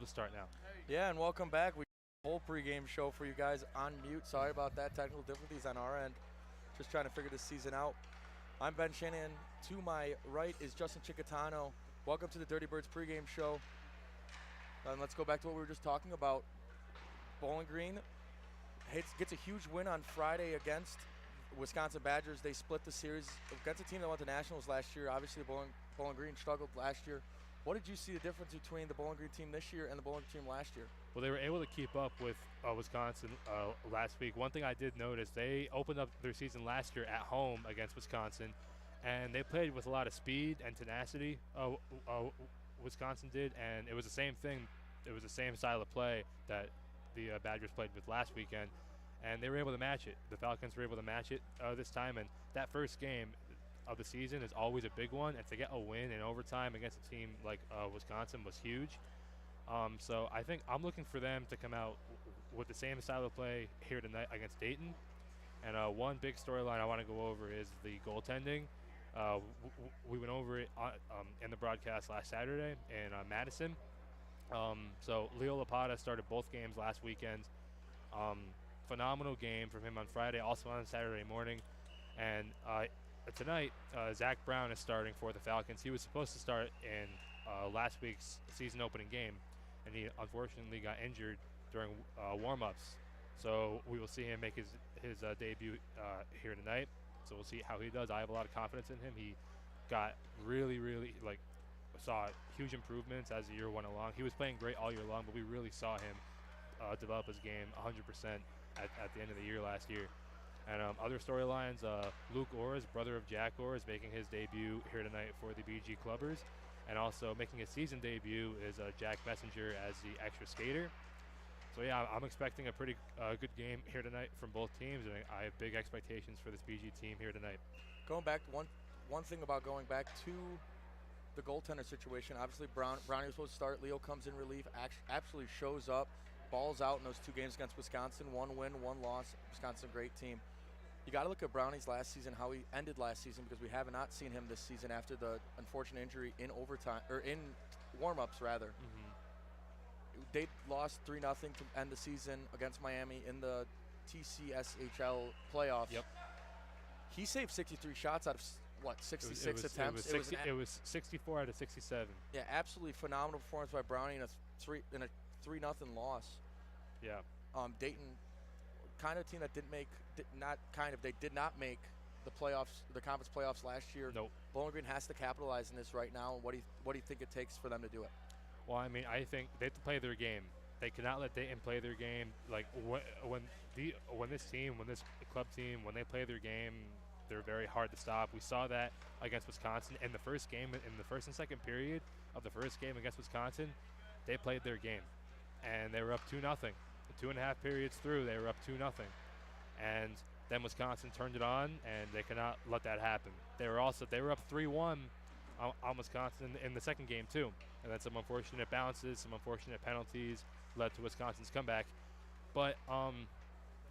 to start now. Yeah, and welcome back. We whole pregame show for you guys on mute. Sorry about that. Technical difficulties on our end. Just trying to figure this season out. I'm Ben Shanahan. To my right is Justin Chicatano. Welcome to the Dirty Birds pregame show. And let's go back to what we were just talking about. Bowling Green gets a huge win on Friday against Wisconsin Badgers. They split the series against a team that went to nationals last year. Obviously, Bowling Green struggled last year. What did you see the difference between the Bowling Green team this year and the Bowling Green team last year? Well, they were able to keep up with Wisconsin last week. One thing I did notice, they opened up their season last year at home against Wisconsin, and they played with a lot of speed and tenacity. Wisconsin did, and it was the same thing. It was the same style of play that the Badgers played with last weekend, and they were able to match it. The Falcons were able to match it this time, and that first game of the season is always a big one, and to get a win in overtime against a team like Wisconsin was huge. So I think I'm looking for them to come out with the same style of play here tonight against Dayton. And one big storyline I want to go over is the goaltending. We went over it in the broadcast last Saturday in Madison. So Leo Lapata started both games last weekend. Phenomenal game from him on Friday, also on Saturday morning. And tonight, Zach Brown is starting for the Falcons. He was supposed to start in last week's season opening game, and he unfortunately got injured during warm-ups. So we will see him make his debut here tonight. So we'll see how he does. I have a lot of confidence in him. He got really, saw huge improvements as the year went along. He was playing great all year long, but we really saw him develop his game 100% at the end of the year last year. And other storylines, Luke Orrs, brother of Jack Orrs, making his debut here tonight for the BG Clubbers. And also making his season debut is Jack Messenger as the extra skater. So yeah, I'm expecting a pretty good game here tonight from both teams, and I have big expectations for this BG team here tonight. Going back, one thing about going back to the goaltender situation, obviously Brownie was supposed to start. Leo comes in relief, absolutely shows up, balls out in those two games against Wisconsin. 1 win, 1 loss. Wisconsin, great team. You got to look at Brownie's last season, how he ended last season, because we have not seen him this season after the unfortunate injury in overtime, or in warm-ups rather. Mm-hmm. They lost 3-0 to end the season against Miami in the TCSHL playoffs. Yep. He saved 63 shots out of 66 attempts. It was 64 out of 67. Yeah, absolutely phenomenal performance by Brownie in a 3-0 loss. Yeah. Dayton, kind of team that did not make the playoffs, the conference playoffs last year. Nope. Bowling Green has to capitalize in this right now. What do you think it takes for them to do it? Well, I mean, I think they have to play their game. They cannot let Dayton play their game. Like when this club team, when they play their game, they're very hard to stop. We saw that against Wisconsin in the first game, in the first and second period of the first game against Wisconsin. They played their game, and they were up 2-0. 2.5 periods through, they were up 2-0, and then Wisconsin turned it on, and they cannot let that happen. They were up 3-1 on Wisconsin in the second game too, and then some unfortunate bounces, some unfortunate penalties led to Wisconsin's comeback. But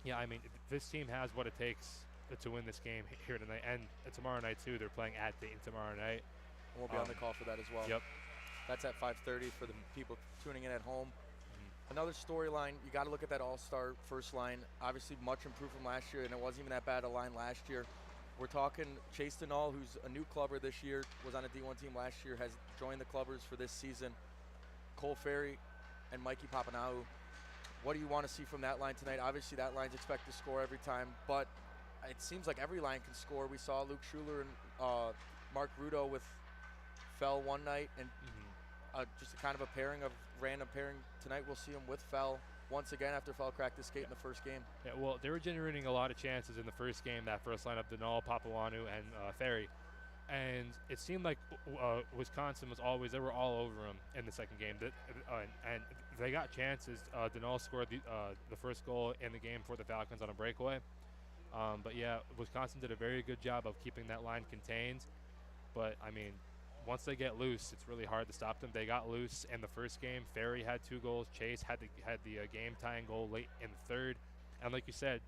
yeah, I mean, this team has what it takes to win this game here tonight, and tomorrow night too. They're playing at Dayton tomorrow night. We'll be on the call for that as well. Yep. That's at 5:30 for the people tuning in at home. Another storyline, you got to look at that all-star first line. Obviously much improved from last year, and it wasn't even that bad a line last year. We're talking Chase Denal, who's a new clubber this year, was on a D1 team last year, has joined the clubbers for this season. Cole Ferry and Mikey Papanau. What do you want to see from that line tonight? Obviously that line's expected to score every time, but it seems like every line can score. We saw Luke Schuler and Mark Rudo with Fell one night, and just a kind of a random pairing tonight. We'll see him with Fell once again after Fell cracked the skate in the first game. Yeah, well, they were generating a lot of chances in the first game, that first lineup, Denal, Papalouanu, and Ferry. And it seemed like Wisconsin they were all over them in the second game. And they got chances. Denal scored the first goal in the game for the Falcons on a breakaway. But yeah, Wisconsin did a very good job of keeping that line contained. But, I mean, once they get loose, it's really hard to stop them. They got loose in the first game. Ferry had 2 goals. Chase had the game-tying goal late in the third. And like you said,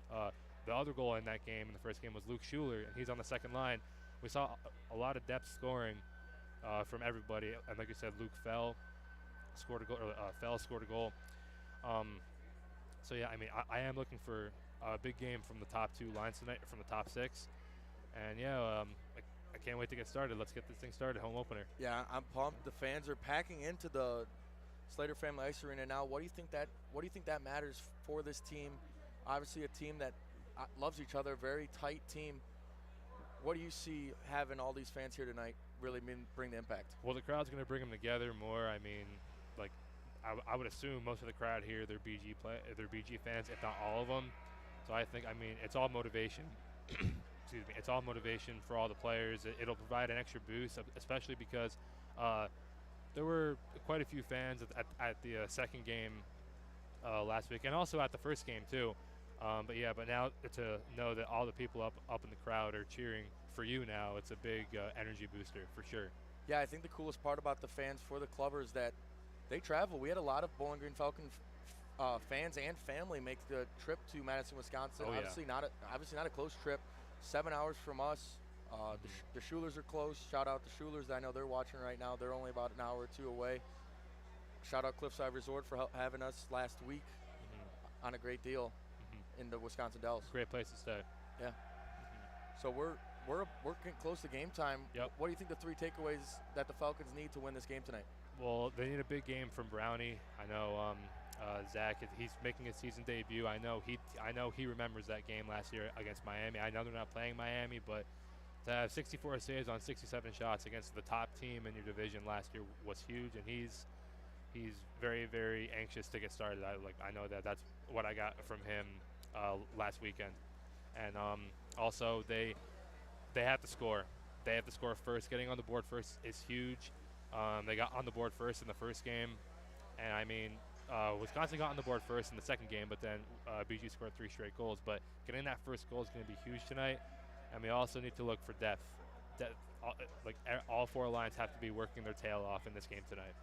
the other goal in that game, in the first game, was Luke Schuler, and he's on the second line. We saw a lot of depth scoring from everybody. And like you said, Luke Fell scored a goal, or Fell scored a goal. So yeah, I mean, I am looking for a big game from the top two lines tonight, from the top six, and yeah, I can't wait to get started. Let's get this thing started. Home opener. Yeah, I'm pumped. The fans are packing into the Slater Family Ice Arena now. What do you think that matters for this team? Obviously, a team that loves each other, very tight team. What do you see having all these fans here tonight really bring the impact? Well, the crowd's going to bring them together more. I mean, like, I would assume most of the crowd here, they're BG fans, if not all of them. So I think, I mean, it's all motivation. Excuse me. It's all motivation for all the players. It'll provide an extra boost, especially because there were quite a few fans at the second game last week, and also at the first game too. But now to know that all the people up in the crowd are cheering for you now, it's a big energy booster for sure. Yeah, I think the coolest part about the fans for the clubbers that they travel. We had a lot of Bowling Green Falcon fans and family make the trip to Madison, Wisconsin. Oh, yeah. Obviously not a close trip. 7 hours from us. The Schulers are close. Shout out the Schulers. I know they're watching right now. They're only about an hour or two away. Shout out Cliffside Resort for having us last week on a great deal in the Wisconsin Dells. Great place to stay. Yeah. So we're getting close to game time. Yep. What do you think the 3 takeaways that the Falcons need to win this game tonight? Well, they need a big game from Brownie. I know Zach, he's making his season debut. I know he remembers that game last year against Miami. I know they're not playing Miami, but to have 64 saves on 67 shots against the top team in your division last year was huge, and he's very, very anxious to get started. I know that's what I got from him last weekend, and also they have to score. They have to score first. Getting on the board first is huge. They got on the board first in the first game, and I mean, Wisconsin got on the board first in the second game, but then BG scored 3 straight goals. But getting that first goal is going to be huge tonight, and we also need to look for depth. All 4 lines have to be working their tail off in this game tonight.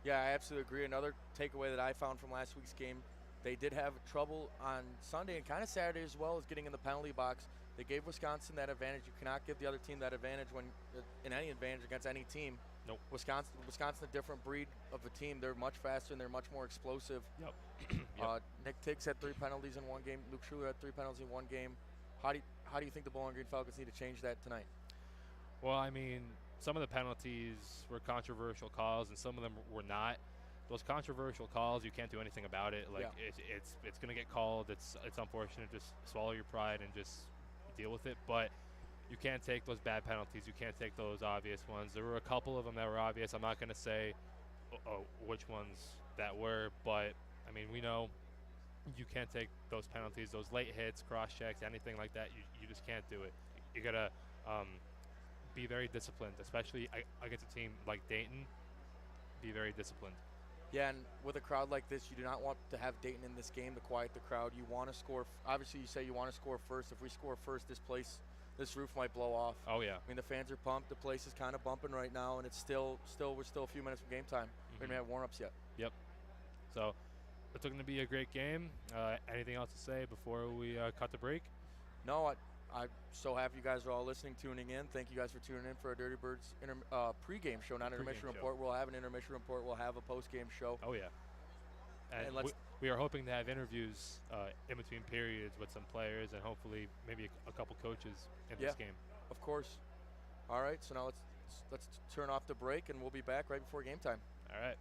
Yeah, I absolutely agree. Another takeaway that I found from last week's game, they did have trouble on Sunday and kind of Saturday as well as getting in the penalty box. They gave Wisconsin that advantage. You cannot give the other team that advantage when in any advantage against any team. Nope. Wisconsin's a different breed of a team. They're much faster and they're much more explosive. Yep. Nick Tiggs had 3 penalties in one game. Luke Schuler had 3 penalties in one game. How do you think the Bowling Green Falcons need to change that tonight? Well, I mean, some of the penalties were controversial calls, and some of them were not. Those controversial calls, you can't do anything about it. It's going to get called. It's unfortunate. Just swallow your pride and just deal with it. But you can't take those bad penalties. You can't take those obvious ones. There were a couple of them that were obvious. I'm not going to say which ones that were, but I mean, we know you can't take those penalties, those late hits, cross checks, anything like that. You just can't do it. You got to be very disciplined, especially against a team like Dayton. Be very disciplined. Yeah, and with a crowd like this, you do not want to have Dayton in this game to quiet the crowd. You want to score. Obviously, you say you want to score first. If we score first, this roof might blow off. Oh yeah. I mean, the fans are pumped. The place is kind of bumping right now, and we're still a few minutes from game time. We don't have warm-ups yet. Yep. So it's going to be a great game. Anything else to say before we cut the break? No, I'm so happy you guys are all listening, tuning in. Thank you guys for tuning in for our Dirty Birds pregame show, not intermission report. We'll have an intermission report. We'll have a postgame show. Oh yeah. And we are hoping to have interviews in between periods with some players and hopefully maybe a couple coaches in this game. Of course. All right, so now let's turn off the break, and we'll be back right before game time. All right.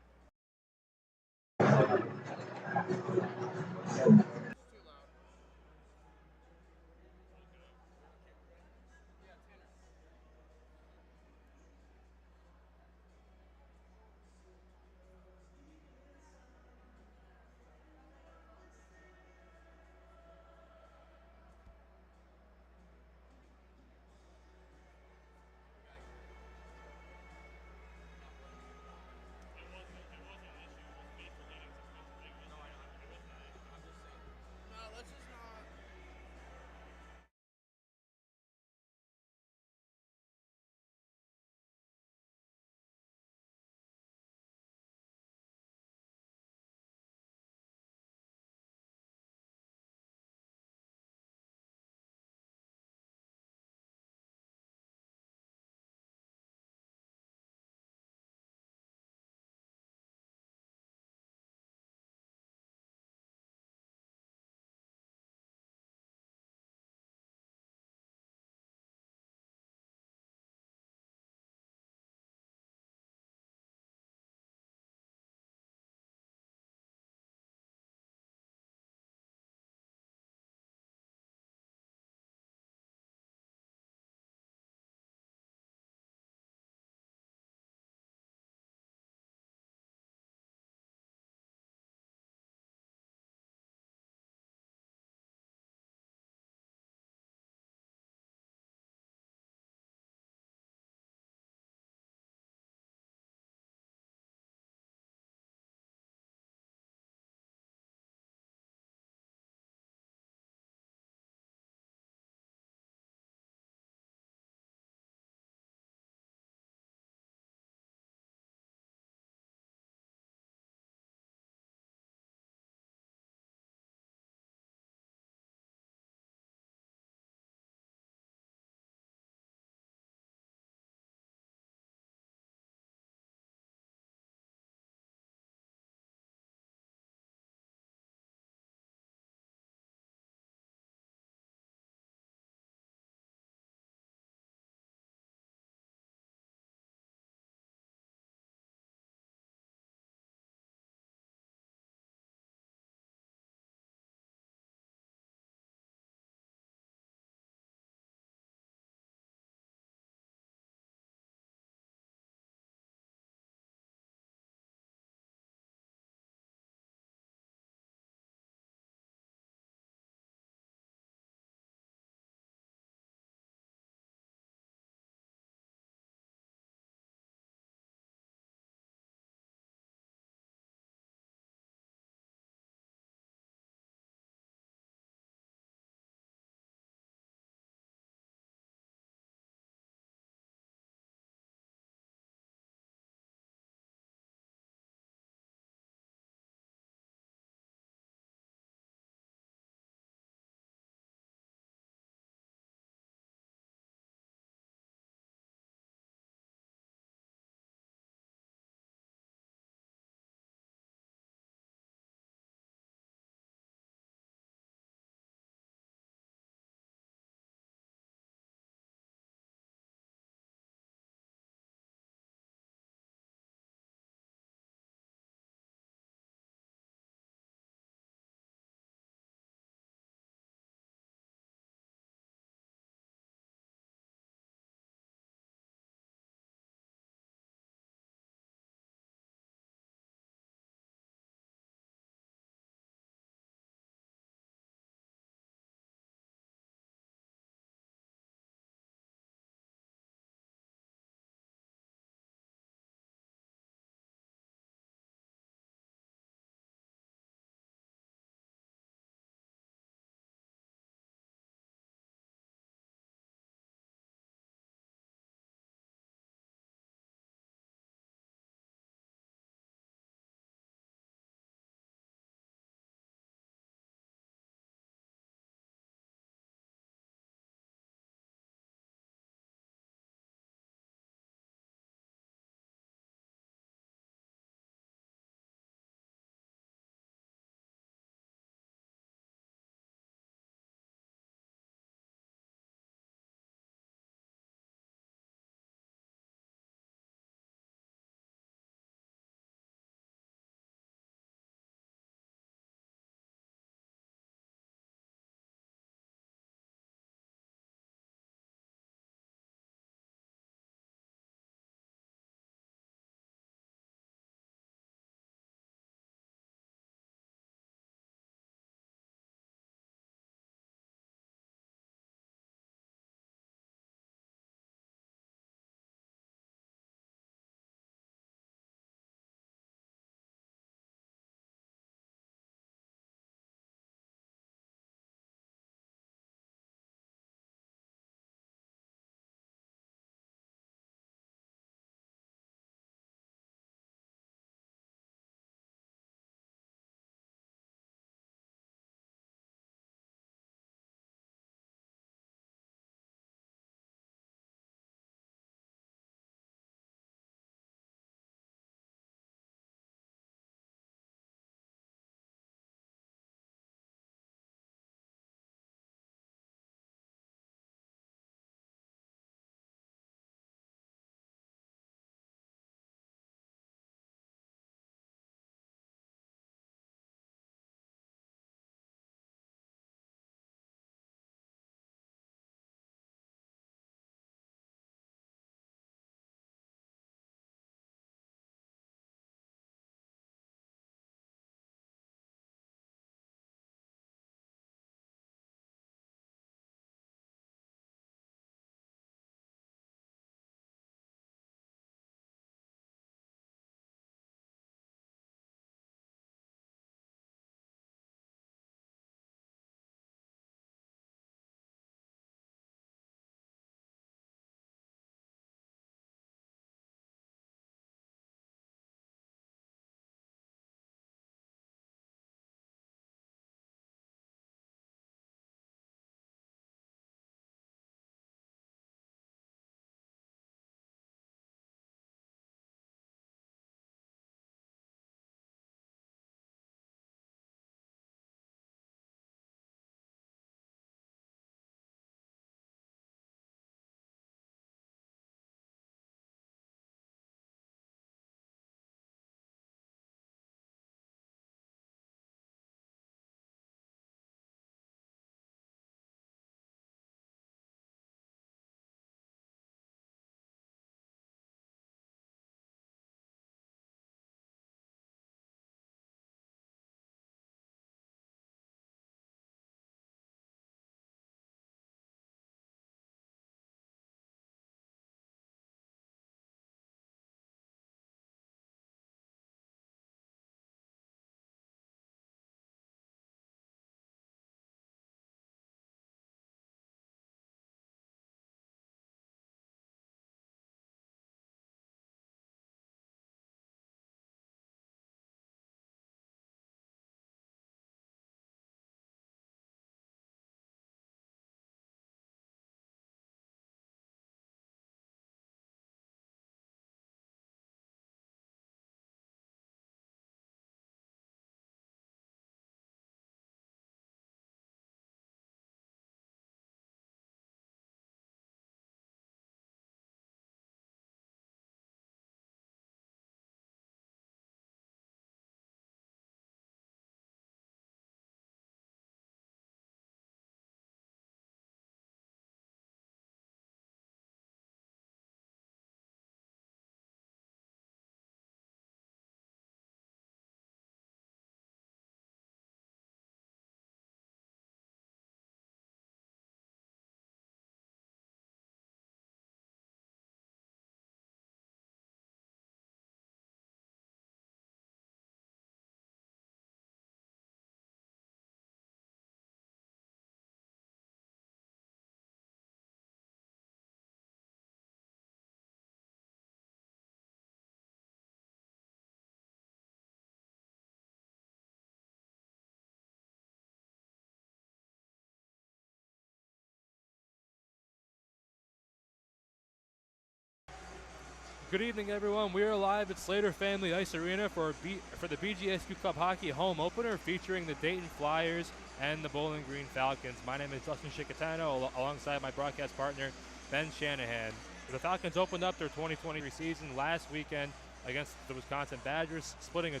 Good evening, everyone. We are live at Slater Family Ice Arena for the BGSQ Club Hockey home opener featuring the Dayton Flyers and the Bowling Green Falcons. My name is Justin Chicatano, alongside my broadcast partner, Ben Shanahan. The Falcons opened up their 2023 season last weekend against the Wisconsin Badgers, splitting a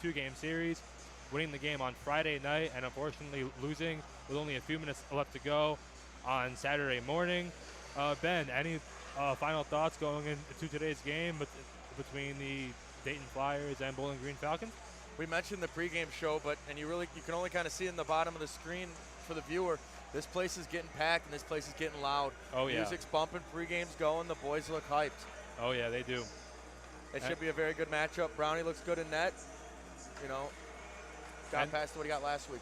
two-game series, winning the game on Friday night, and unfortunately losing with only a few minutes left to go on Saturday morning. Ben, any final thoughts going into today's game between the Dayton Flyers and Bowling Green Falcons? We mentioned the pregame show, and you can only kind of see in the bottom of the screen for the viewer. This place is getting packed and this place is getting loud. Oh yeah. Music's bumping, pregame's going. The boys look hyped. Oh yeah, they do. It should be a very good matchup. Brownie looks good in net. Got past what he got last week.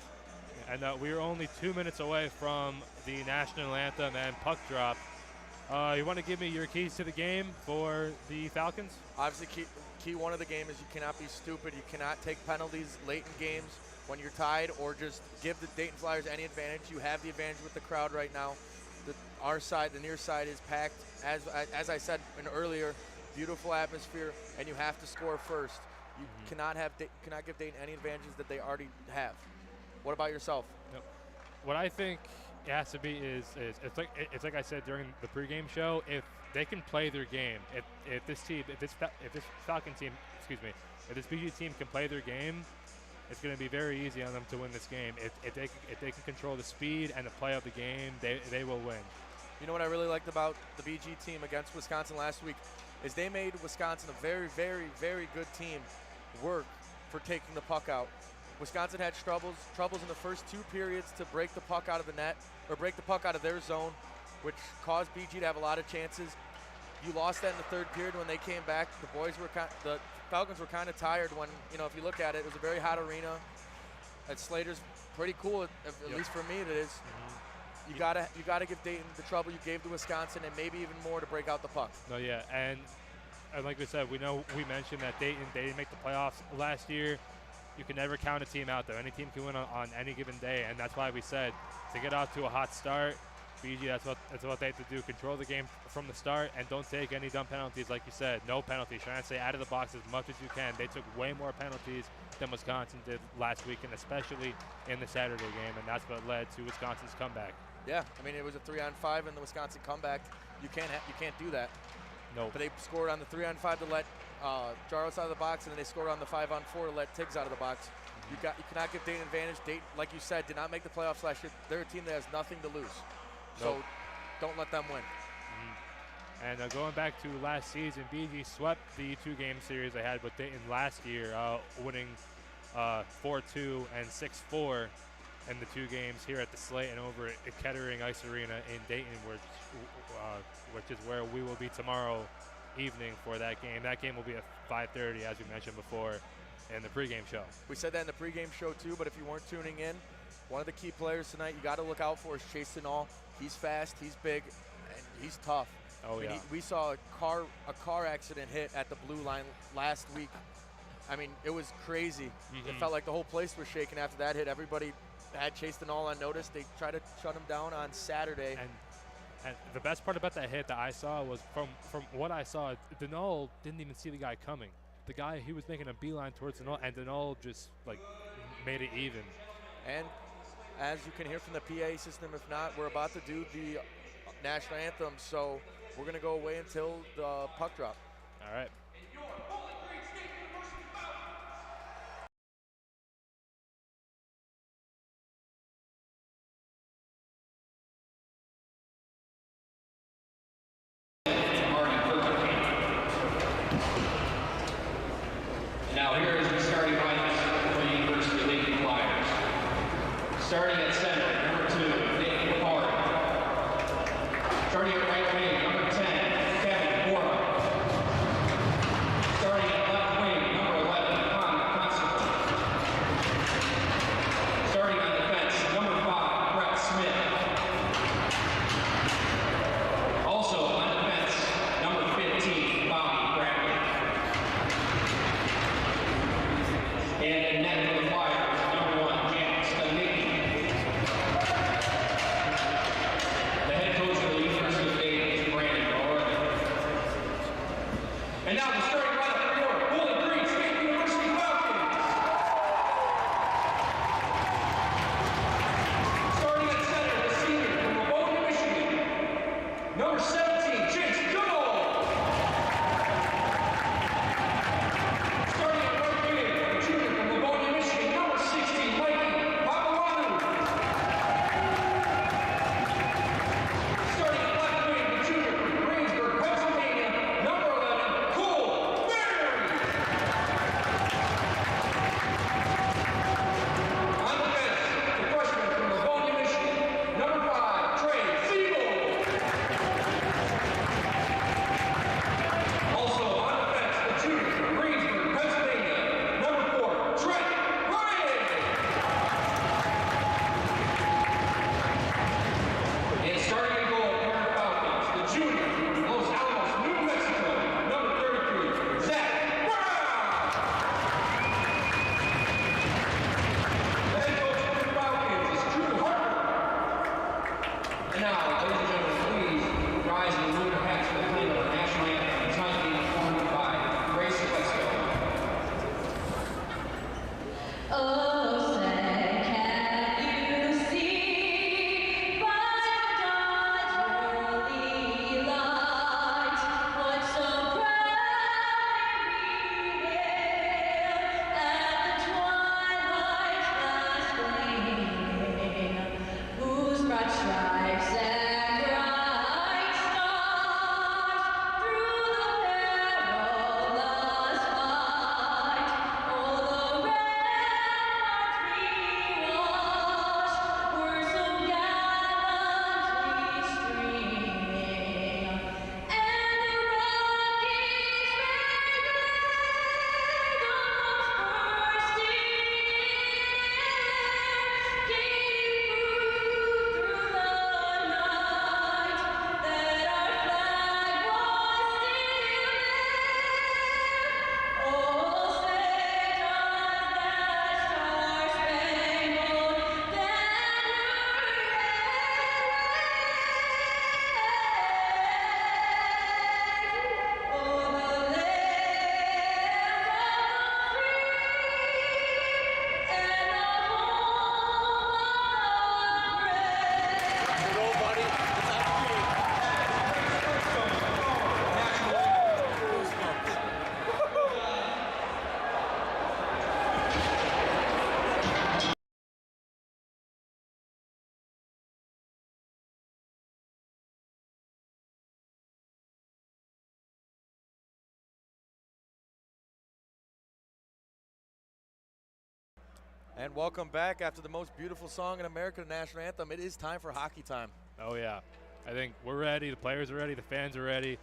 And we are only 2 minutes away from the national anthem and puck drop. You want to give me your keys to the game for the Falcons? Obviously, key one of the game is you cannot be stupid. You cannot take penalties late in games when you're tied, or just give the Dayton Flyers any advantage. You have the advantage with the crowd right now. Our side, the near side, is packed. As I said earlier, beautiful atmosphere, and you have to score first. You cannot give Dayton any advantages that they already have. What about yourself? Yep. What I think it has to be is it's like I said during the pregame show. If they can play their game, if this Falcon team, if this BG team can play their game, it's going to be very easy on them to win this game. If they can control the speed and the play of the game, they will win. You know what I really liked about the BG team against Wisconsin last week is they made Wisconsin a very, very, very good team work for taking the puck out. Wisconsin had troubles in the first two periods to break the puck out of the net, or break the puck out of their zone, which caused BG to have a lot of chances. You lost that in the third period when they came back. The Falcons were kind of tired when, if you look at it, it was a very hot arena. At Slater's pretty cool, at least for me it is. You gotta give Dayton the trouble you gave to Wisconsin, and maybe even more to break out the puck. No, yeah, and like we said, we mentioned that they didn't make the playoffs last year. You can never count a team out, though. Any team can win on any given day, and that's why we said to get off to a hot start, BG, that's what they have to do. Control the game from the start, and don't take any dumb penalties, like you said. No penalties. Try and stay out of the box as much as you can. They took way more penalties than Wisconsin did last week, and especially in the Saturday game, and that's what led to Wisconsin's comeback. Yeah, I mean, it was a 3-on-5 in the Wisconsin comeback. You can't do that. No. But they scored on the 3-on-5 to let Jarvis out of the box, and then they scored on the 5-on-4 to let Tiggs out of the box. You cannot give Dayton advantage. Dayton, like you said, did not make the playoffs last year. They're a team that has nothing to lose. So don't let them win. And going back to last season, BG swept the two-game series they had with Dayton last year, winning 4-2 and 6-4 in the two games here at the Slate and over at Kettering Ice Arena in Dayton, which is where we will be tomorrow evening for that game. That game will be at 5:30, as we mentioned before, in the pregame show. We said that in the pregame show too, but if you weren't tuning in, one of the key players tonight you got to look out for is Chase Denal. He's fast, he's big, and he's tough. Oh, yeah. We saw a car accident hit at the blue line last week. I mean, it was crazy. It felt like the whole place was shaking after that hit. Everybody had Chase Denal on notice. They tried to shut him down on Saturday. And the best part about that hit that I saw was from what I saw, Denal didn't even see the guy coming. The guy, he was making a beeline towards Denal, and Denal just made it even. And as you can hear from the PA system, if not, we're about to do the national anthem, so we're going to go away until the puck drop. All right. Now here is the starting lineup for the University of Dayton Flyers. Starting at center, number 2, Nate McCord. Starting at right wing, number 10, Kevin Borma. Starting at left wing, number 11, Con Constable. Starting on defense, number 5, Brett Smith. Also on defense, number 15, Bobby Bradley. And in net for the Flyers, number 1, James Stanicki. And welcome back after the most beautiful song in America, the national anthem. It is time for hockey time. Oh, yeah. I think we're ready. The players are ready. The fans are ready.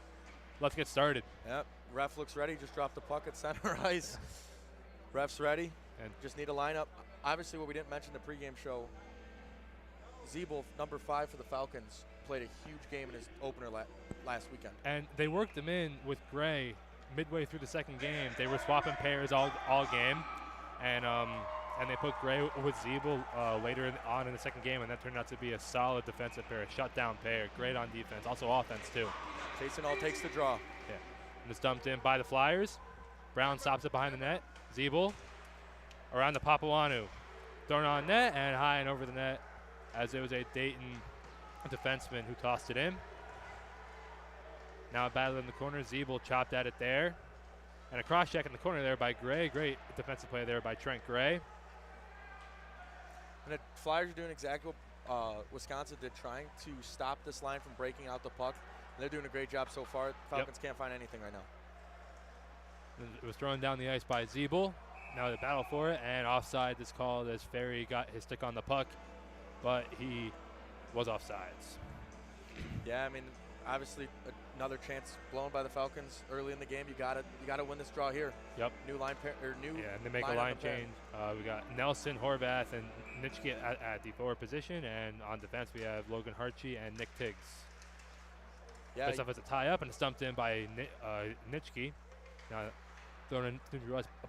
Let's get started. Yep. Ref looks ready. Just dropped the puck at center ice. Ref's ready. And just need a lineup. Obviously, what we didn't mention in the pregame show, Zeeble, number 5 for the Falcons, played a huge game in his opener last weekend. And they worked him in with Gray midway through the second game. They were swapping pairs all game. And they put Gray with Zeeble later on in the second game, and that turned out to be a solid defensive pair, a shutdown pair, great on defense, also offense too. Jason All takes the draw. Yeah, and it's dumped in by the Flyers. Brown stops it behind the net. Zeeble around the Papuanu, thrown on net and high and over the net, as it was a Dayton defenseman who tossed it in. Now a battle in the corner. Zeeble chopped at it there, and a cross check in the corner there by Gray. Great defensive play there by Trent Gray. And the Flyers are doing exactly what Wisconsin did, trying to stop this line from breaking out the puck. And they're doing a great job so far. Falcons can't find anything right now. It was thrown down the ice by Zeeble. Now the battle for it, and offside is called as Ferry got his stick on the puck, but he was offsides. Yeah, I mean, obviously another chance blown by the Falcons early in the game. You gotta win this draw here. Yep. New line pair or new. Yeah, and they make a line change. We got Nelson, Horvath, and Nitschke at the forward position, and on defense we have Logan Hartshee and Nick Tiggs. Yeah, this stuff is a tie up, and it's dumped in by Nitschke. Now thrown in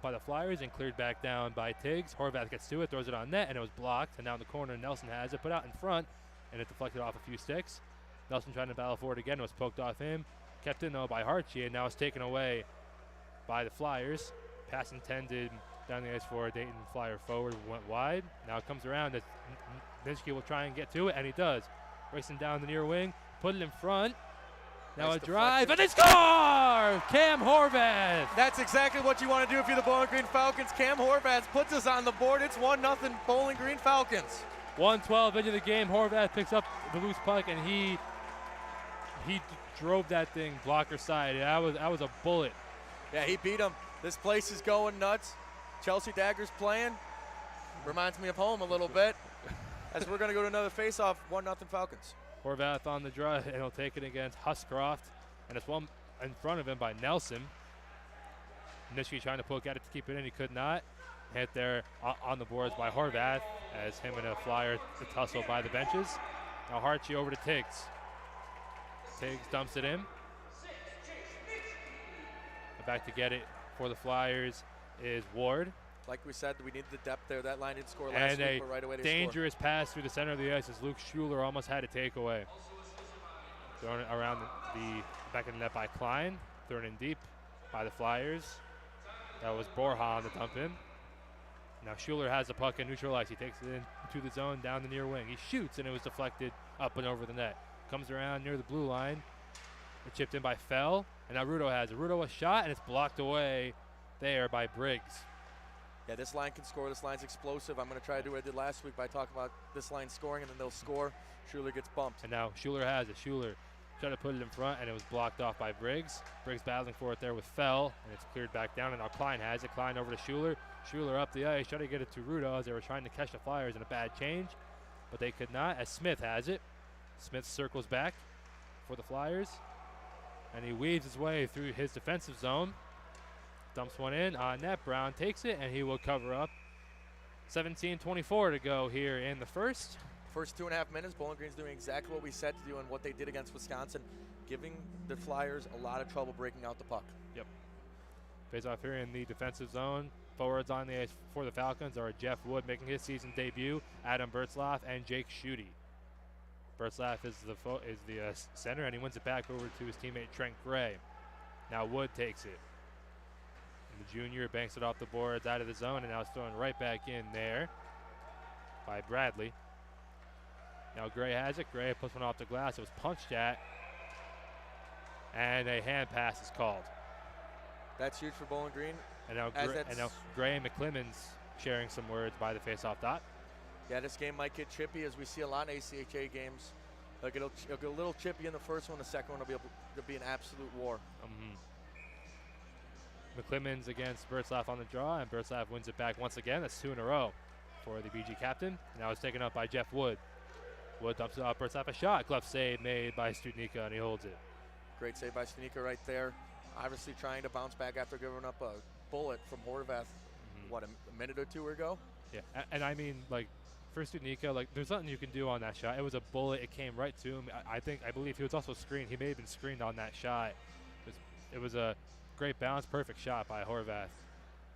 by the Flyers and cleared back down by Tiggs. Horvath gets to it, throws it on net, and it was blocked. And now in the corner, Nelson has it put out in front, and it deflected off a few sticks. Nelson trying to battle for it again. It was poked off him. Kept in, though, by Hartshee, and now it's taken away by the Flyers. Pass intended down the ice for a Dayton Flyer forward. Went wide. Now it comes around. Nitschke will try and get to it, and he does. Racing down the near wing. Put it in front. Now nice a drive, and they score! Cam Horvath! That's exactly what you want to do if you're the Bowling Green Falcons. Cam Horvath puts us on the board. It's 1-0 Bowling Green Falcons. 1:12 into the game. Horvath picks up the loose puck, and he drove that thing blocker side. That was a bullet. Yeah, he beat him. This place is going nuts. Chelsea Daggers playing. Reminds me of home a little bit. As we're going to go to another face-off, 1-0 Falcons. Horvath on the drive, and he'll take it against Huscroft. And it's one in front of him by Nelson. Nitschke trying to poke at it to keep it in. He could not. Hit there on the boards by Horvath as him and a Flyer tussle by the benches. Now Hartshee over to Tiggs. Tiggs dumps it in. Back to get it for the Flyers is Ward. Like we said, we need the depth there. That line didn't score last week, but right away they scored. Dangerous pass through the center of the ice as Luke Schuler almost had a takeaway. Thrown it around the back of the net by Klein. Thrown in deep by the Flyers. That was Borja on the dump in. Now Schuler has the puck in neutral ice. He takes it into the zone down the near wing. He shoots, and it was deflected up and over the net. Comes around near the blue line. It's chipped in by Fell, and now Rudo has it. Rudo a shot, and it's blocked away there by Briggs. Yeah, this line can score. This line's explosive. I'm going to try to do what I did last week by talking about this line scoring, and then they'll score. Schuler gets bumped. And now Schuler has it. Schuler tried to put it in front, and it was blocked off by Briggs. Briggs battling for it there with Fell, and it's cleared back down, and now Klein has it. Klein over to Schuler. Schuler up the ice, trying to get it to Rudo as they were trying to catch the Flyers in a bad change, but they could not, as Smith has it. Smith circles back for the Flyers, and he weaves his way through his defensive zone. Dumps one in on net. Brown takes it, and he will cover up. 17:24 to go here in the first. First 2.5 minutes, Bowling Green's doing exactly what we said to do and what they did against Wisconsin, giving the Flyers a lot of trouble breaking out the puck. Yep. Face off here in the defensive zone. Forwards on the ice for the Falcons are Jeff Wood making his season debut, Adam Bertzlaff, and Jake Schutte. Bertzlaff is the center, and he wins it back over to his teammate Trent Gray. Now Wood takes it. And the junior banks it off the boards out of the zone, and now it's thrown right back in there by Bradley. Now Gray has it. Gray puts one off the glass. It was punched at, and a hand pass is called. That's huge for Bowling Green. And now Gray and McClemens sharing some words by the face-off dot. Yeah, this game might get chippy, as we see a lot in ACHA games. It'll get a little chippy in the first one. The second one will be an absolute war. McClemens against Bertzlaff on the draw, and Bertzlaff wins it back once again. That's 2 in a row for the BG captain. Now it's taken up by Jeff Wood. Wood dumps it up, bursts off a shot. Glove save made by Studnicka, and he holds it. Great save by Studnicka right there. Obviously trying to bounce back after giving up a bullet from Horvath, what, a minute or two ago? Yeah, and I mean, like, for Studnicka, like, there's nothing you can do on that shot. It was a bullet. It came right to him. I believe he was also screened. He may have been screened on that shot. It was a great bounce, perfect shot by Horvath.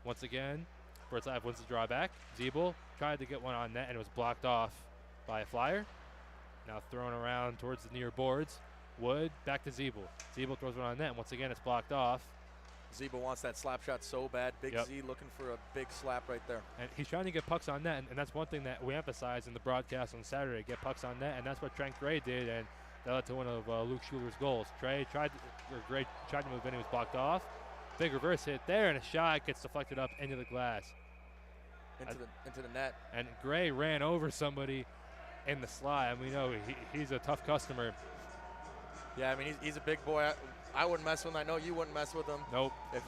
Once again, Bertzlaff wins the draw back. Zeeble tried to get one on net, and it was blocked off by a flyer. Now thrown around towards the near boards. Wood back to Zeeble. Zeeble throws one on net, and once again, it's blocked off. Zeeble wants that slap shot so bad. Big Yep. Z looking for a big slap right there. And he's trying to get pucks on net, and that's one thing that we emphasized in the broadcast on Saturday, get pucks on net, and that's what Trent Gray did, and that led to one of Luke Schuler's goals. Gray tried to move in, he was blocked off. Big reverse hit there, and a shot gets deflected up into the glass. Into the net. And Gray ran over somebody in the slide, and we know he's a tough customer. Yeah, I mean, he's a big boy. I wouldn't mess with him. I know you wouldn't mess with him. Nope. If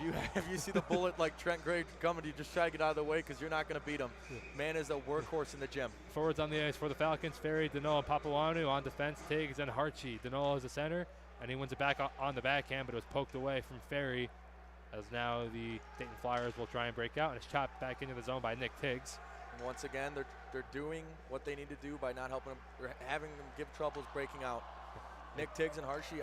you see the bullet like Trent Gray coming, you just try to get out of the way because you're not going to beat him. Man is a workhorse in the gym. Forwards on the ice for the Falcons, Ferry, Danola, and Papuanu. On defense, Tiggs and Harchi. Danola is the center, and he wins it back on the backhand, but it was poked away from Ferry, as now the Dayton Flyers will try and break out, and it's chopped back into the zone by Nick Tiggs. And once again, they're doing what they need to do by not helping them, or having them give troubles breaking out. Nick Tiggs and Harshi,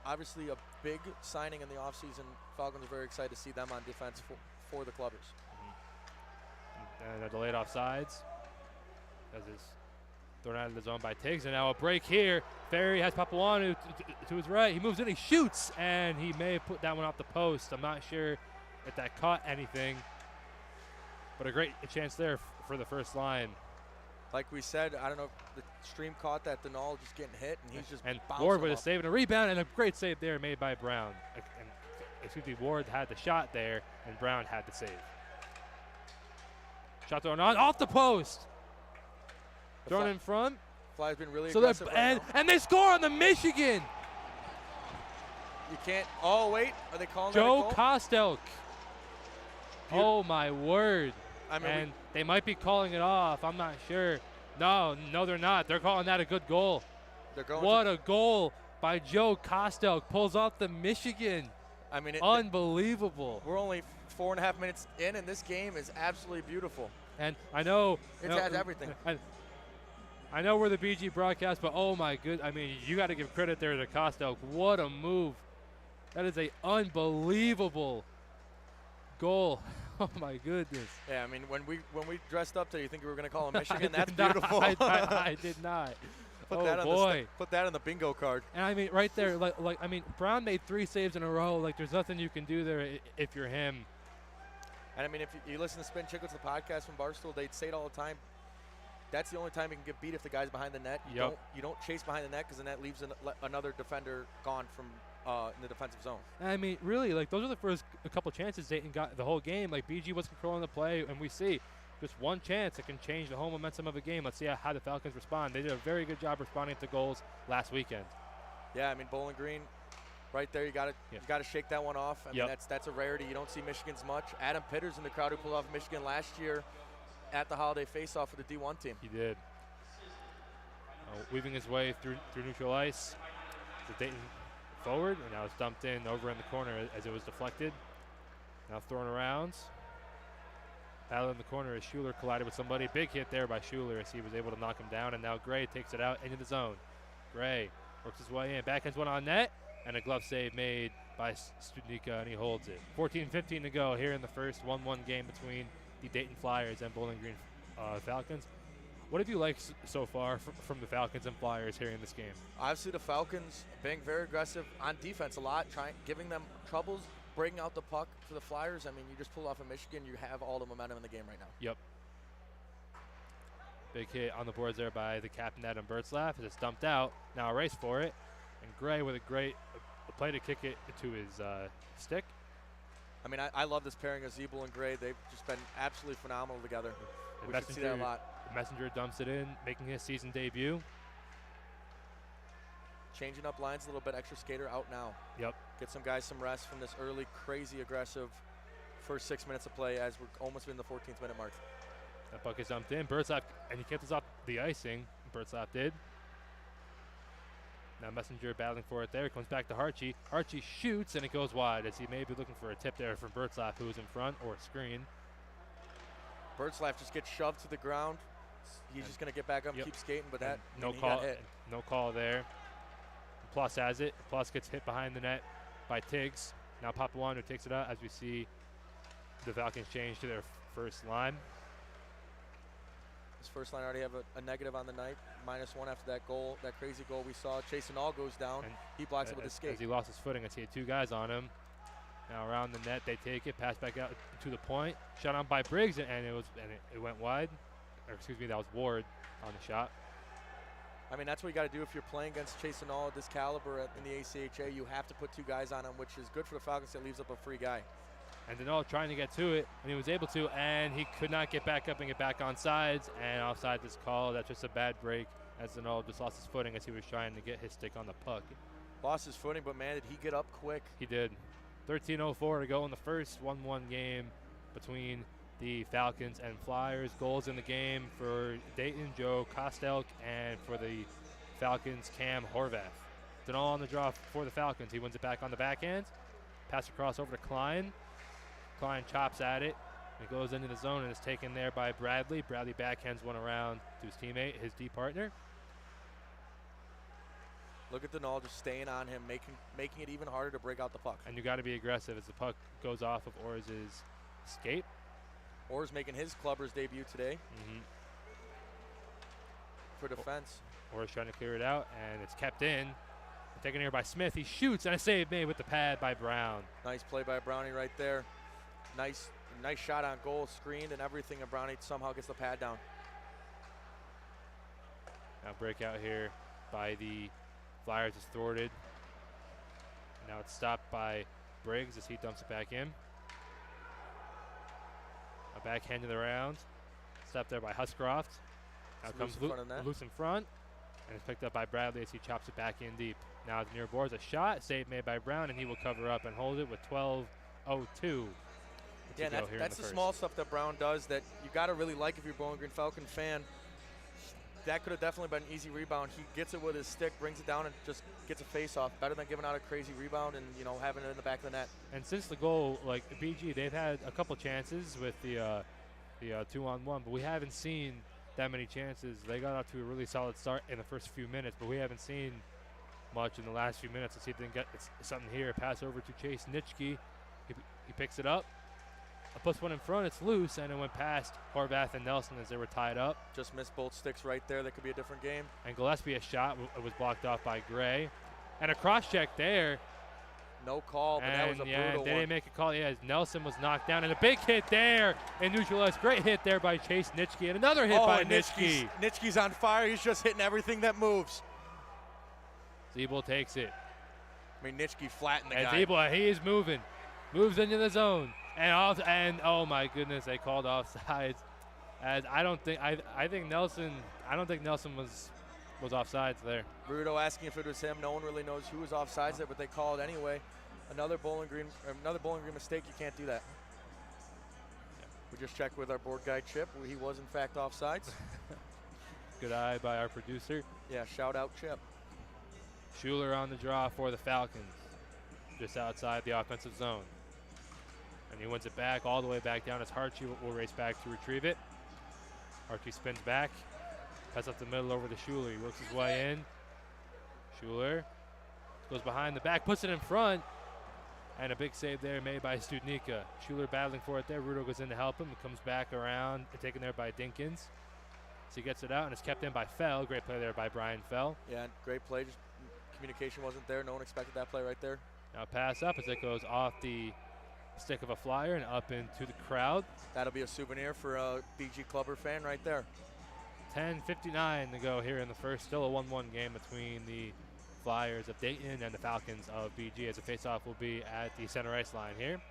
obviously a big signing in the offseason. Falcons are very excited to see them on defense for the Clubbers. And a delayed offsides, as is thrown out of the zone by Tiggs. And now a break here. Ferry has Papuanu to his right. He moves in, he shoots, and he may have put that one off the post. I'm not sure if that caught anything, but a great chance there for the first line. Like we said, I don't know if the stream caught that Denal just getting hit, and he's just and bouncing Ward with him a save and a rebound, and a great save there made by Brown. Ward had the shot there, and Brown had the save. Shot thrown on, off the post. Thrown in front. Fly's been really So aggressive right now. and they score on the Michigan. You can't. Oh wait, are they calling Joe that a goal? Kostelk. Oh my word. I mean, And they might be calling it off. I'm not sure. No, they're not. They're calling that a good goal. they're going. What a goal by Joe Kostelk. Pulls off the Michigan. I mean, Unbelievable. we're only 4.5 minutes in, and this game is absolutely beautiful. And I know It has everything. I know we're the BG broadcast, but oh my good. I mean, you got to give credit there to Kostelk. What a move. That is a unbelievable goal. Oh my goodness. Yeah, I mean, when we dressed up today, you think we were going to call him Michigan? That's beautiful. I did not. Put Oh that on boy. put that on the bingo card. And I mean, right there, I mean, Brown made 3 saves in a row. Like, there's nothing you can do there if you're him. And I mean, if you listen to Spin Chicklets, the podcast from Barstool, they'd say it all the time. That's the only time you can get beat if the guy's behind the net. You don't chase behind the net because then that leaves another defender gone from in the defensive zone. And I mean, really, like, those are the first a couple chances Dayton got the whole game. Like, BG was controlling the play, and we see just one chance that can change the whole momentum of a game. Let's see how the Falcons respond. They did a very good job responding to goals last weekend. Yeah, I mean, Bowling Green, right there, you got to shake that one off. I mean, that's a rarity. You don't see Michigan's much. Adam Pitter's in the crowd who pulled off Michigan last year at the holiday faceoff for the D1 team. He did. Weaving his way through neutral ice. The Dayton forward, and now it's dumped in over in the corner as it was deflected. Now thrown around. Battle in the corner as Schuler collided with somebody. Big hit there by Schuler as he was able to knock him down, and now Gray takes it out into the zone. Gray works his way in. Backhands one on net, and a glove save made by Studnicka, and he holds it. 14-15 to go here in the first 1-1 game between the Dayton Flyers and Bowling Green Falcons. What have you liked so far from the Falcons and Flyers here in this game? Obviously, the Falcons being very aggressive on defense a lot, giving them troubles, breaking out the puck for the Flyers. I mean, you just pull off of Michigan, you have all the momentum in the game right now. Yep. Big hit on the boards there by the captain, Adam Bertzlaff, as it's dumped out. Now a race for it, and Gray with a great play to kick it to his stick. I mean, I love this pairing of Zeeble and Gray. They've just been absolutely phenomenal together. We should see that a lot. Messenger dumps it in, making his season debut. Changing up lines a little bit, extra skater out now. Yep. Get some guys some rest from this early, crazy, aggressive first 6 minutes of play as we're almost in the 14th minute mark. That puck is dumped in. Birdsop, and he kept us off the icing. Birdsop did. Now Messenger battling for it there. Comes back to Harchie. Harchie shoots, and it goes wide as he may be looking for a tip there from Birdsop, who was in front, or a screen. Birdsop just gets shoved to the ground. He's just going to get back up and keep skating, but that no he call. got hit. No call there. Plus has it. Plus gets hit behind the net by Tiggs. Now Papuano takes it out as we see the Falcons change to their first line. His first line already have a negative on the night, -1 after that goal, that crazy goal we saw. Chase All goes down. And he blocks it with his skate. As he lost his footing, as he had 2 guys on him. Now around the net, they take it, pass back out to the point. Shot on by Briggs, and it went wide. Or excuse me, that was Ward on the shot. I mean, that's what you got to do if you're playing against Chase All at this caliber in the ACHA. You have to put 2 guys on him, which is good for the Falcons. That leaves up a free guy. And Denal trying to get to it, and he was able to, and he could not get back up and get back on sides, and offside is called. That's just a bad break, as Denal just lost his footing as he was trying to get his stick on the puck. Lost his footing, but man, did he get up quick. He did. 13:04 to go in the first 1-1 game between the Falcons and Flyers. Goals in the game for Dayton, Joe Kostelk, and for the Falcons, Cam Horvath. Denal on the draw for the Falcons. He wins it back on the backhand. Pass across over to Klein. Klein chops at it. It goes into the zone and is taken there by Bradley. Bradley backhands one around to his teammate, his D partner. Look at Denal just staying on him, making it even harder to break out the puck. And you got to be aggressive as the puck goes off of Orr's skate. Orr's making his clubber's debut today for defense. Orr's trying to clear it out, and it's kept in. Taken here by Smith. He shoots, and a save made with the pad by Brown. Nice play by Brownie right there. Nice shot on goal, screened and everything, and Brownie somehow gets the pad down. Now breakout here by the Flyers is thwarted. Now it's stopped by Briggs as he dumps it back in. A backhand to the round. Stopped there by Huscroft. Now comes loose in front. And it's picked up by Bradley as he chops it back in deep. Now it's near boards. A shot. Save made by Brown, and he will cover up and hold it with 12:02. Yeah, that's the small stuff that Brown does that you got to really like if you're a Bowling Green Falcon fan. That could have definitely been an easy rebound. He gets it with his stick, brings it down, and just gets a face-off. Better than giving out a crazy rebound and, having it in the back of the net. And since the goal, like BG, they've had a couple chances with the 2-on-1, but we haven't seen that many chances. They got out to a really solid start in the first few minutes, but we haven't seen much in the last few minutes. Let's see if they can get something here. Pass over to Chase Nitschke. He picks it up. Puts one in front. It's loose, and it went past Horvath and Nelson as they were tied up. Just missed both sticks right there. That could be a different game. And Gillespie, a shot was blocked off by Gray. And a cross-check there. No call, but that was a brutal one. They didn't make a call. Yeah, Nelson was knocked down. And a big hit there and neutralized. Great hit there by Chase Nitschke. And another hit by Nitschke. Nitschke's on fire. He's just hitting everything that moves. Zeeble takes it. I mean, Nitschke flattened the guy. And Zeeble, he is moving. Moves into the zone. And oh my goodness, they called offsides. As I don't think Nelson was offsides there. Rudo asking if it was him. No one really knows who was offsides there, but they called anyway. Another Bowling Green mistake. You can't do that. Yeah. We just checked with our board guy Chip. He was in fact offsides. Good eye by our producer. Yeah, shout out Chip. Schuler on the draw for the Falcons, just outside the offensive zone. And he wins it back all the way back down as Harchie will race back to retrieve it. Harchie spins back. Pass up the middle over to Schuler. He works his way in. Schuler goes behind the back, puts it in front. And a big save there made by Studnicka. Schuler battling for it there. Rudo goes in to help him. It comes back around, taken there by Dinkins. So he gets it out, and it's kept in by Fell. Great play there by Brian Fell. Yeah, great play. Just communication wasn't there. No one expected that play right there. Now pass up as it goes off the stick of a Flyer and up into the crowd. That'll be a souvenir for a BG Clubber fan right there. 10:59 to go here in the first. Still a 1-1 game between the Flyers of Dayton and the Falcons of BG, as the faceoff will be at the center ice line here.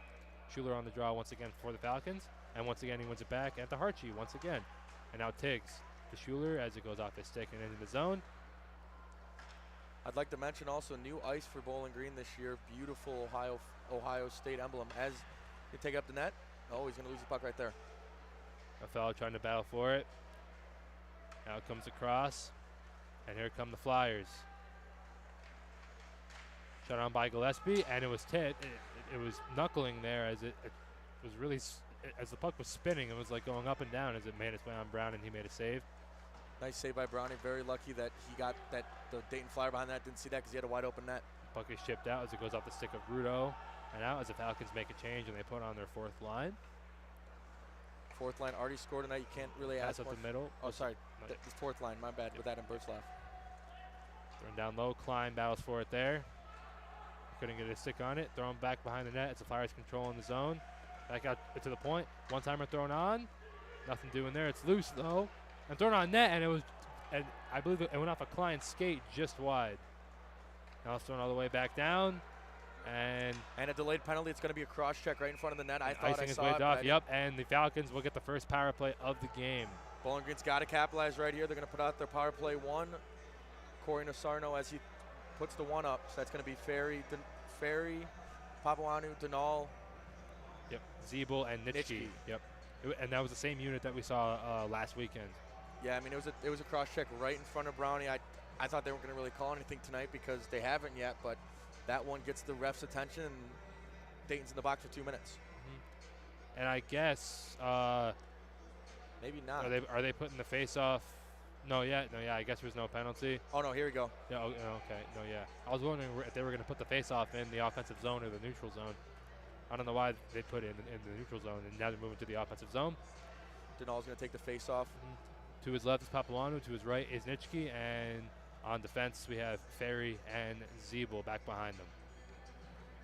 Schuler on the draw once again for the Falcons, and once again he wins it back at the Harchie once again. And now Tiggs to Schuler as it goes off his stick and into the zone. I'd like to mention also new ice for Bowling Green this year. Beautiful Ohio State emblem. As you take up the net, oh, he's going to lose the puck right there. A fellow trying to battle for it. Now it comes across. And here come the Flyers. Shot on by Gillespie, and it was tipped. It was knuckling there as it was really, as the puck was spinning, it was like going up and down as it made its way on Brown, and he made a save. Nice save by Brownie. Very lucky that he got that the Dayton Flyer behind that. Didn't see that because he had a wide open net. Puck is chipped out as it goes off the stick of Rudo, and out as the Falcons make a change and they put on their fourth line. Fourth line already scored tonight. You can't really ask Pass up much. the middle. Oh, sorry. The fourth line. My bad. With that in Bertzlaff. Thrown down low. Klein battles for it there. Couldn't get a stick on it. Thrown back behind the net. It's the Flyers controlling the zone. Back out to the point. One-timer thrown on. Nothing doing there. It's loose, though. And thrown on net, and I believe it went off a Klein skate just wide. Now it's thrown all the way back down. And a delayed penalty. It's going to be a cross check right in front of the net. I thought I icing saw his way it. off. Yep, and the Falcons will get the first power play of the game. Bowling Green's got to capitalize right here. They're going to put out their power play one. Corey Nasarno as he puts the one up. So that's going to be Ferry, Papuanu, Denal. Yep, Zeeble and Nitschke. Yep, and that was the same unit that we saw last weekend. Yeah, I mean it was a cross check right in front of Brownie. I thought they weren't going to really call anything tonight because they haven't yet, but that one gets the ref's attention. And Dayton's in the box for 2 minutes. Mm-hmm. And I guess maybe not. Are they putting the face off? No, yeah. I guess there's no penalty. Oh no, here we go. Yeah. Okay. No, yeah. I was wondering if they were going to put the face off in the offensive zone or the neutral zone. I don't know why they put it in the neutral zone, and now they're moving to the offensive zone. Denal's going to take the face off. Mm-hmm. To his left is Papuanu. To his right is Nitschke, and on defense we have Ferry and Zeeble back behind them.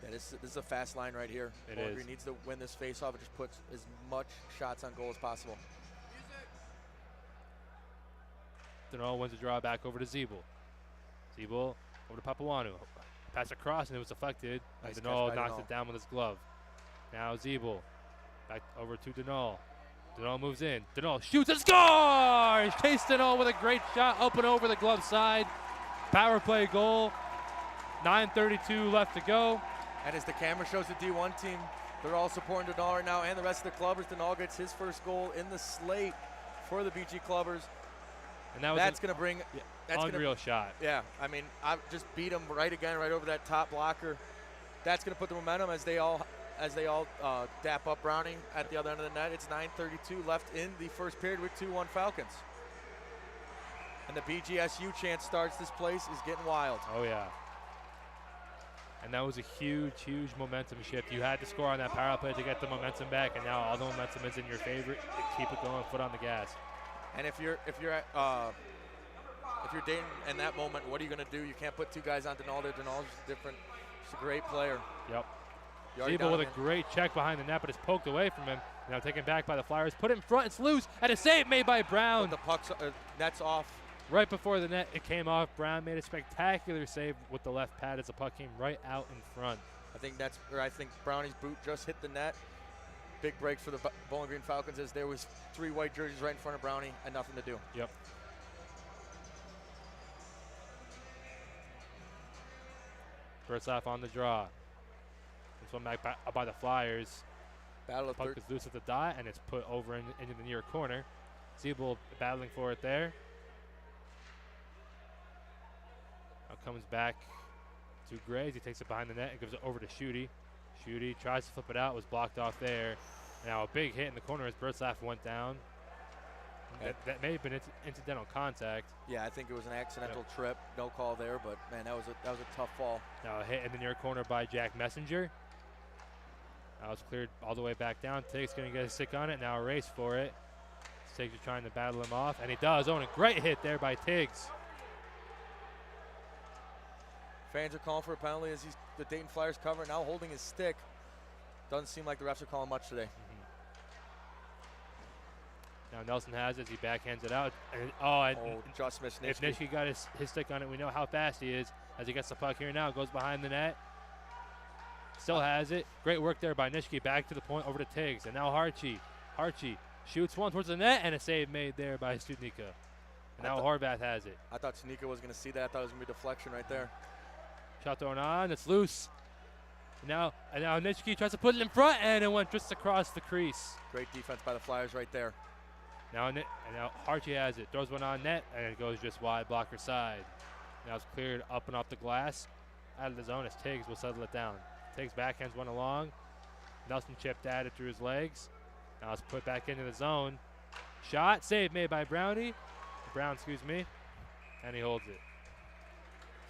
Yeah, this is a fast line right here. It Bowling is. Green needs to win this face off and just puts as much shots on goal as possible. Denal wins the draw back over to Zeeble. Zeeble over to Papuanu. Pass across, and it was deflected. Nice And Denal catch by knocks Denal. it down with his glove. Now Zeeble back over to Denal. Denal moves in. Denal shoots and scores! Chase Denal with a great shot up and over the glove side. Power play goal. 9:32 left to go. And as the camera shows the D1 team, they're all supporting Denal right now, and the rest of the clubbers. Denal gets his first goal in the slate for the BG clubbers. And that's going to bring unreal shot. Yeah, I mean, I just beat him right over that top blocker. That's going to put the momentum as they all dap up Browning at the other end of the net. It's 9:32 left in the first period with 2-1 Falcons. And the BGSU chant starts. This place is getting wild. Oh, yeah. And that was a huge momentum shift. You had to score on that power play to get the momentum back, and now all the momentum is in your favor. Keep it going, foot on the gas. And if you're Dayton in that moment, what are you going to do? You can't put two guys on Denal there. Denal's different. He's a great player. Yep. Zeeble with a great check behind the net, but it's poked away from him. Now taken back by the Flyers. Put it in front. It's loose. And a save made by Brown. But the puck's net's off. Right before the net, it came off. Brown made a spectacular save with the left pad as the puck came right out in front. I think Brownie's boot just hit the net. Big break for the Bowling Green Falcons as there was 3 white jerseys right in front of Brownie and nothing to do. Yep. Bertzlaff on the draw. This one back by the Flyers. Battle of Puck is loose at the dot, and it's put over into the near corner. Zeeble battling for it there. Now comes back to Graves. He takes it behind the net and gives it over to Schutte. Schutte tries to flip it out, was blocked off there. Now a big hit in the corner as Bertzlaff went down. That may have been incidental contact. Yeah, I think it was an accidental trip. No call there, but man, that was a tough fall. Now a hit in the near corner by Jack Messenger. Now it's cleared all the way back down. Tiggs going to get a stick on it. Now a race for it. Tiggs is trying to battle him off, and he does. Oh, and a great hit there by Tiggs. Fans are calling for a penalty as the Dayton Flyers cover now holding his stick. Doesn't seem like the refs are calling much today. Now Nelson has it as he backhands it out. Just missed Nitschke. If Nitschke got his stick on it, we know how fast he is as he gets the puck here now. Goes behind the net. Still has it. Great work there by Nitschke. Back to the point over to Tiggs. And now Harchie. Harchie shoots one towards the net, and a save made there by Studnicka. And now Horvath has it. I thought Studnicka was going to see that. I thought it was going to be a deflection right there. Shot thrown on. It's loose. And now Nitschke tries to put it in front, and it went just across the crease. Great defense by the Flyers right there. And now Harchie has it. Throws one on net, and it goes just wide, blocker side. Now it's cleared up and off the glass. Out of the zone as Tiggs will settle it down. Tiggs backhands one along. Nelson chipped at it through his legs. Now it's put back into the zone. Shot, save made by Brown, excuse me. And he holds it.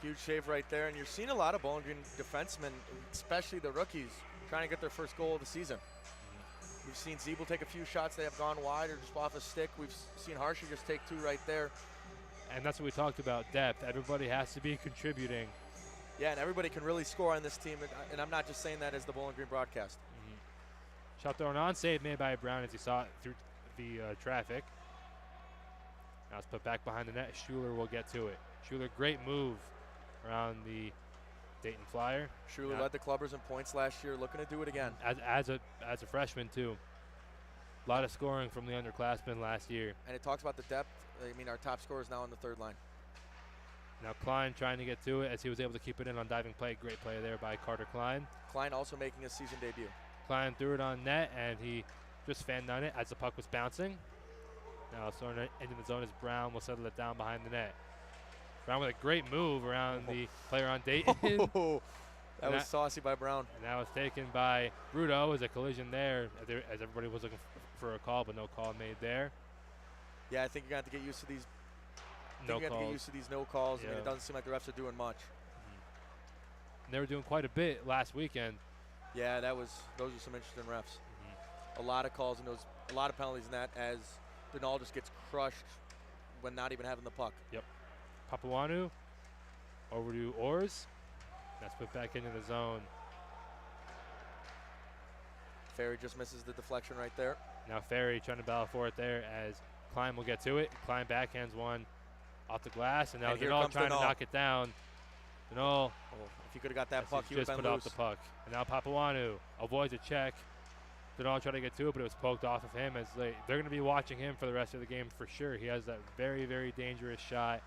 Huge save right there, and you're seeing a lot of Bowling Green defensemen, especially the rookies, trying to get their first goal of the season. We've seen Zeeble take a few shots. They have gone wide or just off a stick. We've seen Harchie just take 2 right there. And that's what we talked about, depth. Everybody has to be contributing. Yeah, and everybody can really score on this team, and I'm not just saying that as the Bowling Green broadcast. Shot thrown on, save made by Brown as he saw it through the traffic. Now it's put back behind the net. Schuler will get to it. Schuler, great move around the Dayton Flyer. Schuler led the Clubbers in points last year, looking to do it again. As a freshman, too. A lot of scoring from the underclassmen last year. And it talks about the depth. I mean, our top scorer is now on the 3rd line. Now Klein trying to get to it as he was able to keep it in on diving play. Great play there by Carter Klein. Klein also making his season debut. Klein threw it on net, and he just fanned on it as the puck was bouncing. Now throwing it into the zone as Brown will settle it down behind the net. Brown with a great move around the player on Dayton. That was saucy by Brown. And that was taken by Bruto as a collision there, as everybody was looking for a call, but no call made there. Yeah, I think you're going to have to get used to these. No you have to get used to these no calls. Yeah. I mean, it doesn't seem like the refs are doing much. And they were doing quite a bit last weekend. Yeah, those are some interesting refs. A lot of calls and a lot of penalties in that, as Denal just gets crushed when not even having the puck. Yep. Papuanu over to Orrs. That's put back into the zone. Ferry just misses the deflection right there. Now Ferry trying to battle for it there as Klein will get to it. Klein backhands one off the glass, and now Denal trying to knock it down. Denal. If he could have got that puck, he would have just been put loose. off the puck. And now Papuanu avoids a check. Denal trying to get to it, but it was poked off of him. As they're going to be watching him for the rest of the game for sure. He has that very, very dangerous shot.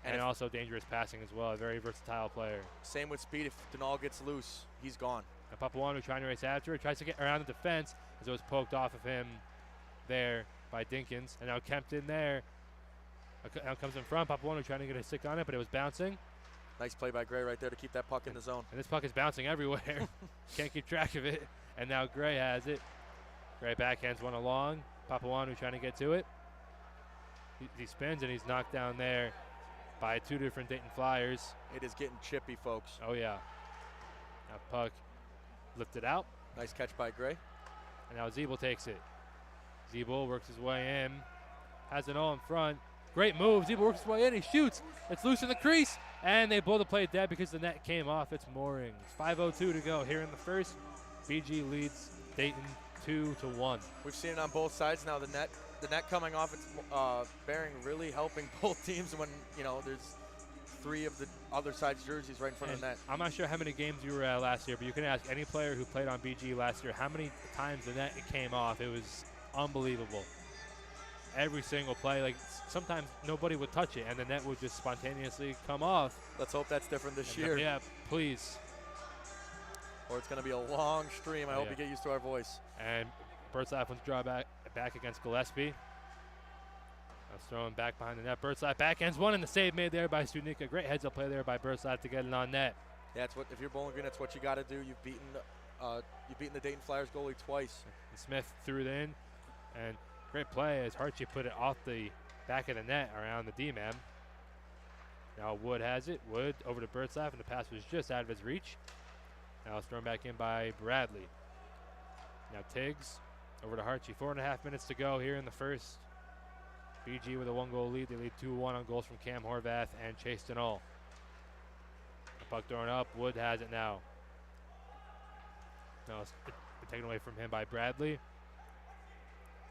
And also dangerous passing as well. A very versatile player. Same with speed. If Denal gets loose, he's gone. And Papuanu trying to race after it. Tries to get around the defense as it was poked off of him there by Dinkins. And now Kempton there. Now comes in front. Papuanu trying to get a stick on it, but it was bouncing. Nice play by Gray right there to keep that puck in the zone. And this puck is bouncing everywhere. Can't keep track of it. And now Gray has it. Gray backhands one along. Papuanu trying to get to it. He spins and he's knocked down there by 2 different Dayton Flyers. It is getting chippy, folks. Oh, yeah. Now puck lifted out. Nice catch by Gray. And now Zeeble takes it. Zeeble works his way in. Has it all in front. Great move. Zeeble works his way in. He shoots. It's loose in the crease. And they blow the play dead because the net came off its moorings. 5:02 to go here in the first. BG leads Dayton 2-1. We've seen it on both sides now. The net coming off, it's Bering really helping both teams when, there's 3 of the other side's jerseys right in front of the net. I'm not sure how many games you were at last year, but you can ask any player who played on BG last year how many times the net came off. It was unbelievable. Every single play, like sometimes nobody would touch it and the net would just spontaneously come off. Let's hope that's different this year. Yeah, please. Or it's going to be a long stream. I hope you get used to our voice. And Birdseye wants to draw back against Gillespie. That's thrown back behind the net. Birdseye backhands one, and the save made there by Studnicka. Great heads-up play there by Birdseye to get it on net. Yeah, if you're Bowling Green, that's what you got to do. You've beaten the Dayton Flyers goalie twice. And Smith threw it in, and great play as Harchie put it off the back of the net around the D-man. Now Wood has it. Wood over to Birdseye, and the pass was just out of his reach. Now it's thrown back in by Bradley. Now Tiggs over to Harchie. 4.5 minutes to go here in the first. BG with a 1-goal lead. They lead 2-1 on goals from Cam Horvath and Chase Denal. The puck thrown up. Wood has it now. Now it's taken away from him by Bradley.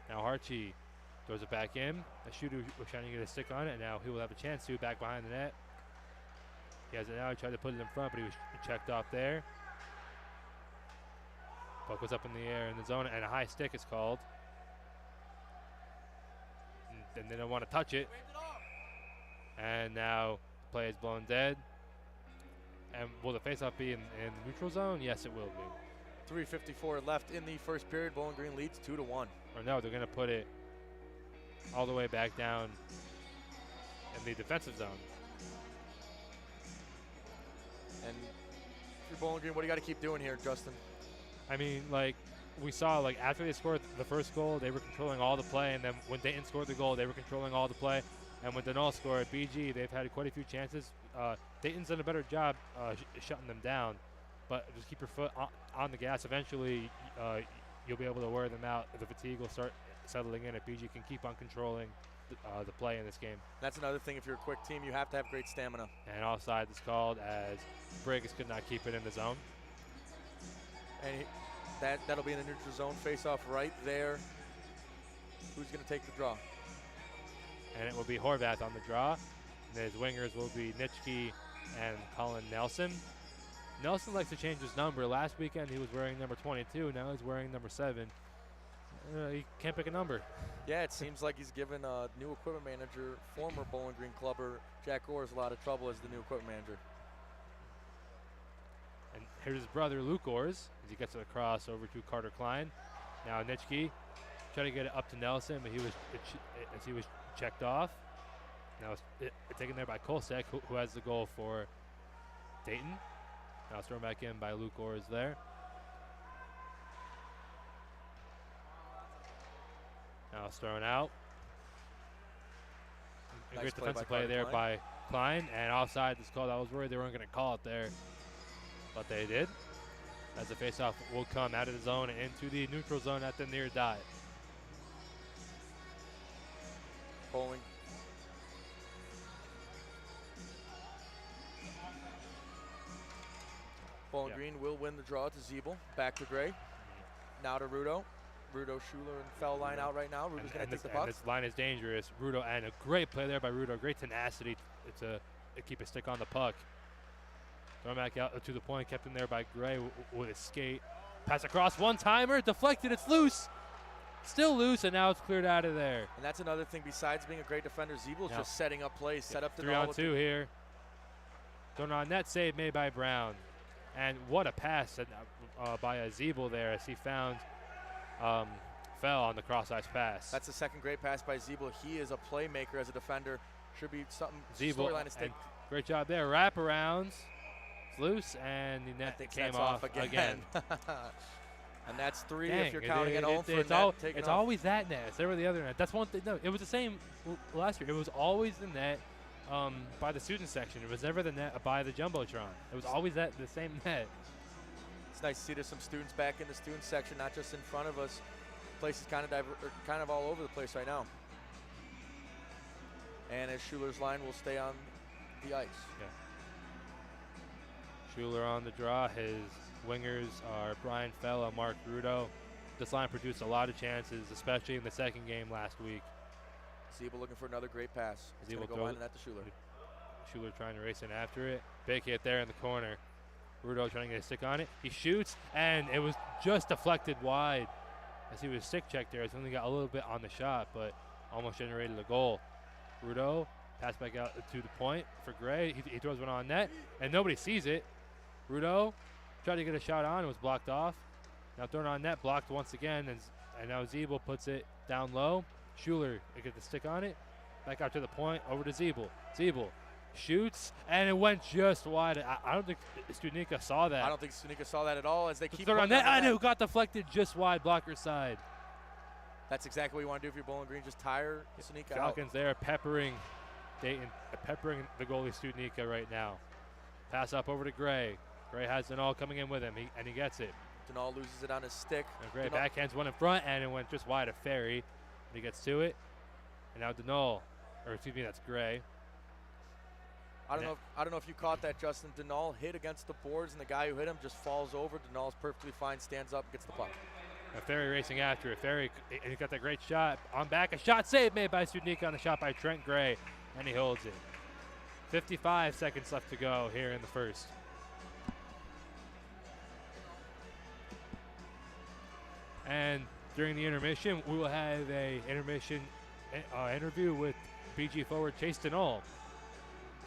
Now Harchie throws it back in. A shooter was trying to get a stick on it, and now he will have a chance to back behind the net. He has it now. He tried to put it in front, but he was checked off there. Puck was up in the air in the zone, and a high stick is called. And they don't want to touch it. And now the play is blown dead. And will the faceoff be in the neutral zone? Yes, it will be. 3:54 left in the first period. Bowling Green leads 2-1. Or no, they're going to put it all the way back down in the defensive zone. And if you're Bowling Green, what do you got to keep doing here, Justin? I mean, like, we saw, like, after they scored the first goal, they were controlling all the play, and then when Dayton scored the goal, they were controlling all the play. And when Denal scored, BG, they've had quite a few chances. Dayton's done a better job shutting them down, but just keep your foot on the gas. Eventually, you'll be able to wear them out. The fatigue will start settling in if BG can keep on controlling the play in this game. That's another thing. If you're a quick team, you have to have great stamina. And offside is called as Briggs could not keep it in the zone. And that'll be in the neutral zone. Face-off right there. Who's going to take the draw? And it will be Horvath on the draw. And his wingers will be Nitschke and Colin Nelson. Nelson likes to change his number. Last weekend he was wearing number 22. Now he's wearing number 7. He can't pick a number. Yeah, it seems like he's given new equipment manager, former Bowling Green clubber Jack Orrs, a lot of trouble as the new equipment manager. And here's his brother Luke Orrs as he gets it across over to Carter Klein. Now Nitschke trying to get it up to Nelson, but he was checked off. Now it's taken there by Kolsek, who has the goal for Dayton. Now it's thrown back in by Luke Orrs there. Now it's thrown out. Nice Great play defensive by play there Klein. by Klein, and offside is called. I was worried they weren't going to call it there, but they did. As the faceoff will come out of the zone and into the neutral zone at the near dot. Bowling. Bowling Green will win the draw to Zeeble. Back to Gray. Now to Rudo. Rudo, Schuler, and Fell line out right now. Rudo's going to take the puck. And this line is dangerous. Rudo, and a great play there by Rudo. Great tenacity to keep a stick on the puck. Thrown back out to the point, kept in there by Gray with a skate. Pass across, one-timer, deflected, it's loose. Still loose, and now it's cleared out of there. And that's another thing besides being a great defender. Zeebel's just setting up plays, set up the 3-on-2 here. Thrown on net, save made by Brown. And what a pass by Zeeble there as he found Fell on the cross-ice pass. That's the second great pass by Zeeble. He is a playmaker as a defender. Should be something Zeeble, storyline to stay. Great job there. Wraparounds. It's loose, and the net came off again. And that's 3 Dang, if you're counting it home for it's net. It's always that net. It's never the other net. That's one thing. No, it was the same last year. It was always the net by the student section. It was never the net by the Jumbotron. It was always the same net. It's nice to see there's some students back in the student section, not just in front of us. The place is kind of all over the place right now. And as Schuler's line will stay on the ice. Yeah. Schuler on the draw. His wingers are Brian Fell and Mark Rudo. This line produced a lot of chances, especially in the second game last week. Zeeble looking for another great pass. He's going to go behind the net to Schuler. Schuler trying to race in after it. Big hit there in the corner. Rudo trying to get a stick on it. He shoots, and it was just deflected wide as he was stick checked there. It's only got a little bit on the shot, but almost generated a goal. Rudo pass back out to the point for Gray. He throws one on net, and nobody sees it. Rudo tried to get a shot on. It was blocked off. Now thrown on net, blocked once again, and now Zeeble puts it down low. Schuler gets the stick on it. Back out to the point, over to Zeeble. Zeeble shoots, and it went just wide. I don't think Studnicka saw that. I don't think Studnicka saw that at all as they keep thrown on net. I know, got deflected just wide, blocker side. That's exactly what you want to do if you're Bowling Green. Just tire Studnicka out. Falcons there peppering Dayton, peppering the goalie Studnicka right now. Pass up over to Gray. Gray has Denal coming in with him, and he gets it. Denal loses it on his stick. And Gray backhands one in front, and it went just wide of Ferry. But he gets to it. And now Denal, or excuse me, that's Gray. I don't know if you caught that, Justin. Denal hit against the boards, and the guy who hit him just falls over. Denal's perfectly fine, stands up, and gets the puck. And Ferry racing after it. Ferry, and he got that great shot on back. A shot save made by Studnicka on the shot by Trent Gray, and he holds it. 55 seconds left to go here in the first. And during the intermission, we will have a intermission interview with BG forward Chase Denal.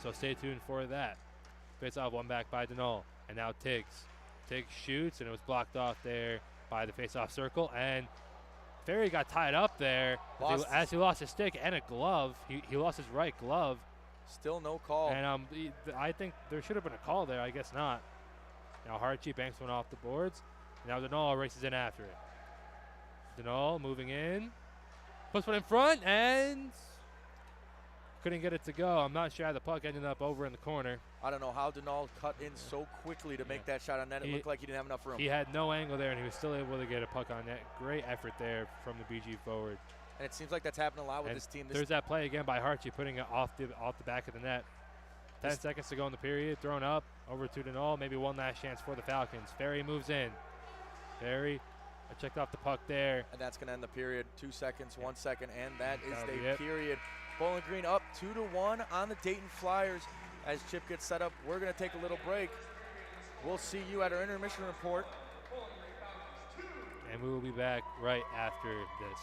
So stay tuned for that. Face off, one back by Denal. And now Tiggs. Tiggs shoots, and it was blocked off there by the face-off circle. And Ferry got tied up there as he lost his stick and a glove. He lost his right glove. Still no call. And I think there should have been a call there. I guess not. Now Harchi banks one off the boards. Now Denal races in after it. Denal moving in. Puts one in front and couldn't get it to go. I'm not sure how the puck ended up over in the corner. I don't know how Denal cut in so quickly to make that shot on net. It looked like he didn't have enough room. He had no angle there, and he was still able to get a puck on net. Great effort there from the BG forward. And it seems like that's happening a lot with this team. There's that play again by Harchi, putting it off the back of the net. 10 seconds to go in the period. Thrown up over to Denal. Maybe one last chance for the Falcons. Ferry moves in. Ferry checked off the puck there. And that's going to end the period. 2 seconds, 1 second, and that is the period. Bowling Green up 2-1 on the Dayton Flyers as Chip gets set up. We're going to take a little break. We'll see you at our intermission report. And we will be back right after this.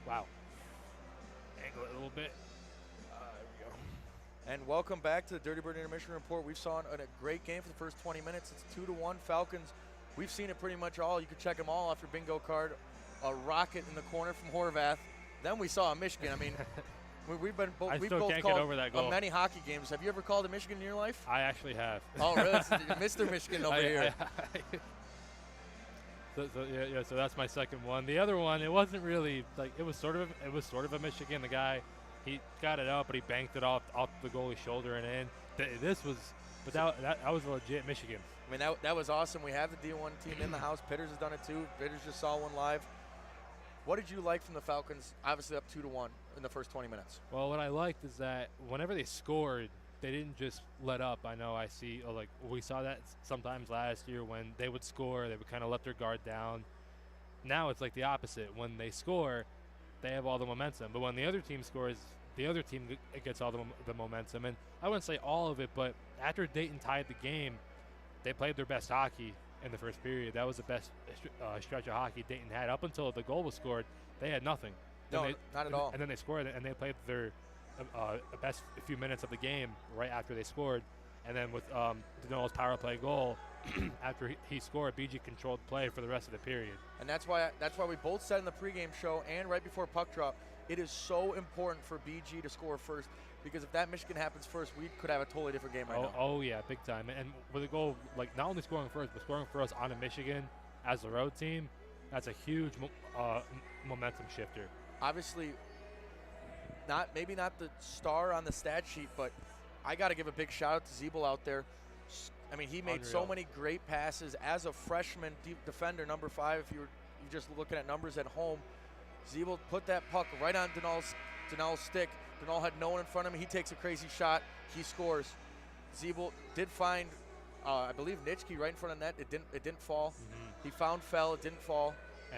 Wow. Angle it a little bit. There we go. And welcome back to the Dirty Bird Intermission Report. We saw a great game for the first 20 minutes. It's 2-1 Falcons. We've seen it pretty much all. You can check them all off your bingo card. A rocket in the corner from Horvath. Then we saw a Michigan. I mean, we've both can't called get over that goal. many hockey games. Have you ever called a Michigan in your life? I actually have. Oh, really? It's Mr. Michigan over here. So that's my second one. The other one, it wasn't really like it was sort of a Michigan. The guy, he got it up, but he banked it off the goalie's shoulder and in. That was a legit Michigan. I mean, that was awesome. We have the D1 team in the house. Pitters has done it too. Pitters just saw one live. What did you like from the Falcons? Obviously up 2-1 in the first 20 minutes. Well, what I liked is that whenever they scored, they didn't just let up. I know we saw that sometimes last year when they would score, they would kind of let their guard down. Now it's like the opposite. When they score, they have all the momentum. But when the other team scores, the other team gets all the momentum. And I wouldn't say all of it, but after Dayton tied the game, they played their best hockey in the first period. That was the best stretch of hockey Dayton had. Up until the goal was scored, they had nothing. Not at all. And then they scored, and they played their best few minutes of the game right after they scored. And then with Dano's power play goal, after he scored, BG controlled play for the rest of the period. And that's why we both said in the pregame show and right before puck drop, it is so important for BG to score first, because if that Michigan happens first, we could have a totally different game right now. Oh yeah, big time. And with a goal, like not only scoring first, but scoring for us on a Michigan as the road team, that's a huge momentum shifter. Obviously, maybe not the star on the stat sheet, but I got to give a big shout out to Zeeble out there. I mean, he made so many great passes as a freshman defender, number 5. If you're just looking at numbers at home, Zeeble put that puck right on Denal's stick. Denal had no one in front of him. He takes a crazy shot. He scores. Zeeble did find, I believe, Nitschke right in front of net. It didn't fall. Mm-hmm. He found Fell. It didn't fall.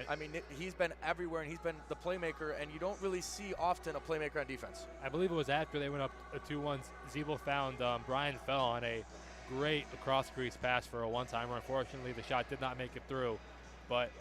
I mean, he's been everywhere, and he's been the playmaker, and you don't really see often a playmaker on defense. I believe it was after they went up 2-1. Zeeble found Brian Fell on a great cross-crease pass for a one-timer. Unfortunately, the shot did not make it through. But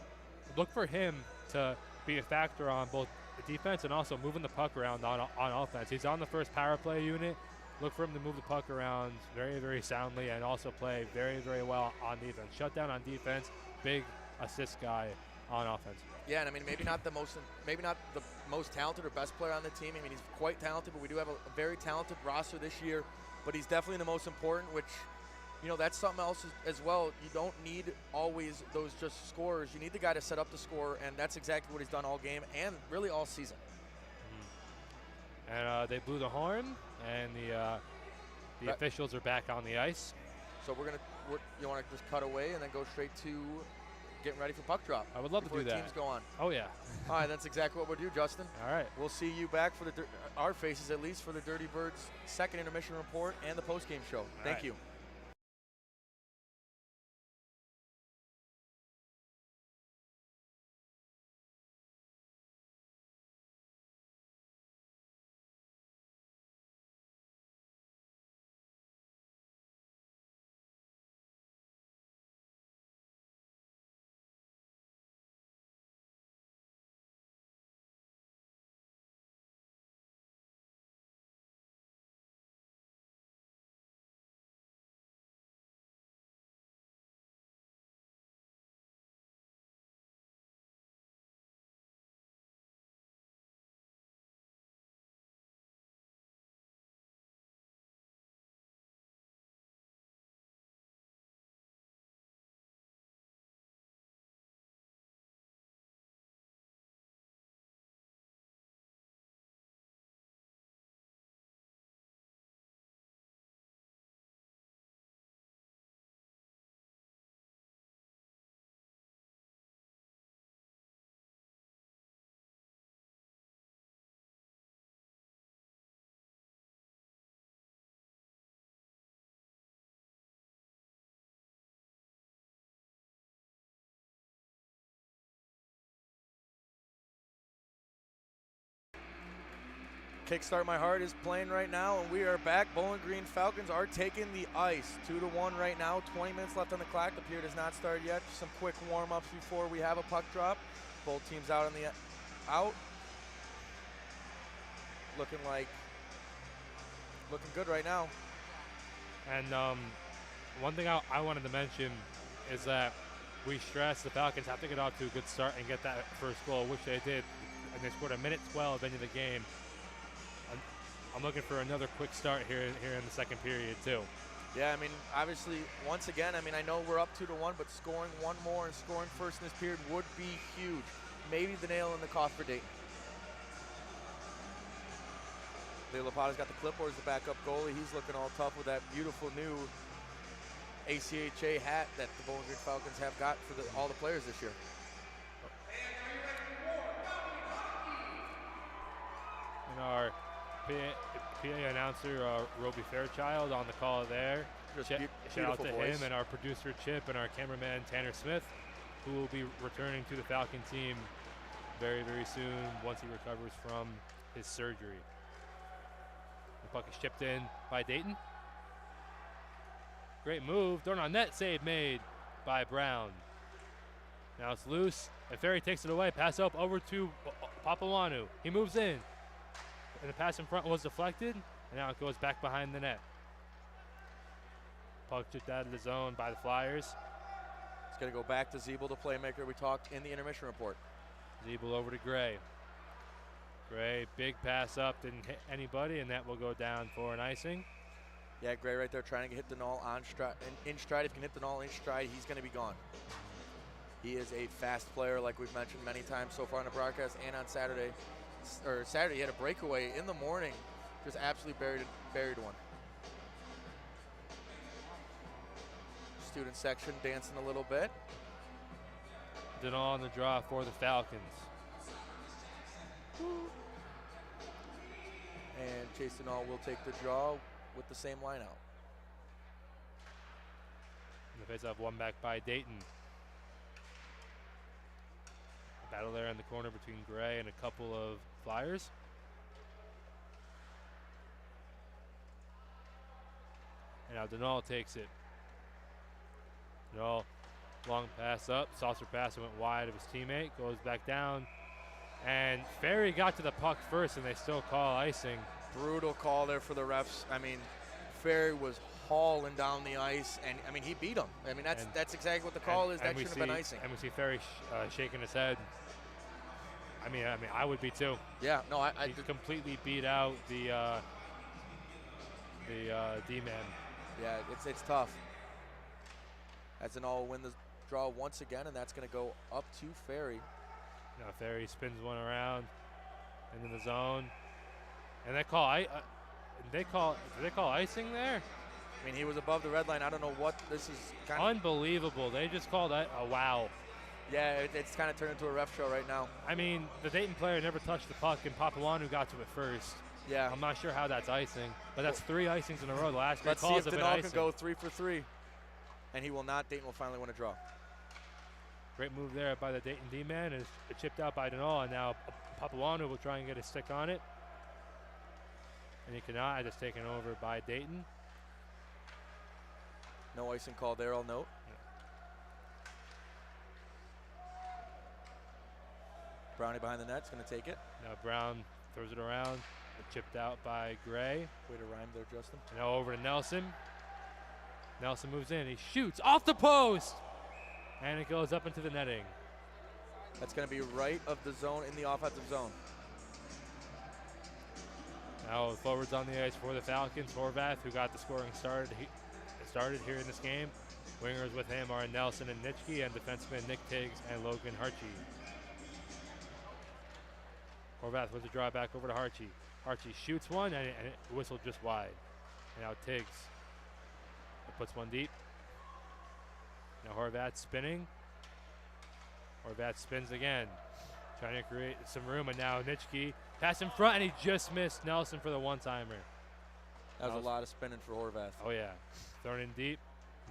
look for him to be a factor on both the defense and also moving the puck around on offense. He's on the first power play unit. Look for him to move the puck around very, very soundly and also play very, very well on defense. Shut down on defense, big assist guy on offense. Yeah, and I mean, maybe not the most talented or best player on the team. I mean, he's quite talented, but we do have a very talented roster this year. But he's definitely the most important, which, that's something else as well. You don't need always those just scorers. You need the guy to set up the score, and that's exactly what he's done all game and really all season. Mm-hmm. And they blew the horn, and the officials are back on the ice. So you want to just cut away and then go straight to getting ready for puck drop. I would love to do that. Teams go on. Oh yeah. All right, that's exactly what we'll do, Justin. All right. We'll see you back for our faces at least for the Dirty Birds second intermission report and the post-game show. Thank you. Kickstart My Heart is playing right now, and we are back. Bowling Green Falcons are taking the ice. 2-1 right now. 20 minutes left on the clock. The period has not started yet. Just some quick warm-ups before we have a puck drop. Both teams out on the out. looking good right now. And one thing I wanted to mention is that we stress the Falcons have to get off to a good start and get that first goal, which they did. And they scored a minute 12 into the game. I'm looking for another quick start here in the second period too. Yeah, I mean, obviously, once again, I mean, I know we're up 2-1, but scoring one more and scoring first in this period would be huge. Maybe the nail in the coffin for Dayton. Leo Lapata's got the clipboard as the backup goalie. He's looking all tough with that beautiful new ACHA hat that the Bowling Green Falcons have got for all the players this year. And our PA announcer, Roby Fairchild, on the call there. Shout out to voice. him and our producer, Chip, and our cameraman, Tanner Smith, who will be returning to the Falcon team very, very soon once he recovers from his surgery. The puck is chipped in by Dayton. Great move. Thrown on net, save made by Brown. Now it's loose, and Ferry takes it away. Pass up over to Papaluanu. He moves in. And the pass in front was deflected, and now it goes back behind the net. Puck chipped out of the zone by the Flyers. It's going to go back to Zeeble, the playmaker we talked in the intermission report. Zeeble over to Gray. Gray, big pass up, didn't hit anybody, and that will go down for an icing. Yeah, Gray right there trying to hit the null on stride, in stride. If you can hit the null in stride, he's going to be gone. He is a fast player, like we've mentioned many times so far on the broadcast and on Saturday. Saturday, he had a breakaway in the morning, just absolutely buried one. Student section dancing a little bit. Denal on the draw for the Falcons. And Chase Denal will take the draw with the same line out. The face-off won back by Dayton. Battle there in the corner between Gray and a couple of Flyers. And now Denal takes it. Denal, long pass up, saucer pass, and went wide of his teammate, goes back down. And Ferry got to the puck first, and they still call icing. Brutal call there for the refs. I mean, Ferry was hauling down the ice, and I mean, he beat him. I mean, that's exactly what the call is. That shouldn't have been icing. And we see Ferry shaking his head. I mean, I would be too. Yeah, no, he completely beat out the D-man. Yeah, it's tough. As an all win the draw once again, and that's going to go up to Ferry. Now Ferry spins one around into the zone, and they call icing there. I mean, he was above the red line. I don't know what this is. Unbelievable. They just called a wow. Yeah, it's kind of turned into a ref show right now. I mean, the Dayton player never touched the puck, and Papaluanu got to it first. Yeah. I'm not sure how that's icing, but that's 3 icings in a row. The last 3 Let's calls see if have been Denal icing. can go 3 for 3, and he will not. Dayton will finally win a draw. Great move there by the Dayton D-man, and it's chipped out by Denal, and now Papaluanu will try and get a stick on it. And he cannot. It's taken over by Dayton. No icing call there, I'll note. Brownie behind the net's going to take it. Now Brown throws it around. Chipped out by Gray. Way to rhyme there, Justin. Now over to Nelson. Nelson moves in. He shoots off the post. And it goes up into the netting. That's going to be right of the zone in the offensive zone. Now forwards on the ice for the Falcons. Horvath, who got the scoring started here in this game. Wingers with him are Nelson and Nitschke, and defensemen Nick Tiggs and Logan Harchie. Horvath with a draw back over to Harchie. Harchie shoots one, and it whistled just wide. And now Tiggs puts one deep. Now Horvath spinning. Horvath spins again, trying to create some room, and now Nitschke pass in front, and he just missed Nelson for the one-timer. That was a lot of spinning for Horvath. Oh, yeah. Thrown in deep.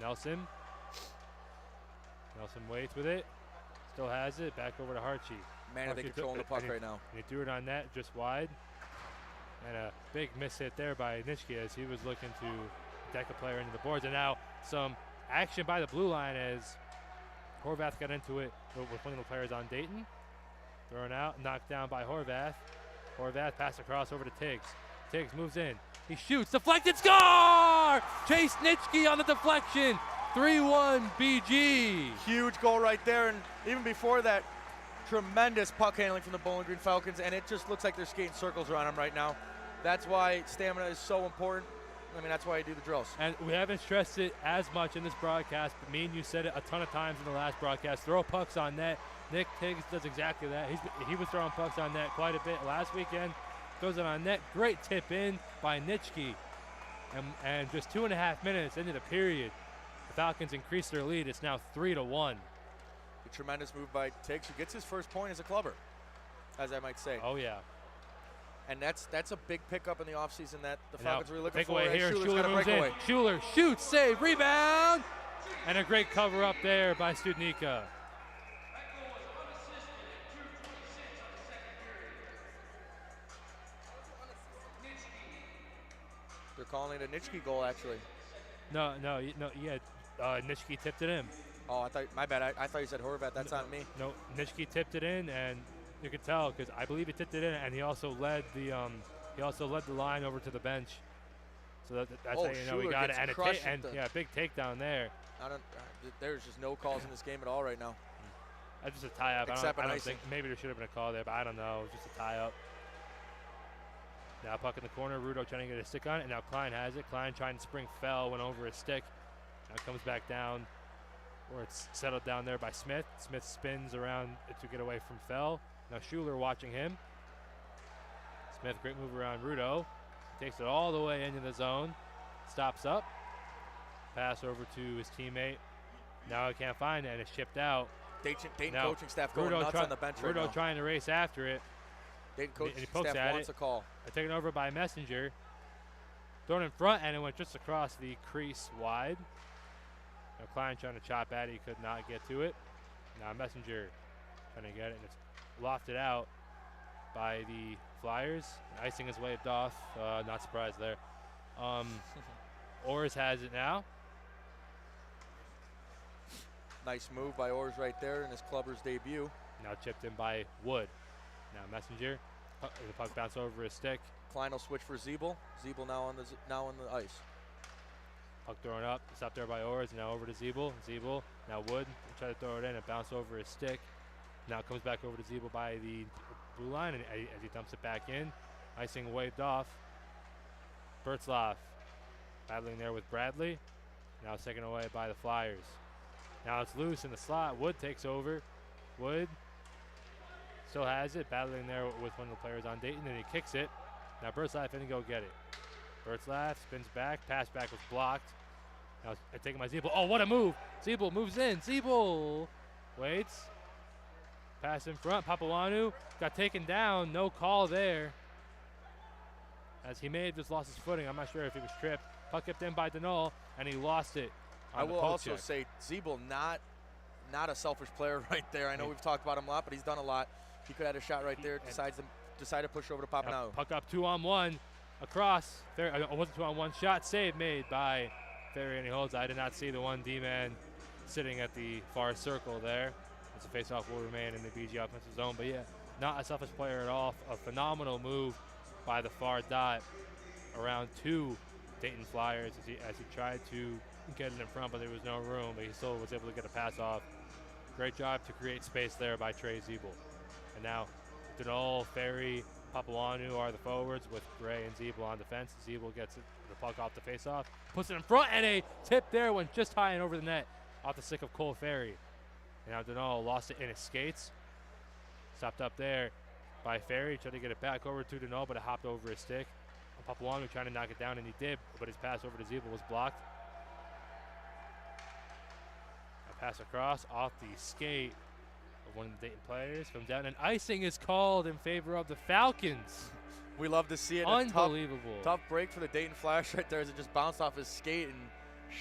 Nelson. Nelson waits with it. Still has it. Back over to Harchie. Man, are they controlling the puck right now. He threw it on net just wide. And a big miss hit there by Nitschke as he was looking to deck a player into the boards. And now some action by the blue line as Horvath got into it with one of the players on Dayton. Thrown out, knocked down by Horvath. Horvath pass across over to Tiggs. Tiggs moves in. He shoots. Deflected. Score! Chase Nitschke on the deflection. 3-1 BG. Huge goal right there. And even before that, tremendous puck handling from the Bowling Green Falcons. And it just looks like they're skating circles around him right now. That's why stamina is so important. I mean, that's why I do the drills. And we haven't stressed it as much in this broadcast, but me and you said it a ton of times in the last broadcast. Throw pucks on net. Nick Tiggs does exactly that. He was throwing pucks on net quite a bit last weekend. Throws it on net. Great tip in by Nitschke. And just 2.5 minutes into the period, the Falcons increase their lead. It's now 3-1. A tremendous move by Tiggs, who gets his first point as a clubber, as I might say. Oh, yeah. And that's a big pickup in the offseason that the Falcons were looking for. Takeaway here. Schuler's Schuler moves in. Schuler shoots, save, rebound. And a great cover up there by Studnicka. They're calling it a Nitschke goal, actually. No, yeah. Nitschke tipped it in. Oh, my bad. I thought you said Horvath. That's on me. No, Nitschke tipped it in, and you could tell because I believe he tipped it in, and he also led the line over to the bench. So that's how you know we got it. And big takedown there. There's just no calls in this game at all right now. That's just a tie-up. Except I don't think maybe there should have been a call there, but I don't know. It was just a tie-up. Now puck in the corner. Rudo trying to get a stick on it, and now Klein has it. Klein trying to spring fell, went over his stick. Now it comes back down, or it's settled down there by Smith. Smith spins around to get away from Fell. Now Schuler watching him. Smith, great move around Rudo. Takes it all the way into the zone. Stops up. Pass over to his teammate. Now he can't find it, and it's shipped out. Dayton coaching staff going nuts on the bench right now. Rudo trying to race after it. Dayton coaching staff wants a call. Taken over by Messenger. Thrown in front, and it went just across the crease wide. Now Klein trying to chop at it. He could not get to it. Now Messenger trying to get it, and it's lofted out by the Flyers. Icing is waved off. Not surprised there. Orrs has it now. Nice move by Orrs right there in his clubber's debut. Now chipped in by Wood. Now Messenger. The puck bounced over his stick. Klein will switch for Zeeble. Zeeble now on the ice. Puck thrown up. Stopped there by Orrs. Now over to Zeeble. Zeeble. Now Wood. Try to throw it in. It bounced over his stick. Now it comes back over to Zeeble by the blue line, and as he dumps it back in, icing waved off. Bertzloff battling there with Bradley. Now taken away by the Flyers. Now it's loose in the slot. Wood takes over. Wood still has it, battling there with one of the players on Dayton, and he kicks it. Now Bertzlaff in to go get it. Bertzlaff spins back. Pass back was blocked. Now it's taken by Zeeble. Oh, what a move! Zeeble moves in. Zeeble waits. Pass in front. Papalouanu got taken down. No call there. As he may have just lost his footing. I'm not sure if he was tripped. Puck kept in by Denol, and he lost it. I will also say Zeeble not a selfish player right there. I know we've talked about him a lot, but he's done a lot. He could have had a shot right there. Decided to push over to Papalouanu. Puck up 2-on-1 across. It wasn't 2-on-1. Shot save made by Ferry, and he holds. I did not see the one D-man sitting at the far circle there. As the faceoff will remain in the BG offensive zone. But yeah, not a selfish player at all. A phenomenal move by the far dot around two Dayton Flyers as he tried to get it in front, but there was no room. But he still was able to get a pass off. Great job to create space there by Trey Zeeble. And now Denol, Ferry, Papalouanu are the forwards with Gray and Zeeble on defense. Zeeble gets the puck off the faceoff, puts it in front, and a tip there went just high and over the net off the stick of Cole Ferry. And now Denol lost it in his skates. Stopped up there by Ferry. Tried to get it back over to Denol, but it hopped over his stick. Papalouanu trying to knock it down, and he did, but his pass over to Zeeble was blocked. A pass across off the skate of one of the Dayton players. Comes down, and icing is called in favor of the Falcons. We love to see it. Unbelievable. Tough break for the Dayton Flash right there as it just bounced off his skate and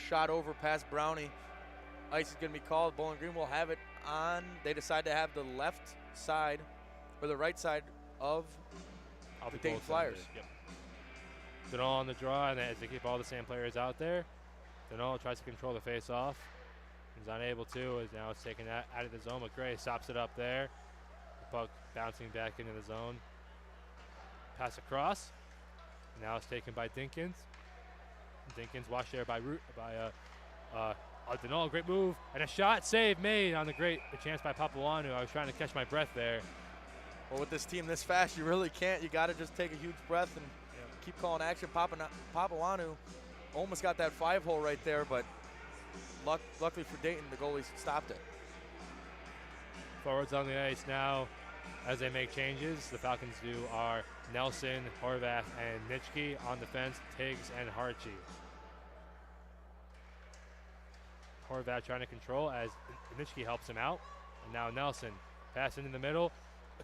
shot over past Brownie. Ice is going to be called. Bowling Green will have it on. They decide to have the left side or the right side of the Dayton Flyers. Yep. Denol on the draw, and as they keep all the same players out there, Denol tries to control the face-off. He's unable to, as now it's taken out of the zone, but Gray stops it up there. The puck bouncing back into the zone. Pass across. Now it's taken by Dinkins. Dinkins washed there by Denal. Great move. And a shot save made on a chance by Papalandu. I was trying to catch my breath there. Well, with this team this fast, you really can't. You got to just take a huge breath and keep calling action. Papalandu almost got that 5-hole right there, but luckily for Dayton, the goalie stopped it. Forwards on the ice now as they make changes. The Falcons are Nelson, Horvath, and Nitschke. On defense, Tiggs and Harchie. Horvath trying to control as Nitschke helps him out. And now Nelson passing in the middle.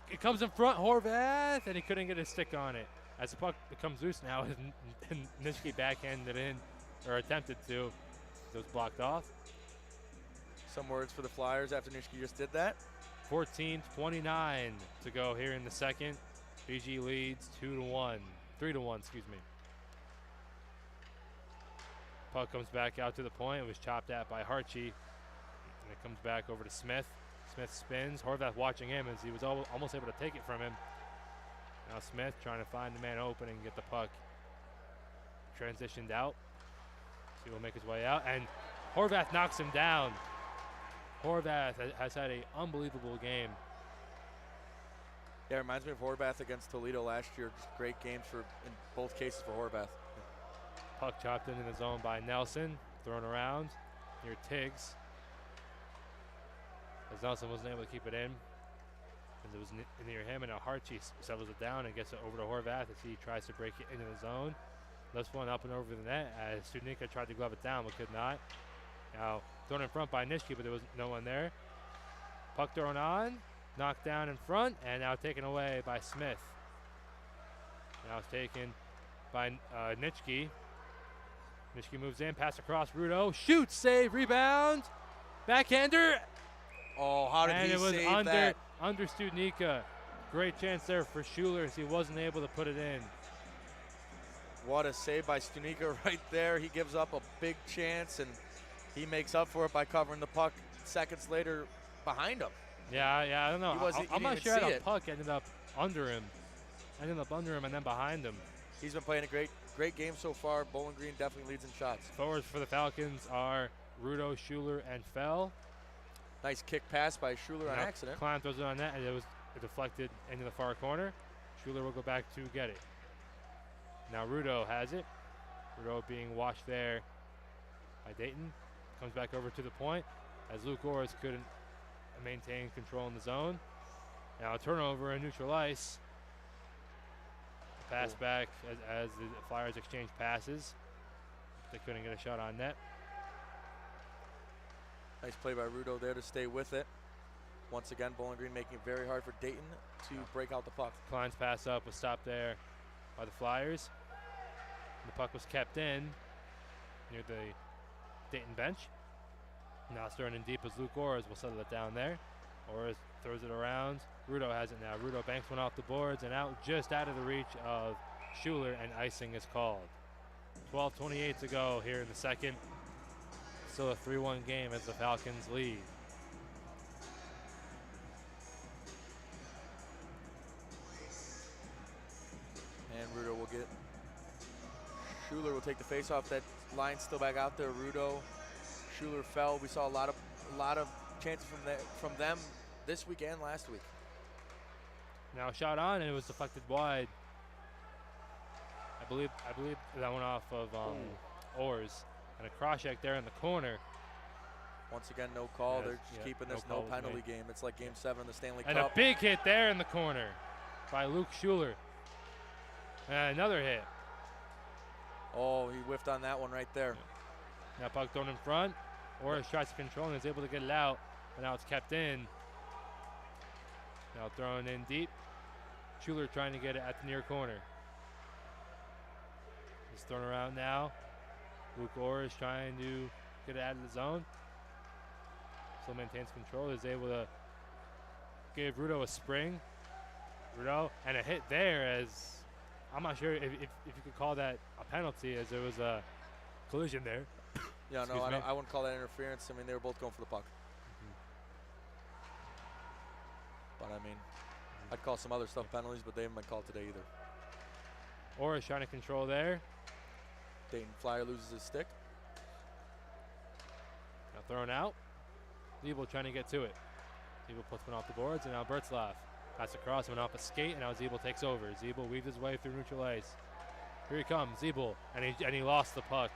It comes in front, Horvath, and he couldn't get his stick on it. As the puck becomes loose now, and Nitschke backhanded in, or attempted to. It was blocked off. Some words for the Flyers after Nitschke just did that. 14:29 to go here in the second. BG leads 2-1, 3-1, excuse me. Puck comes back out to the point. It was chopped at by Harchie, and it comes back over to Smith. Smith spins. Horvath watching him as he was almost able to take it from him. Now Smith trying to find the man open and get the puck transitioned out. So he'll make his way out, and Horvath knocks him down. Horvath has had an unbelievable game. Yeah, it reminds me of Horvath against Toledo last year. Just great games in both cases for Horvath. Puck chopped into the zone by Nelson, thrown around near Tiggs. As Nelson wasn't able to keep it in. As it was near him, and now Harchie settles it down and gets it over to Horvath as he tries to break it into the zone. This one up and over the net as Studnicka tried to glove it down but could not. Now thrown in front by Nitschke, but there was no one there. Puck thrown on, knocked down in front, and now taken away by Smith. Now it's taken by Nitschke. Nitschke moves in, pass across Rudo, shoots, save, rebound, backhander. Oh, how did he save that? Under Studnicka. Great chance there for Schuler as he wasn't able to put it in. What a save by Studnicka right there. He gives up a big chance, and he makes up for it by covering the puck seconds later behind him. Yeah, I don't know. I'm not sure how the puck ended up under him. And then behind him. He's been playing a great game so far. Bowling Green definitely leads in shots. Forwards for the Falcons are Rudo, Schuler, and Fell. Nice kick pass by Schuler on accident. Klein throws it on net, and it was deflected into the far corner. Schuler will go back to get it. Now Rudo has it. Rudo being washed there by Dayton. Comes back over to the point as Luke Orrs couldn't maintain control in the zone. Now a turnover in neutral ice. Pass back as the Flyers exchange passes. They couldn't get a shot on net. Nice play by Rudo there to stay with it. Once again, Bowling Green making it very hard for Dayton to break out the puck. Klein's pass up was stopped there by the Flyers. The puck was kept in near the Dayton bench. Now it's thrown in deep as Luke Orrs will settle it down there. Orrs throws it around. Rudo has it now. Rudo banks one off the boards and out just out of the reach of Schuler, and icing is called. 12:28 to go here in the second. Still a 3-1 game as the Falcons lead. And Rudo will get. Schuler will take the face off. That line still back out there. Rudo, Schuler fell. We saw a lot of chances from them this week and last week. Now a shot on, and it was deflected wide. I believe that went off of Orrs. And a cross check there in the corner. Once again, no call. They're just keeping this no penalty game. It's like Game 7 of the Stanley Cup. And a big hit there in the corner by Luke Schuler. And another hit. Oh, he whiffed on that one right there. Now puck thrown in front. Orrs tries to control and is able to get it out. But now it's kept in. Now thrown in deep. Schuler trying to get it at the near corner. It's thrown around now. Luke Orrs trying to get it out of the zone. Still maintains control. Is able to give Rudo a spring. Rudo, and a hit there as I'm not sure if you could call that a penalty, as there was a collision there. Yeah, no, I wouldn't call that interference. I mean, they were both going for the puck. But I mean, I'd call some other stuff penalties, but they haven't been called today either. Or is trying to control there. Dayton Flyer loses his stick. Now thrown out. Zeeble trying to get to it. Zeeble puts one off the boards, and now Bertzlaff. Pass across, went off a skate, and now Zeeble takes over. Zeeble weaves his way through neutral ice. Here he comes, Zeeble, and he lost the puck.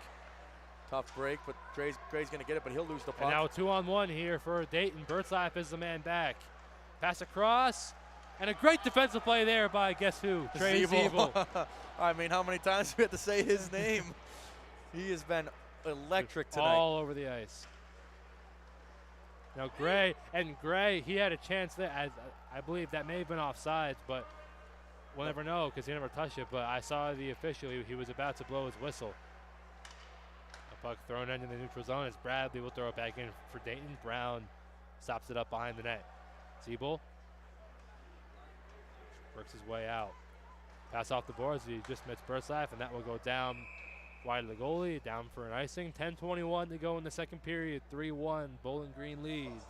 Tough break, but Gray's going to get it, but he'll lose the puck. And now 2-on-1 here for Dayton. Bertzlaff is the man back. Pass across, and a great defensive play there by guess who? Trey Zeeble. I mean, how many times do we have to say his name? He has been electric tonight. All over the ice. Now Gray, he had a chance there. I believe that may have been offsides, but we'll never know because he never touched it. But I saw the official. He was about to blow his whistle. A puck thrown into the neutral zone as Bradley will throw it back in for Dayton. Brown stops it up behind the net. Zeeble works his way out. Pass off the boards. He just missed Bertzlaff, and that will go down wide of the goalie, down for an icing. 10:21 to go in the second period. 3-1, Bowling Green leads.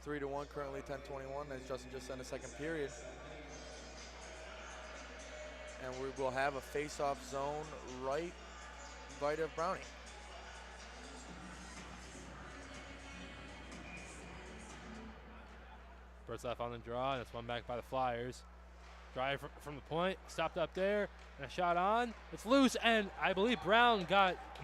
3-1 currently, 10:21, as Justin just said in the second period. And we will have a face-off zone right of Brownie. Bertzlaff on the draw, and it's one back by the Flyers. Drive from the point, stopped up there, and a shot on. It's loose, and I believe Brown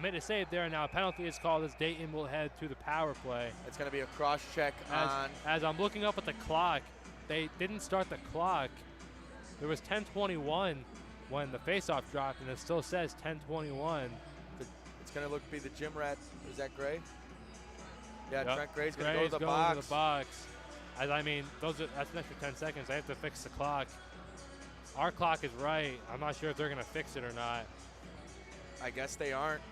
made a save there. Now a penalty is called as Dayton will head to the power play. It's going to be a cross check on. As I'm looking up at the clock, they didn't start the clock. There was 10:21 when the faceoff dropped, and it still says 10:21. It's going to be the gym rat. Is that Gray? Yeah, Yep. Trent Gray's going to go to the box. As I mean, that's an extra 10 seconds. I have to fix the clock. Our clock is right. I'm not sure if they're going to fix it or not. I guess they aren't.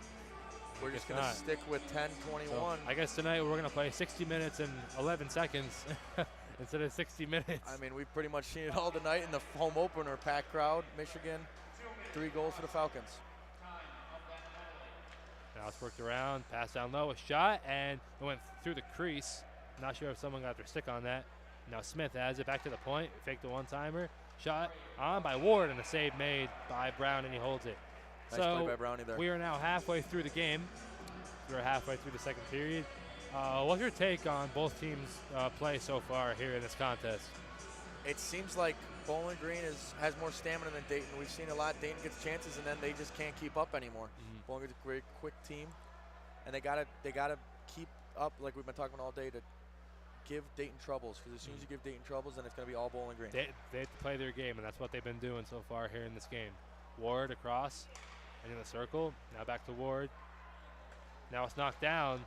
We're just going to stick with 10:21. So I guess tonight we're going to play 60 minutes and 11 seconds instead of 60 minutes. I mean, we've pretty much seen it all tonight in the home opener. Packed crowd, Michigan, 3 goals for the Falcons. Now it's worked around, pass down low, a shot, and it went through the crease. Not sure if someone got their stick on that. Now Smith has it back to the point, faked the one-timer. Shot on by Ward, and a save made by Brown, and he holds it. Nice play by Brownie there. We are now halfway through the game. We're halfway through the second period. What's your take on both teams' play so far here in this contest? It seems like Bowling Green has more stamina than Dayton. We've seen a lot. Dayton gets chances, and then they just can't keep up anymore. Bowling Green's a great, quick team, and they gotta keep up like we've been talking about all day to give Dayton troubles, because as soon as you give Dayton troubles, then it's going to be all Bowling Green. They have to play their game, and that's what they've been doing so far here in this game. Ward across and in the circle. Now back to Ward. Now it's knocked down,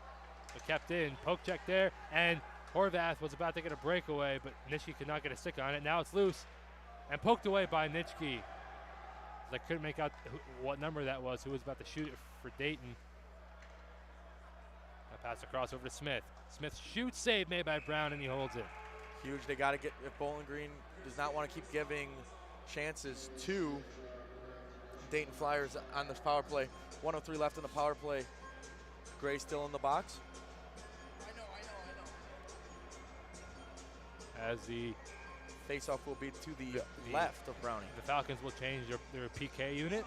but kept in. Poke check there, and Horvath was about to get a breakaway, but Nitschke could not get a stick on it. Now it's loose and poked away by Nitschke. I couldn't make out what number that was, who was about to shoot it for Dayton. Now pass across over to Smith. Smith shoots, save made by Brown, and he holds it. Huge. They got to get, if Bowling Green does not want to keep giving chances to Dayton Flyers on this power play. 1:03 left in the power play. Gray still in the box. As the face-off will be to the left of Brownie. The Falcons will change their PK unit.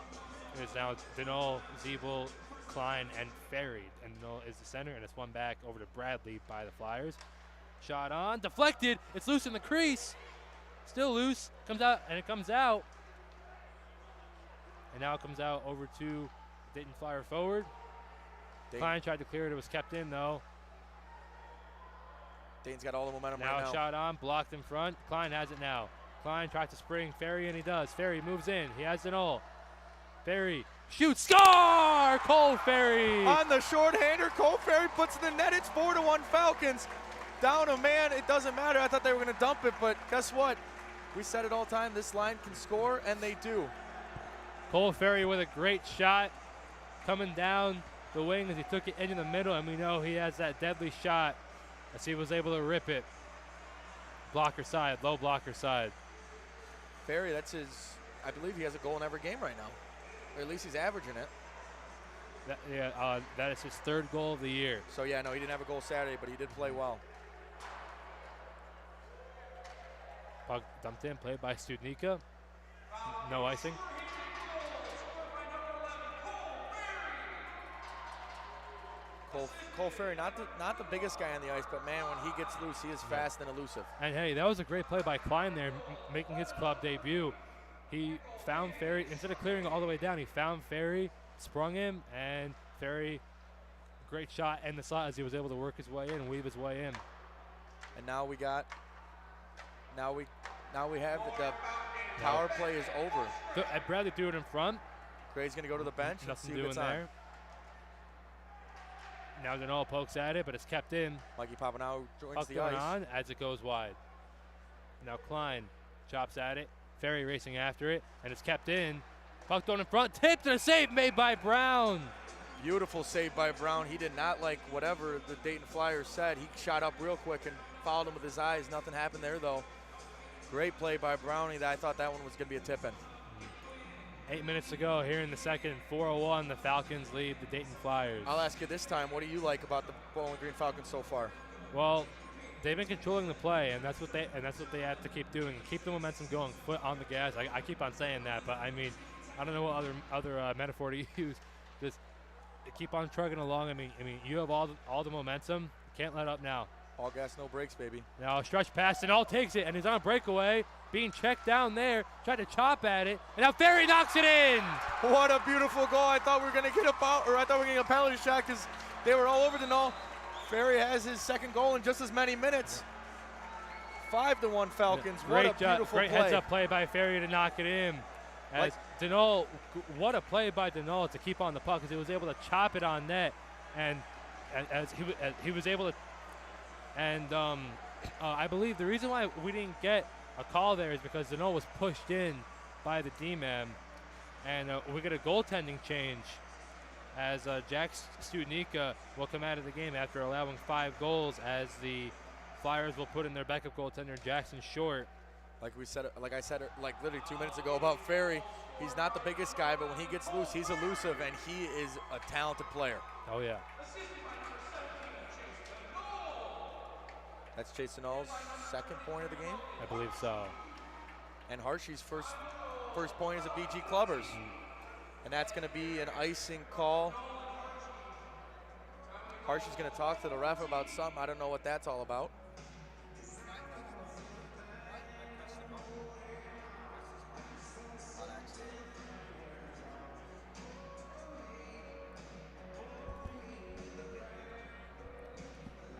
It is now Denol, Zeeble, Klein, and Ferry. And Denol is the center, and it's one back over to Bradley by the Flyers. Shot on, deflected. It's loose in the crease. Still loose. Comes out, and it comes out. And now it comes out over to Dayton Flyer forward. Klein tried to clear it. It was kept in, though. Dayton's got all the momentum now right now. Shot on, blocked in front. Klein has it now. Klein tries to spring Ferry, and he does. Ferry moves in. He has it all. Ferry shoots, score! Cole Ferry! On the shorthander, Cole Ferry puts it in the net. It's 4-1 Falcons. Down a man, it doesn't matter. I thought they were going to dump it, but guess what? We said it all the time, this line can score, and they do. Cole Ferry with a great shot coming down the wing as he took it into the middle, and we know he has that deadly shot as he was able to rip it. Blocker side, low blocker side. Ferry, that's his, I believe he has a goal in every game right now. Or at least he's averaging it. That is his third goal of the year. So yeah, no, he didn't have a goal Saturday, but he did play well. Puck dumped in, played by Studnicka. No icing. Cole Ferry, not the biggest guy on the ice, but man, when he gets loose, he is fast and elusive. And hey, that was a great play by Klein there, making his club debut. He found Ferry, instead of clearing all the way down, he found Ferry, sprung him, and Ferry, great shot in the slot as he was able to work his way in, weave his way in. And now we have the power play is over. I'd rather do it in front. Gray's going to go to the bench. Nothing and see doing what's on. there. Now Denault pokes at it, but it's kept in. Mikey Papanau joins Puck the going ice. on as it goes wide. Now Klein chops at it. Ferry racing after it, and it's kept in. Puck thrown in front, tipped, and a save made by Brown. Beautiful save by Brown. He did not like whatever the Dayton Flyers said. He shot up real quick and followed him with his eyes. Nothing happened there, though. Great play by Brownie. I thought that one was going to be a tip-in. 8 minutes to go here in the second. 4-1, the Falcons lead the Dayton Flyers. I'll ask you this time, what do you like about the Bowling Green Falcons so far? Well, they've been controlling the play, and that's what they have to keep doing. Keep the momentum going, foot on the gas. I keep on saying that, but I mean, I don't know what other metaphor to use. Just keep on trucking along. I mean, you have all the momentum. Can't let up now. All gas, no brakes, baby. Now a stretch pass, and all takes it, and he's on a breakaway, being checked down there, tried to chop at it, and now Ferry knocks it in. What a beautiful goal. I thought we were going to get I thought we were getting a penalty shot because they were all over the null. Ferry has his second goal in just as many minutes. 5-1 Falcons. What a beautiful great play. heads-up play by Ferry to knock it in. As Denault, what a play by Denault to keep on the puck, because he was able to chop it on net, and as he was able to. And I believe the reason why we didn't get a call there is because Denault was pushed in by the D-man, and we get a goaltending change as Jack Studnicka will come out of the game after allowing 5 goals, as the Flyers will put in their backup goaltender Jackson Short. Like I said literally 2 minutes ago about Ferry, he's not the biggest guy, but when he gets loose, he's elusive, and he is a talented player. Oh yeah. That's Chase Denault's second point of the game. I believe so. And Hershey's first point is a BG Clubbers. And that's going to be an icing call. Hershey's going to talk to the ref about something. I don't know what that's all about.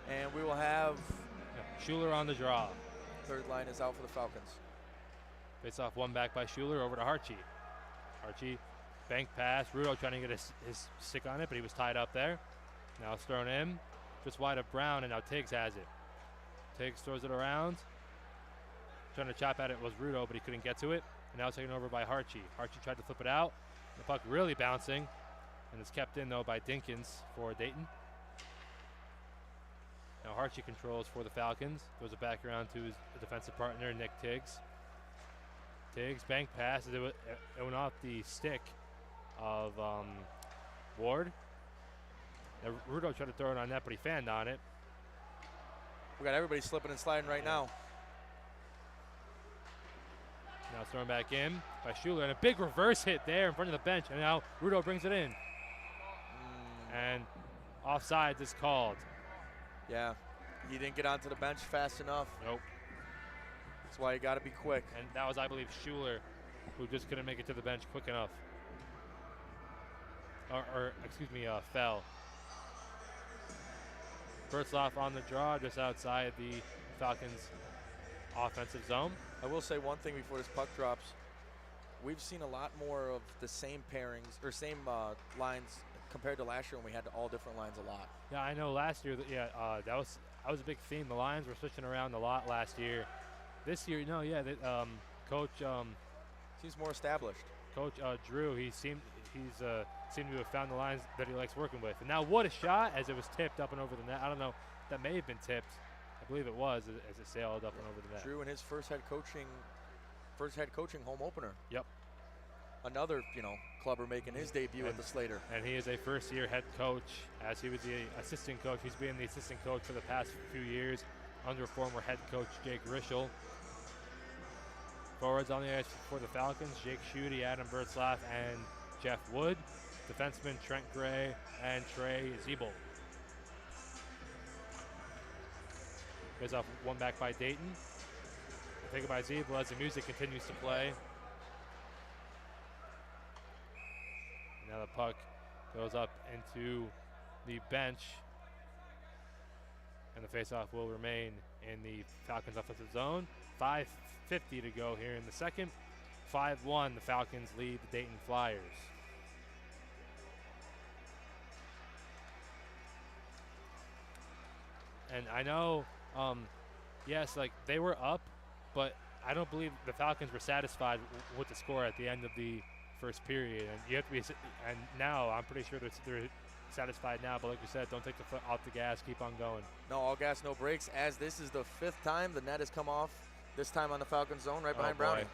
And we will have Schuler on the draw. Third line is out for the Falcons. Face off one back by Schuler over to Harchie. Harchie, bank pass. Rudo trying to get his stick on it, but he was tied up there. Now it's thrown in. Just wide of Brown, and now Tiggs has it. Tiggs throws it around. Trying to chop at it was Rudo, but he couldn't get to it. And now it's taken over by Harchie. Harchie tried to flip it out. The puck really bouncing. And it's kept in, though, by Dinkins for Dayton. Now Harchie controls for the Falcons. Throws it back around to his defensive partner, Nick Tiggs. Tiggs, bank pass. It went off the stick of Ward. Now Rudo tried to throw it on net, but he fanned on it. We got everybody slipping and sliding right now. Now it's thrown back in by Schuler, and a big reverse hit there in front of the bench, and now Rudo brings it in. And offsides is called. Yeah, he didn't get onto the bench fast enough. Nope. That's why you got to be quick. And that was, I believe, Schuler, who just couldn't make it to the bench quick enough. Fell. Bertzloff on the draw, just outside the Falcons' offensive zone. I will say one thing before this puck drops. We've seen a lot more of the same pairings or same lines compared to last year when we had all different lines a lot. Yeah, I know last year, that was a big theme. The lines were switching around a lot last year. This year, Coach seems more established. Coach Drew, he's seemed to have found the lines that he likes working with. And now what a shot as it was tipped up and over the net. I don't know, that may have been tipped. I believe it was as it sailed up and over the net. Drew in his first head coaching home opener. Yep. Another, clubber making his debut at the Slater. And he is a first-year head coach, as he was the assistant coach. He's been the assistant coach for the past few years under former head coach Jake Rischel. Forwards on the ice for the Falcons, Jake Schutte, Adam Bertzlaff, and Jeff Wood. Defensemen Trent Gray and Trey Zeeble. Goes off one back by Dayton. Taken by Zeeble as the music continues to play. Now the puck goes up into the bench, and the faceoff will remain in the Falcons offensive zone. 5:50 to go here in the second. 5-1, the Falcons lead the Dayton Flyers. And I know, yes, like they were up, but I don't believe the Falcons were satisfied with the score at the end of the first period. And you have to be, and now I'm pretty sure they're satisfied now. But like you said, don't take the foot off the gas. Keep on going. No, all gas, no brakes. As this is the 5th time the net has come off. This time on the Falcons zone, right behind Brownie.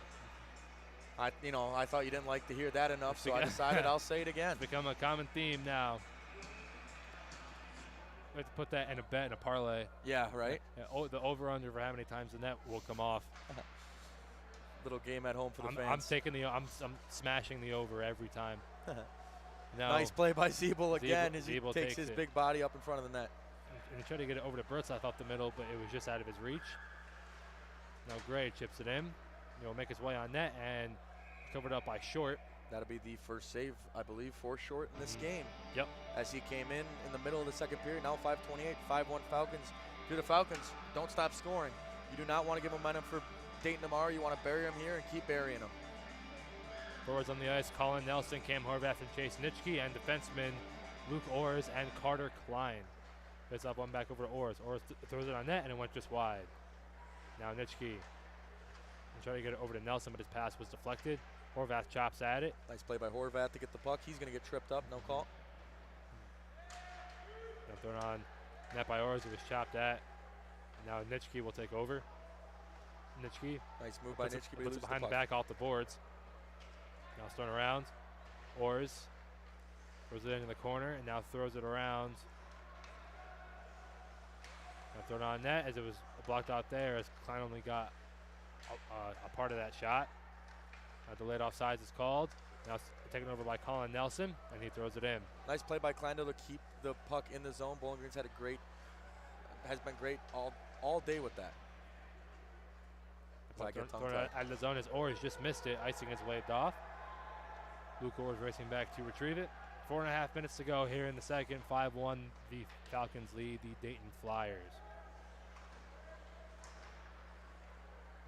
I thought you didn't like to hear that enough, so I decided I'll say it again. It's become a common theme now. We have to put that in a bet, in a parlay. Yeah, right. Yeah, the over/under for how many times the net will come off. Little game at home for the fans. I'm taking I'm smashing the over every time. No, nice play by Zeeble again as he Zeeble takes his big body up in front of the net. And he tried to get it over to Bertzlaff off the middle, but it was just out of his reach. Now Gray chips it in. He'll make his way on net and covered up by Short. That'll be the first save, I believe, for Short in this game. Yep. As he came in the middle of the second period, now 5:28, 5-1 Falcons. If you're the Falcons, don't stop scoring. You do not want to give momentum for Dayton tomorrow. You want to bury them here and keep burying them. Forwards on the ice, Colin Nelson, Cam Horvath, and Chase Nitschke, and defensemen Luke Orrs and Carter Klein. Gets up one back over to Orrs. Orrs throws it on net, and it went just wide. Now Nitschke. Try to get it over to Nelson, but his pass was deflected. Horvath chops at it. Nice play by Horvath to get the puck. He's going to get tripped up. No call. Now thrown on net by Orrs. It was chopped at. Now Nitschke will take over. Nitschke. Nice move by Nitschke. Puts it behind the back off the boards. Now it's thrown around. Orrs throws it into the corner and now throws it around. Now thrown on net as it was blocked out there as Klein only got a part of that shot. Delayed offsides is called. Now it's taken over by Colin Nelson, and he throws it in. Nice play by Kleindl to keep the puck in the zone. Bowling Green's has been great all day with that. Thrown out of the zone as Orrs just missed it. Icing is waved off. Luke Orrs racing back to retrieve it. 4.5 minutes to go here in the second. 5-1, the Falcons lead the Dayton Flyers.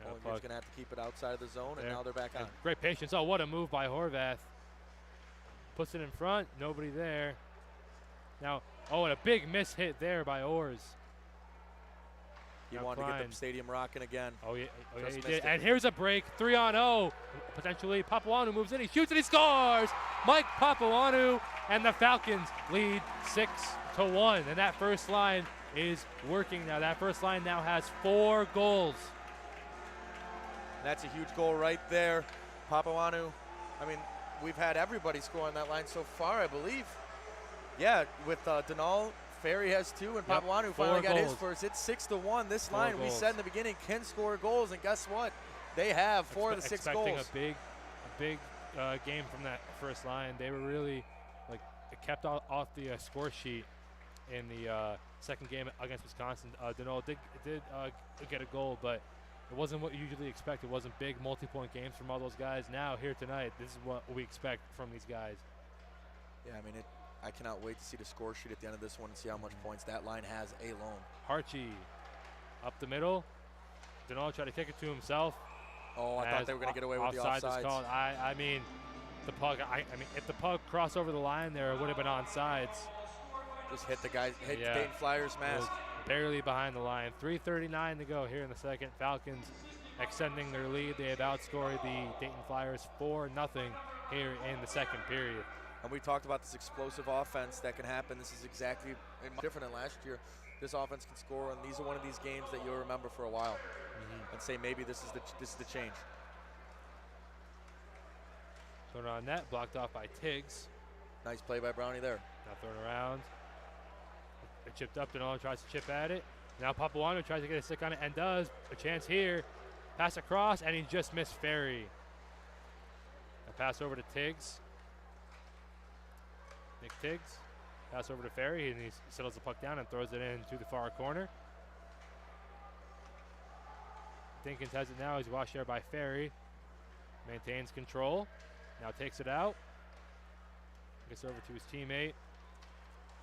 Bowling Green's going to have to keep it outside of the zone, and now they're back on. Great patience. Oh, what a move by Horvath. Puts it in front. Nobody there. Now, and a big miss hit there by Orrs. He wanted to get the stadium rocking again. Oh, yeah, he did. And here's a break. 3-on-0. Potentially, Papuanu moves in. He shoots and he scores. Mike Papuanu, and the Falcons lead 6-1. And that first line is working now. That first line now has 4 goals. That's a huge goal right there. Papuanu, I mean, we've had everybody score on that line so far, I believe. Yeah, with Denal, Ferry has 2, and Papuanu finally got his first. It's 6-1. This line, we said in the beginning, can score goals, and guess what? They have 4 of the 6 goals. Expecting a big game from that first line. They were really, kept off the score sheet in the second game against Wisconsin. Denal did get a goal, but it wasn't what you usually expect. It wasn't big multi-point games from all those guys. Now, here tonight, this is what we expect from these guys. Yeah, I mean, I cannot wait to see the score sheet at the end of this one and see how much points that line has alone. Harchie up the middle. Denal tried to kick it to himself. Oh, I thought they were going to get away with the offsides. Offside is called. I mean, the puck. I mean, if the puck crossed over the line there, it would have been onside. Just hit the guy. Hit the Dayton Flyers mask. Barely behind the line. 3:39 to go here in the second. Falcons extending their lead. They have outscored the Dayton Flyers 4-0 here in the second period. And we talked about this explosive offense that can happen. This is exactly different than last year. This offense can score, and these are one of these games that you'll remember for a while, and say maybe this is the change. Thrown on net, blocked off by Tiggs. Nice play by Brownie there. Now thrown around. It chipped up. Denal tries to chip at it. Now Papuanu tries to get a stick on it and does. A chance here. Pass across, and he just missed Ferry. A pass over to Tiggs. Nick Tiggs. Pass over to Ferry, and he settles the puck down and throws it in to the far corner. Dinkins has it now. He's washed there by Ferry. Maintains control. Now takes it out. Gets over to his teammate.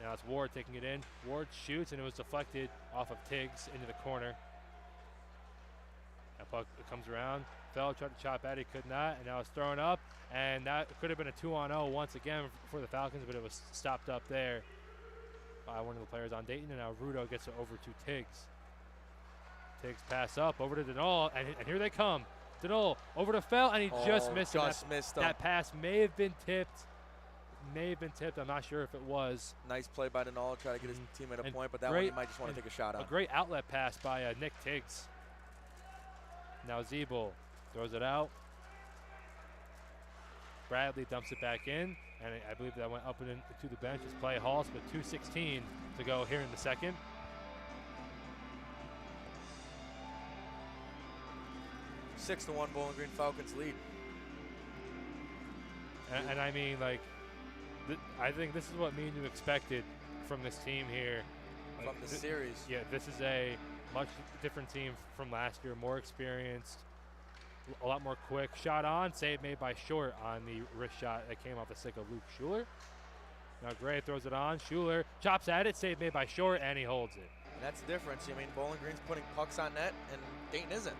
Now it's Ward taking it in. Ward shoots, and it was deflected off of Tiggs into the corner. That puck comes around. Fell, tried to chop at it, could not, and now it's thrown up. And that could have been a 2-on-0 once again for the Falcons, but it was stopped up there by one of the players on Dayton. And now Rudo gets it over to Tiggs. Tiggs pass up over to Denol, and here they come. Denol over to Fell, and he just missed it. That pass may have been tipped. I'm not sure if it was. Nice play by Denol, try to get his teammate a point, but that one he might just want to take a shot on. A great outlet pass by Nick Tiggs. Now Zeeble throws it out. Bradley dumps it back in, and I believe that went up and into the bench as play halts, but 2:16 to go here in the second. Six to 1 Bowling Green Falcons lead. And I mean, like, I think this is what me and you expected from this team here. From the series. Yeah, this is a much different team from last year, more experienced, a lot more quick. Shot on, save made by Short on the wrist shot that came off the stick of Luke Schuler. Now Gray throws it on. Schuler chops at it, save made by Short, and he holds it. And that's the difference. I mean, Bowling Green's putting pucks on net, and Dayton isn't.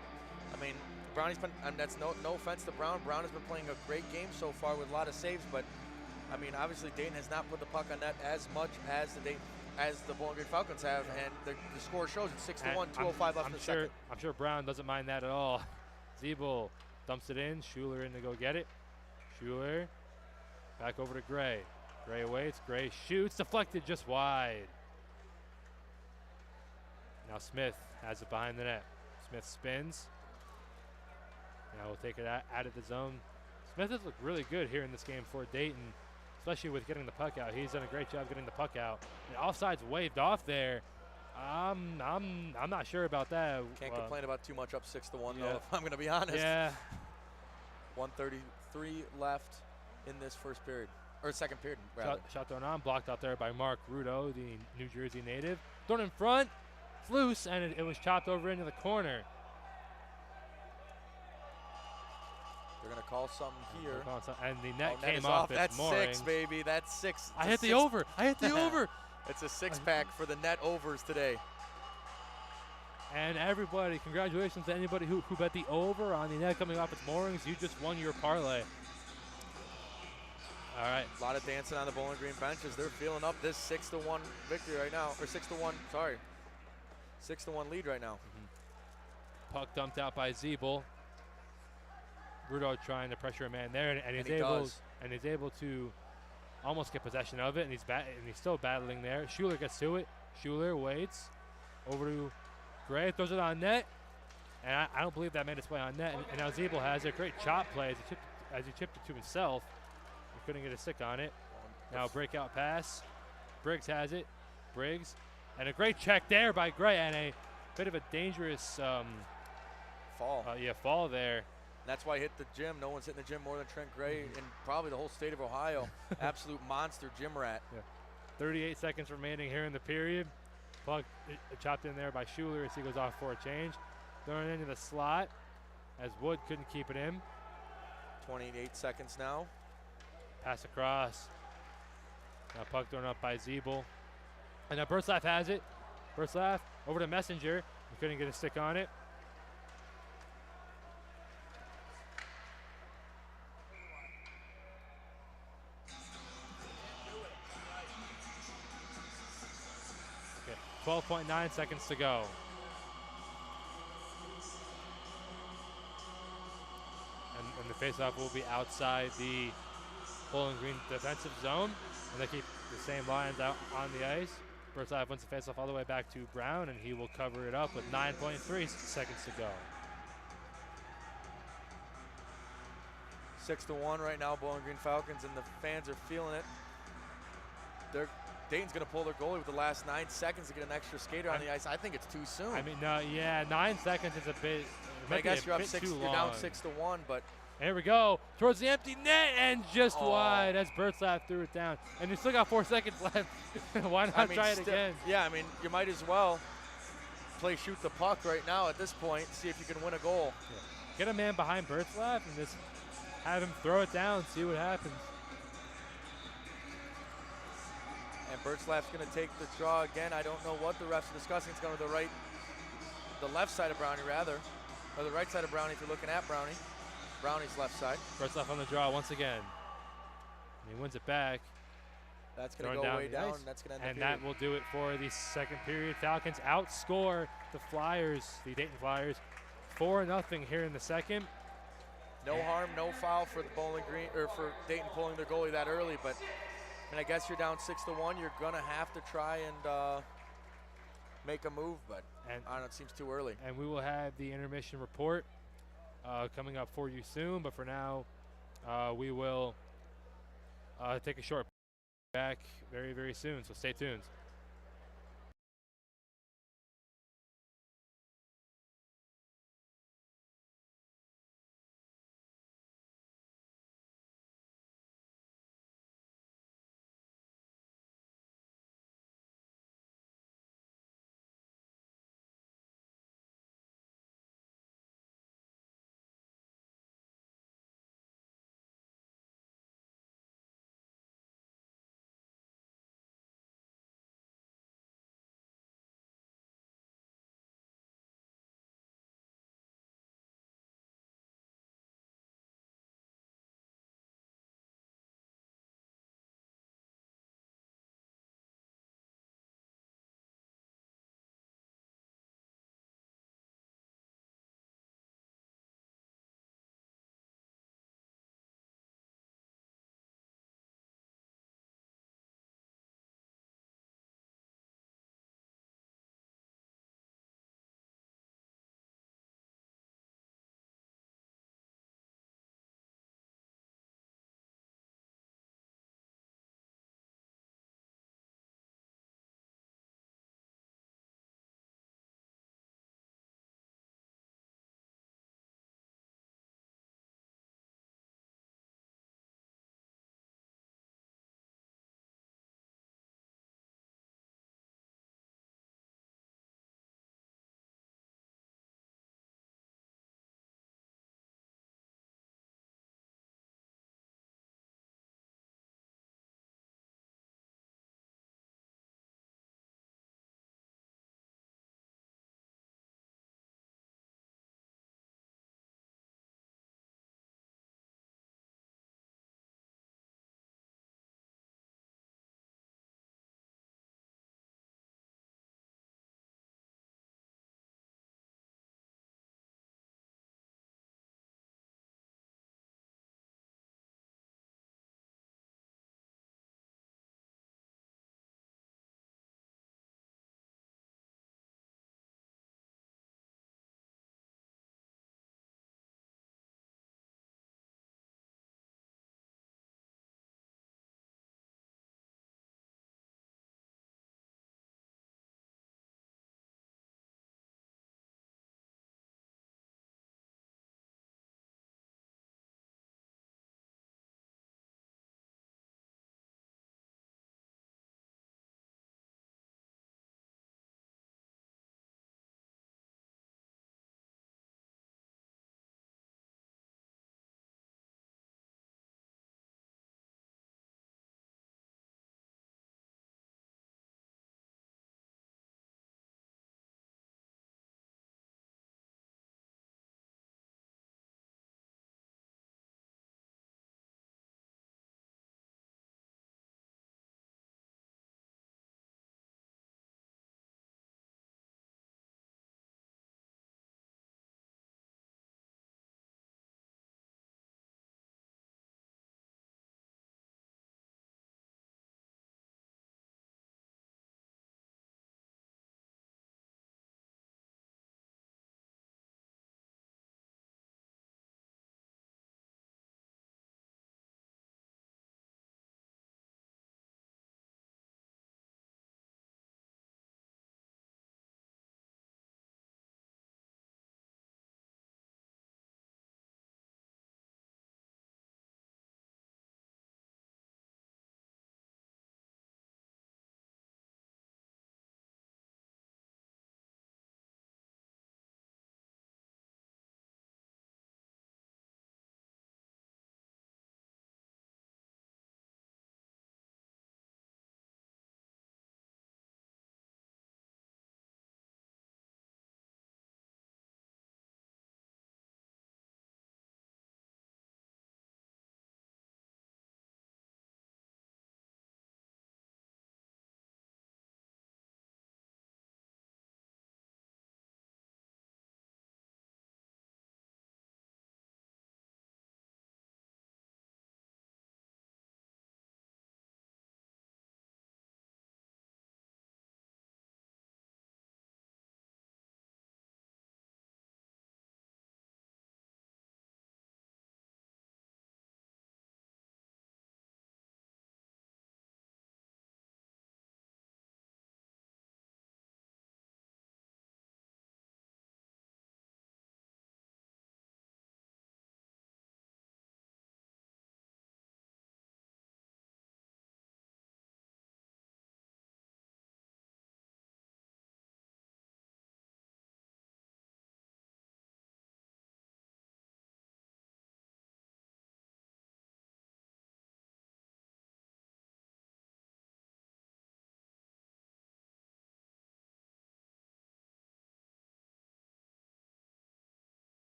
I mean, Brownie's been, and that's no offense to Brown. Brown has been playing a great game so far with a lot of saves, but I mean, obviously Dayton has not put the puck on net as much as the Bowling Green Falcons have, and the score shows it's 6-1, 2:05 left in the second. I'm sure Brown doesn't mind that at all. Zeeble dumps it in. Schuler in to go get it. Schuler back over to Gray. Gray waits. Gray shoots. Deflected just wide. Now Smith has it behind the net. Smith spins. Now we'll take it out of the zone. Smith has looked really good here in this game for Dayton, especially with getting the puck out. He's done a great job getting the puck out. And offside's waved off there. I'm not sure about that. Can't complain about too much up 6-1 though, if I'm going to be honest. Yeah. 1:33 left in this first period, or second period. Shot thrown on, blocked out there by Mark Rudo, the New Jersey native. Thrown in front, it's loose, and it was chopped over into the corner. They're going to call something here. And the net came off. its That's moorings. 6, baby. That's 6. I hit the over. It's a 6-pack for the net overs today. And everybody, congratulations to anybody who bet the over on the net coming off its moorings. You just won your parlay. All right. A lot of dancing on the Bowling Green benches. They're feeling up this 6-1 victory right now. Or 6-1, sorry. 6-1 lead right now. Puck dumped out by Zeeble. Rudo trying to pressure a man there, and he's able to almost get possession of it, and he's still battling there. Schuler gets to it. Schuler waits over to Gray, throws it on net, and I don't believe that made its way on net. And now Zeeble has a great chop play as he chipped it to himself. He couldn't get a stick on it. Now breakout pass. Briggs has it. Briggs, and a great check there by Gray, and a bit of a dangerous fall there. That's why he hit the gym. No one's hitting the gym more than Trent Gray in probably the whole state of Ohio. Absolute monster gym rat. Yeah. 38 seconds remaining here in the period. Puck chopped in there by Schuler as he goes off for a change. Thrown into the slot as Wood couldn't keep it in. 28 seconds now. Pass across. Now puck thrown up by Zeeble. And now Berslaff has it. Berslaff over to Messenger. He couldn't get a stick on it. Okay, 12.9 seconds to go. And the faceoff will be outside the Bowling Green defensive zone. And they keep the same lines out on the ice. Berslav wins the faceoff all the way back to Brown, and he will cover it up with 9.3 seconds to go. 6-1 right now, Bowling Green Falcons, and the fans are feeling it. Dayton's going to pull their goalie with the last 9 seconds to get an extra skater on the ice. I think it's too soon. I mean, no, yeah, 9 seconds is a bit I guess you're up 6. You're down 6-1, but here we go towards the empty net and just wide as Bertzlaff threw it down. And you still got 4 seconds left. Why not try it again? Yeah, I mean, you might as well play shoot the puck right now at this point. See if you can win a goal. Yeah. Get a man behind Bertzlaff and just have him throw it down. See what happens. And Bertzlaff's going to take the draw again. I don't know what the refs are discussing. It's going to the left side of Brownie rather, or the right side of Brownie if you're looking at Brownie. Brownie's left side. Bertzlaff on the draw once again. And he wins it back. That's going to go way down. That's going to end the period. And that will do it for the second period. Falcons outscore the Flyers, the Dayton Flyers, 4-0 here in the second. No harm, no foul for the Bowling Green, or for Dayton pulling their goalie that early, but I guess you're down 6-1. You're gonna have to try and make a move, but I don't know, it seems too early. And we will have the intermission report coming up for you soon, but for now, we will take a short back very, very soon, so stay tuned.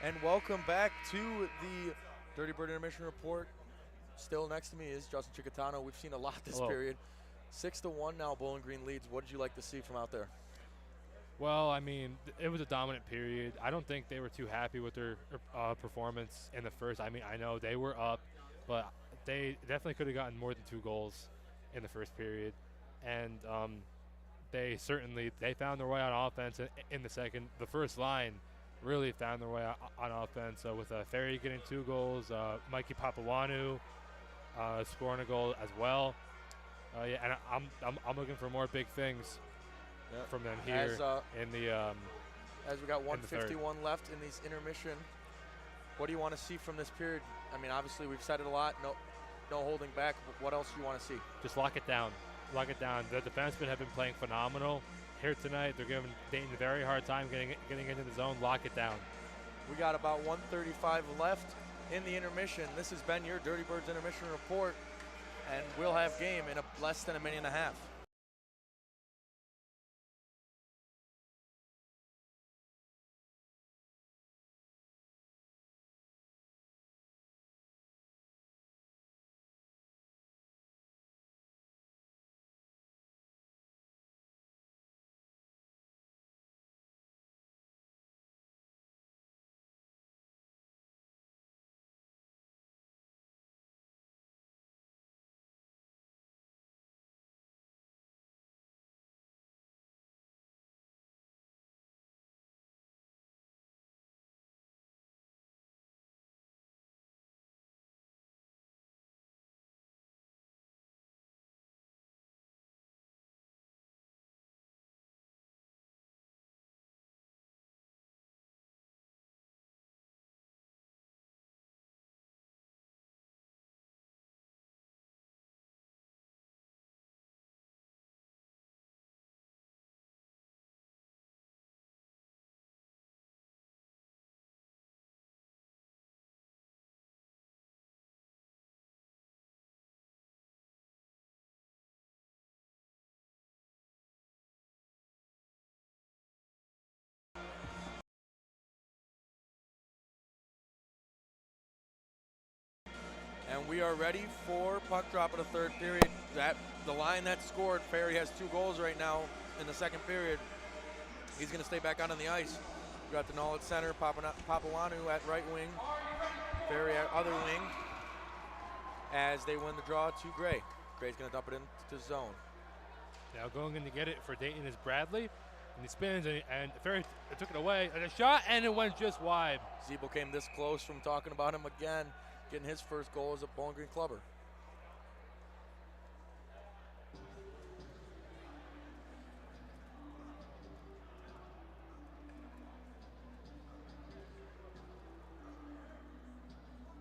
And welcome back to the Dirty Bird Intermission Report. Still next to me is Justin Chicatano. We've seen a lot this period. 6-1 now, Bowling Green leads. What did you like to see from out there? Well, I mean, it was a dominant period. I don't think they were too happy with their performance in the first. I mean, I know they were up, but they definitely could have gotten more than 2 goals in the first period. And they found their way on offense in the second. The first line really found their way on offense. So with Ferry getting 2 goals, Mikey Papawanau scoring a goal as well. And I'm looking for more big things from them here as we got 151 left in these intermission. What do you want to see from this period? I mean, obviously we've said it a lot. No holding back. But what else do you want to see? Just lock it down. Lock it down. The defensemen have been playing phenomenal here tonight. They're giving Dayton a very hard time getting into the zone. Lock it down. We got about 1:35 left in the intermission. This has been your Dirty Birds Intermission Report, and we'll have game in less than a minute and a half. And we are ready for puck drop of the third period. The line that scored, Ferry has 2 goals right now in the second period. He's going to stay back out on the ice. We got Denal at center, Papawanau at right wing, Ferry at other wing, as they win the draw to Gray. Gray's going to dump it into zone. Now going in to get it for Dayton is Bradley. And he spins, and Ferry took it away, and a shot, and it went just wide. Zeeble came this close from talking about him again, getting his first goal as a Bowling Green clubber.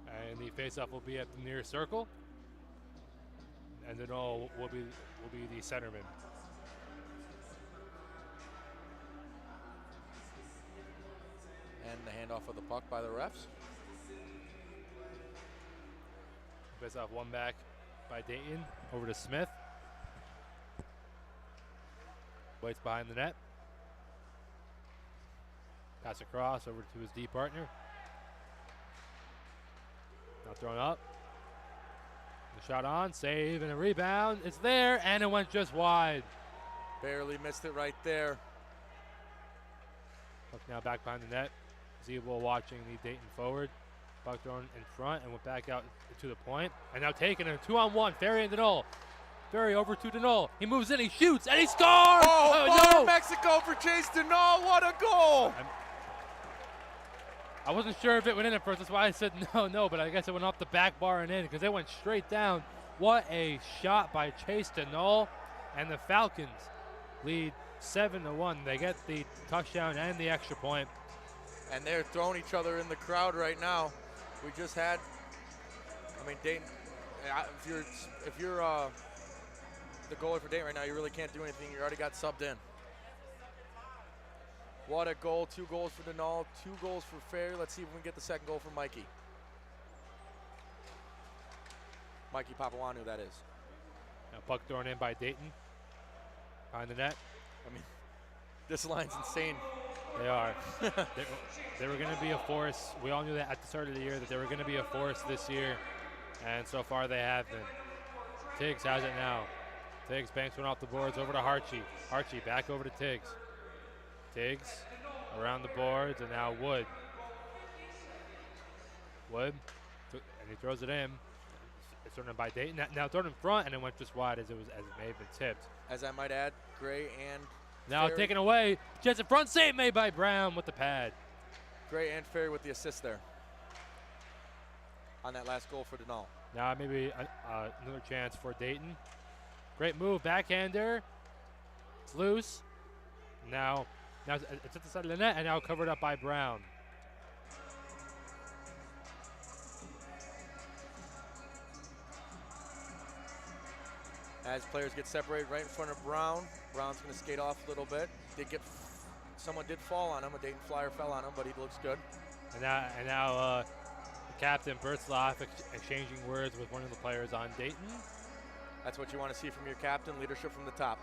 And the faceoff will be at the near circle, and then all will be the centerman. And the handoff of the puck by the refs. Faceoff one back by Dayton over to Smith. Waits behind the net. Pass across over to his D partner. Now thrown up. The shot on, save, and a rebound. It's there, and it went just wide. Barely missed it right there. Puck now back behind the net. Zeeble watching the Dayton forward. Puck thrown in front and went back out to the point. And now taking a 2-on-1. Ferry and Denal. Ferry over to Denal. He moves in, he shoots, and he scores! Oh, no! Mexico for Chase Denal. What a goal! I wasn't sure if it went in at first. That's why I said no, but I guess it went off the back bar and in because it went straight down. What a shot by Chase Denal. And the Falcons lead 7-1. They get the touchdown and the extra point. And they're throwing each other in the crowd right now. We just had, Dayton, if you're the goalie for Dayton right now, you really can't do anything. You already got subbed in. What a goal. 2 goals for Denal, 2 goals for Ferry. Let's see if we can get the second goal for Mikey. Mikey Papawanau, that is. Now puck thrown in by Dayton. Behind the net. This line's insane. They are. they were going to be a force. We all knew that at the start of the year that they were going to be a force this year, and so far they have been. Tiggs has it now. Tiggs banks one off the boards over to Harchie. Harchie back over to Tiggs. Tiggs around the boards, and now Wood. Wood, and he throws it in. It's thrown in by Dayton. Now thrown in front, and it went just wide as it may have been tipped. As I might add, Gray and now Ferry. taken away. Jets in front, save made by Brown with the pad. Gray and Ferry with the assist there on that last goal for Denal. Now maybe another chance for Dayton. Great move, backhander. It's loose. Now it's at the side of the net, and now covered up by Brown. As players get separated right in front of Brown, Brown's going to skate off a little bit. Someone did fall on him. A Dayton Flyer fell on him, but he looks good. And now Captain Bertzloff exchanging words with one of the players on Dayton. That's what you want to see from your captain, leadership from the top.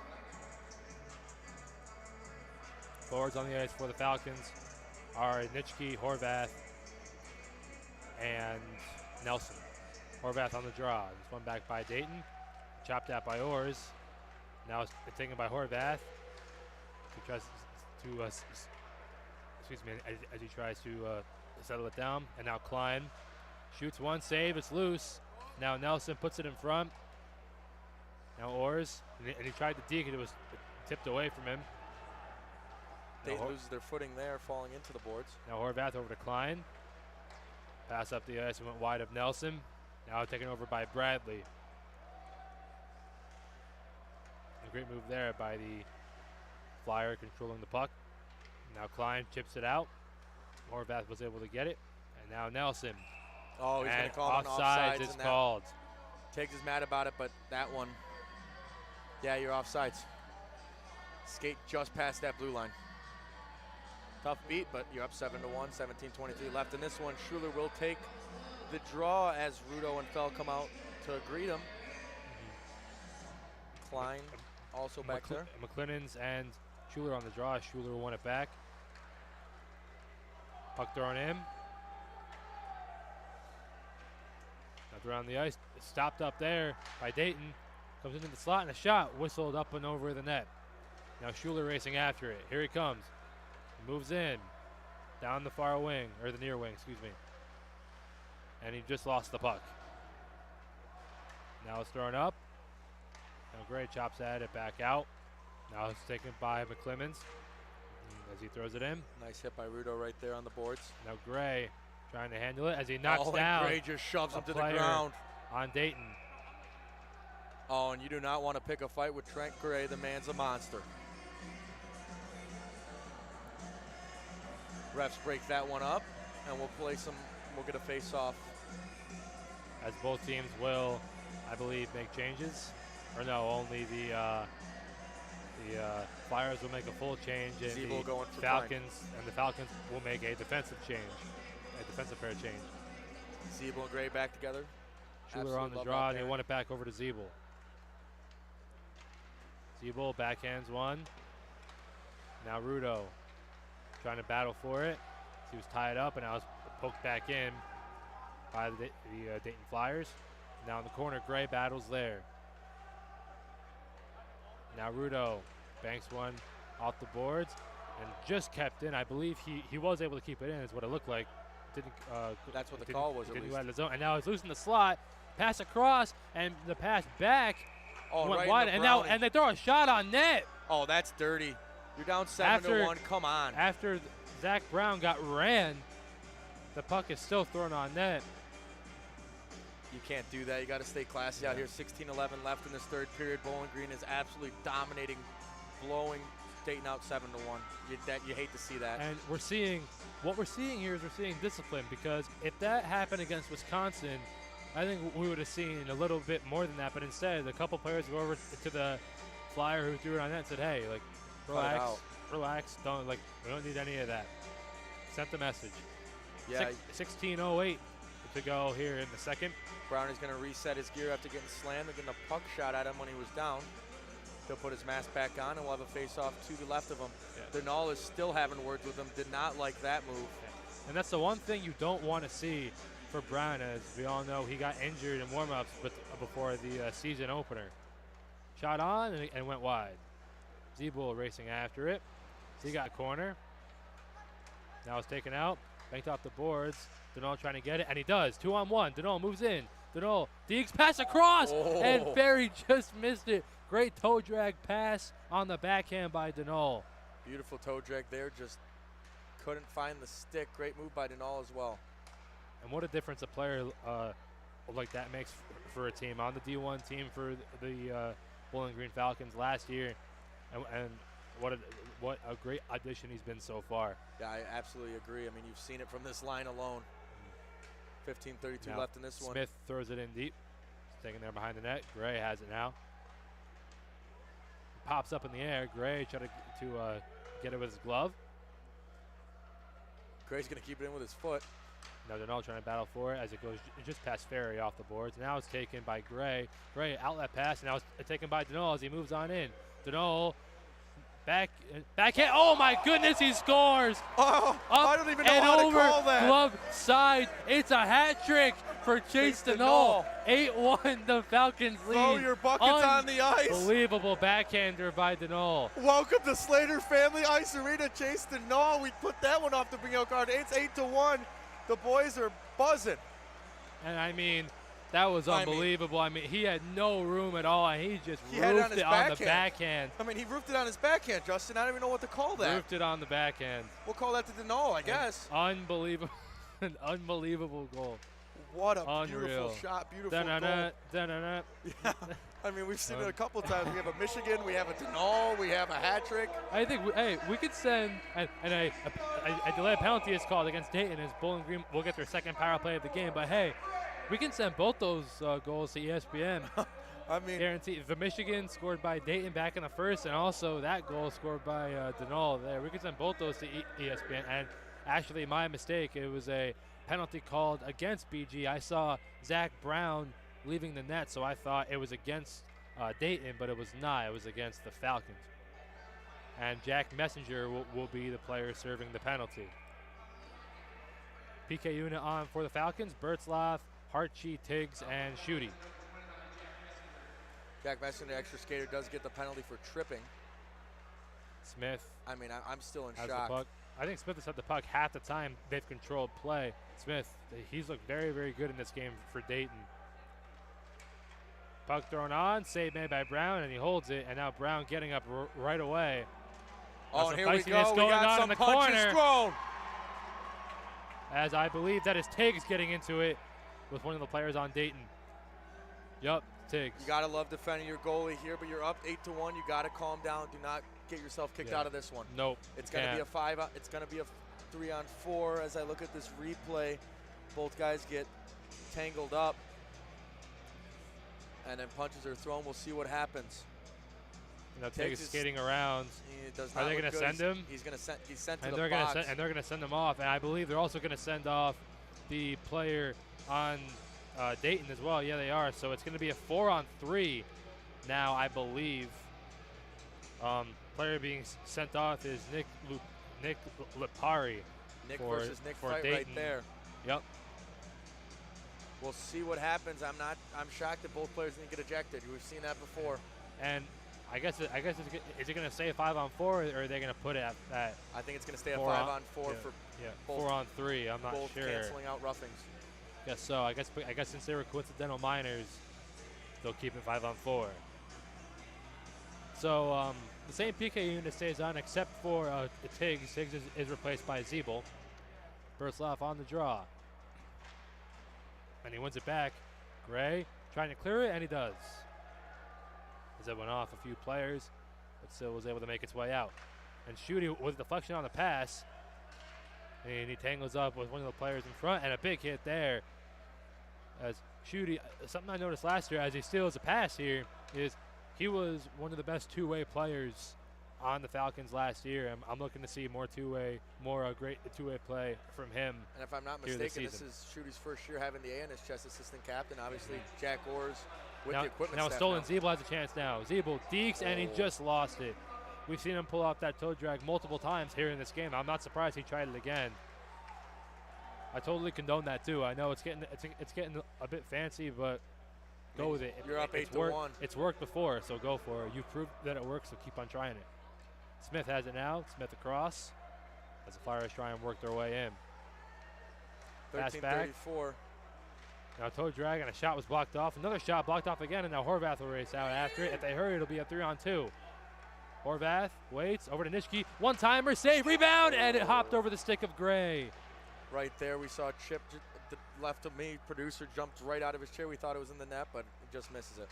Forwards on the ice for the Falcons are Nitschke, Horvath, and Nelson. Horvath on the draw. This one back by Dayton. Chopped out by Orrs. Now it's taken by Horvath. He tries to, as he tries to settle it down. And now Klein shoots one, save, it's loose. Now Nelson puts it in front. Now Orrs, and he tried to deke it, it was tipped away from him. They lose their footing there, falling into the boards. Now Horvath over to Klein. Pass up the ice and went wide of Nelson. Now taken over by Bradley. A great move there by the Flyer controlling the puck. Now Klein chips it out. Horvath was able to get it. And now Nelson. Oh, he's going to call offsides is called. Tiggs is mad about it, but that one, yeah, you're offsides. Skate just past that blue line. Tough beat, but you're up 7-1, 17:23 left in this one. Schuler will take the draw as Rudo and Fell come out to greet him. Klein also back there. McClennan's and Schuler on the draw. Schuler will win it back. Puck thrown in. Now around the ice. It's stopped up there by Dayton. Comes into the slot and a shot whistled up and over the net. Now Schuler racing after it. Here he comes. He moves in. Down the far wing, or the near wing, excuse me. And he just lost the puck. Now it's thrown up. Now Gray chops at it back out. Now it's taken by McClemens as he throws it in. Nice hit by Rudo right there on the boards. Now Gray trying to handle it as he knocks down. Gray just shoves him to the ground. On Dayton. Oh, and you do not want to pick a fight with Trent Gray. The man's a monster. Refs break that one up, and we'll get a face-off. As both teams will, I believe, make changes. Or no, only the Flyers will make a full change, and the Falcons will make a defensive change, a defensive pair change. Zeeble and Gray back together. Schuler on the draw, and he won it back over to Zeeble. Zeeble backhands one. Now Rudo trying to battle for it. He was tied up, and now it's poked back in by the Dayton Flyers. Now in the corner, Gray battles there. Now Rudo banks one off the boards and just kept in. I believe he was able to keep it in, is what it looked like. That's what the call was, at least. least. Out of the zone. And now it's loose in the slot. Pass across, and the pass back went right wide. And they throw a shot on net. Oh, that's dirty. You're down 7-1. Come on. After Zach Brown got ran, the puck is still thrown on net. You can't do that. You got to stay classy out here. 16-11 left in this third period. Bowling Green is absolutely dominating, blowing Dayton out 7-1. You hate to see that. And we're seeing discipline, because if that happened against Wisconsin, I think we would have seen a little bit more than that. But instead, a couple players go over to the Flyer who threw it on net and said, "Hey, like, relax, we don't need any of that." Sent the message. Yeah. 16:08 to go here in the second. Brown is going to reset his gear after getting slammed and getting a puck shot at him when he was down. He'll put his mask back on, and we'll have a face-off to the left of him. Yeah. Denal is still having words with him. Did not like that move. Yeah. And that's the one thing you don't want to see for Brown, as we all know he got injured in warm-ups before the season opener. Shot on and went wide. Zeebull racing after it. So he got a corner. Now it's taken out. Banked off the boards. Denal trying to get it, and he does. 2-on-1. Denal moves in. Denal, Deeks pass across, and Ferry just missed it. Great toe drag pass on the backhand by Denal. Beautiful toe drag there. Just couldn't find the stick. Great move by Denal as well. And what a difference a player like that makes for a team. On the D1 team for the Bowling Green Falcons last year, and what a great addition he's been so far. Yeah, I absolutely agree. I mean, you've seen it from this line alone. 15:32 left in this one. Smith throws it in deep. Taken there behind the net. Gray has it now. Pops up in the air. Gray try to get it with his glove. Gray's going to keep it in with his foot. Now Denal trying to battle for it as it goes just past Ferry off the boards. Now it's taken by Gray. Gray outlet pass, and now it's taken by Denal as he moves on in. Denal backhand. Oh my goodness, he scores! Oh, I don't even know and how over to call that. Glove side. It's a hat trick for Chase Denal. 8-1, the Falcons lead. Throw your buckets on the ice. Unbelievable backhander by Denal. Welcome to Slater Family Ice Arena. Chase Denal. We put that one off the bingo card. It's 8-1. The boys are buzzing. And I mean, that was unbelievable. I mean, he had no room at all, and he just roofed it on the backhand. I mean, he roofed it on his backhand, Justin. I don't even know what to call that. Roofed it on the backhand. We'll call that to Denal, I guess. Unbelievable. An unbelievable goal. What a beautiful shot, beautiful goal. Da-na-na. Yeah. I mean, we've seen it a couple times. We have a Michigan, we have a Denal, we have a hat trick. I think, we could send, and a delayed penalty is called against Dayton as Bowling Green will get their second power play of the game. But hey, we can send both those goals to ESPN. I mean, guarantee the Michigan scored by Dayton back in the first, and also that goal scored by Denal there. We could send both those to ESPN. And actually, my mistake, it was a penalty called against BG. I saw Zach Brown leaving the net, so I thought it was against Dayton, but it was not. It was against the Falcons. And Jack Messenger will be the player serving the penalty. PK unit on for the Falcons. Bertzlaff, Hartchi, Tiggs, and Schutte. Jack Messenger, the extra skater, does get the penalty for tripping. Smith. I mean, I'm still in has shock. The puck. I think Smith has had the puck half the time they've controlled play. Smith, he's looked very, very good in this game for Dayton. Puck thrown on, save made by Brown, and he holds it. And now Brown getting up right away. Oh, and here we go. We got some punches thrown. As I believe that is Tiggs getting into it with one of the players on Dayton. Yup, Tiggs. You got to love defending your goalie here, but you're up 8-1. You got to calm down. Do not get yourself kicked out of this one. Nope. It's going to be a 5. It's going to be a 3-on-4. As I look at this replay, both guys get tangled up, and then punches are thrown. We'll see what happens. You know, Tiggs is skating around. Are they going to send him? He's sent to and the box. And they're going to send him off. And I believe they're also going to send off the player on Dayton as well. Yeah, they are. So it's going to be a 4-on-3 now, I believe. Player being sent off is Nick Lipari. Nick versus Nick for fight Dayton. Right there. Yep. We'll see what happens. I'm shocked that both players didn't get ejected. We've seen that before. And I guess is it going to stay a 5-on-4, or are they going to put it at that? I think it's going to stay a 5-on-4 for both. 4-on-3. I'm not both sure. Canceling out roughings. Guess so. I guess since they were coincidental minors, they'll keep it 5-on-4. So the same PK unit stays on except for Tiggs. Tiggs is replaced by Zeebull. Bertzlaff on the draw. And he wins it back. Gray trying to clear it, and he does. As it went off a few players, but still was able to make its way out. And Schutte with deflection on the pass. And he tangles up with one of the players in front, and a big hit there. As Schutte, something I noticed last year as he steals a pass here is he was one of the best two-way players on the Falcons last year. I'm looking to see more great two-way play from him. And if I'm not mistaken, this is Schutte's first year having the A on his chest, assistant captain. Obviously, Jack Orr's with the equipment now staff stolen. Zeeble has a chance now. Zeeble dekes, and he just lost it. We've seen him pull off that toe drag multiple times here in this game. I'm not surprised he tried it again. I totally condone that too. I know it's getting a bit fancy, but go with it. You're up 8-1. It's worked before, so go for it. You've proved that it works, so keep on trying it. Smith has it now. Smith across as the Flyers try and work their way in. Pass back. 13-34. Now toe drag, and a shot was blocked off. Another shot blocked off again, and now Horvath will race out after it. If they hurry, it'll be a 3-on-2. Horvath waits over to Nishki. One-timer, save, rebound, and it hopped over the stick of Gray. Right there, we saw Chip left of me. Producer jumped right out of his chair. We thought it was in the net, but it just misses it.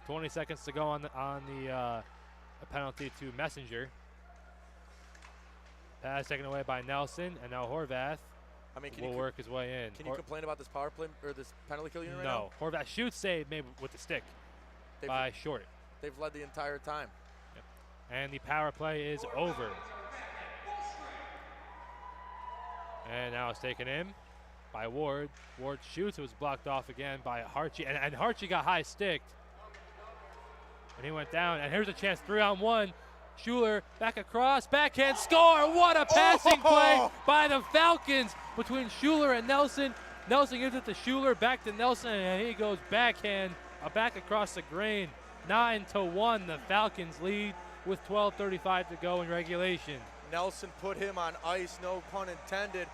20 seconds to go on the penalty to Messenger. Pass taken away by Nelson, and now Horvath will work his way in. Can you complain about this power play or this penalty kill unit right now? No. Horvath shoots, save, maybe with the stick by Short. They've led the entire time. Yep. And the power play is over. And now it's taken in by Ward. Ward shoots. It was blocked off again by Harchie. And Harchie got high sticked. And he went down. And here's a chance, 3-on-1. Schuler back across, backhand score. What a passing play by the Falcons between Schuler and Nelson. Nelson gives it to Schuler, back to Nelson, and he goes backhand, back across the grain. 9-1, the Falcons lead with 12:35 to go in regulation. Nelson put him on ice, no pun intended,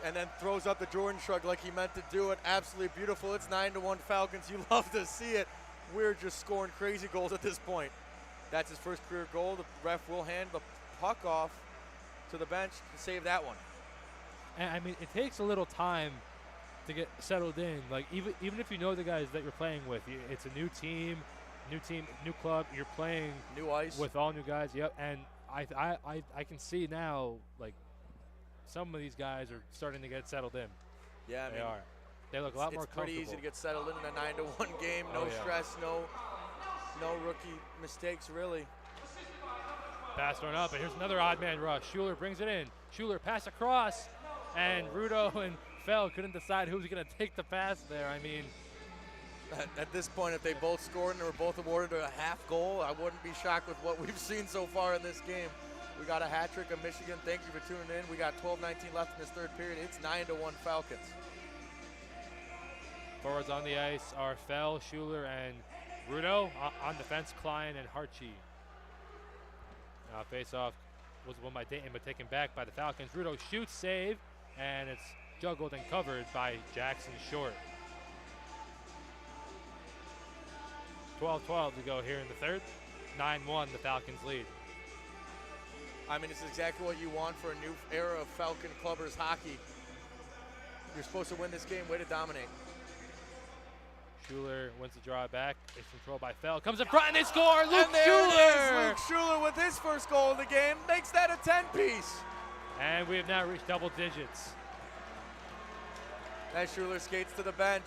and then throws up the Jordan shrug like he meant to do it. Absolutely beautiful. It's 9-1 Falcons. You love to see it. We're just scoring crazy goals at this point. That's his first career goal. The ref will hand the puck off to the bench to save that one. And I mean, it takes a little time to get settled in. Like even if you know the guys that you're playing with, it's a new team, new club. You're playing new ice with all new guys. Yep. And I can see now, like, some of these guys are starting to get settled in. Yeah, they are. They look a lot more comfortable. It's pretty easy to get settled in a 9-1 game. No stress, no rookie mistakes, really. Pass thrown up, and here's another odd man rush. Schuler brings it in. Schuler pass across, and Rudo and Fell couldn't decide who was going to take the pass there. I mean, at this point, if they both scored and they were both awarded a half goal, I wouldn't be shocked with what we've seen so far in this game. We got a hat trick of Michigan. Thank you for tuning in. We got 12:19 left in this third period. It's 9-1 Falcons. Forwards on the ice are Fell, Schuler, and Rudo. On defense, Klein and Harchie. Face-off was won by Dayton, but taken back by the Falcons. Rudo shoots, save, and it's juggled and covered by Jackson Short. 12-12 to go here in the third. 9-1, the Falcons lead. I mean, it's exactly what you want for a new era of Falcon Clubbers hockey. You're supposed to win this game. Way to dominate. Schuler wins the draw back. It's controlled by Fell. Comes in front and they score. Luke and there Schuler! It is. Luke Schuler with his first goal of the game makes that a 10-piece. And we have now reached double digits. As Schuler skates to the bench.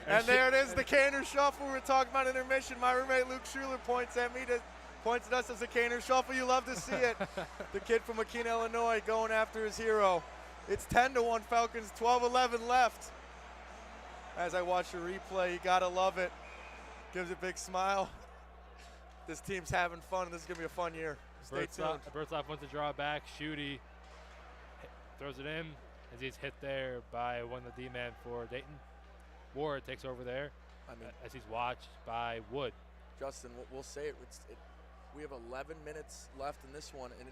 And there it is, the Canner Shuffle we were talking about intermission. My roommate Luke Schuler points at us as a Canner Shuffle. You love to see it. The kid from McKean, Illinois, going after his hero. It's 10-1 Falcons, 12:11 left. As I watch the replay, you gotta love it. Gives a big smile. This team's having fun, and this is gonna be a fun year. Stay tuned. Bertzoff wants to draw back. Shooty throws it in as he's hit there by one of the D-men for Dayton. Ward takes over there. I mean, as he's watched by Wood. Justin, we'll say it. We have 11 minutes left in this one, and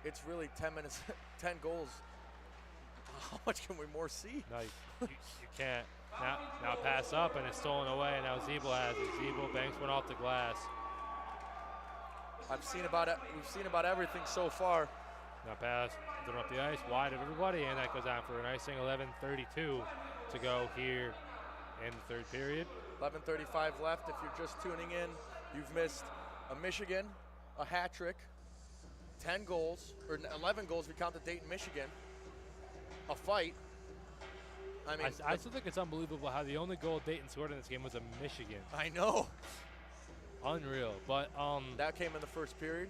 it's really 10 minutes, 10 goals. How much can we more see? No, you can't. Now pass up, and it's stolen away, and now Zeeble has it. Zeeble banks one off the glass. We've seen about everything so far. Now pass, thrown up the ice, wide of everybody, and that goes on for an icing. 11:32 to go here in the third period. 11:35 left. If you're just tuning in, you've missed a Michigan, a hat trick, 10 goals, or 11 goals if we count the Dayton, Michigan, a fight. I mean, I still think it's unbelievable how the only goal Dayton scored in this game was a Michigan. I know. Unreal, but that came in the first period.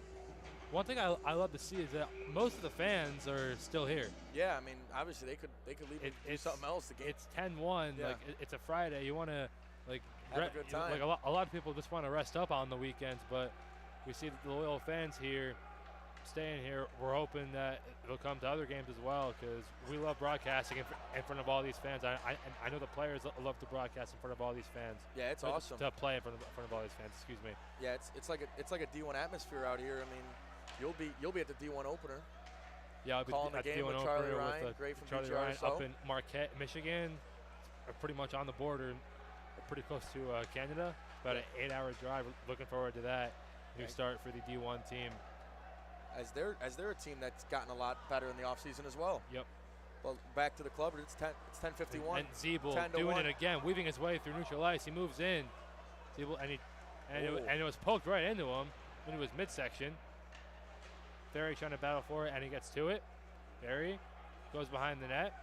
One thing I love to see is that most of the fans are still here. Yeah, I mean, obviously they could leave and do something else. The game. It's 10-1. Yeah. Like it's a Friday. You want to like have a good time. Like a lot of people just want to rest up on the weekends, but we see the loyal fans here staying here. We're hoping that they'll come to other games as well because we love broadcasting in front of all these fans. I know the players love to broadcast in front of all these fans. Yeah, it's awesome to play in front of all these fans. Excuse me. Yeah, it's like a D1 atmosphere out here. I mean, you'll be at the D1 opener. Yeah, I'll be calling the game with Charlie Ryan, great from Charlie Ryan up in Marquette, Michigan. Pretty much on the border, pretty close to Canada. About an 8-hour drive. Looking forward to that. New start for the D1 team. As they're a team that's gotten a lot better in the offseason as well. Yep. Well, back to the club. It's 10:51. And Zeeble doing it again, weaving his way through neutral ice. He moves in. Zeeble and it was poked right into him into his midsection. Ferry trying to battle for it, and he gets to it. Ferry goes behind the net.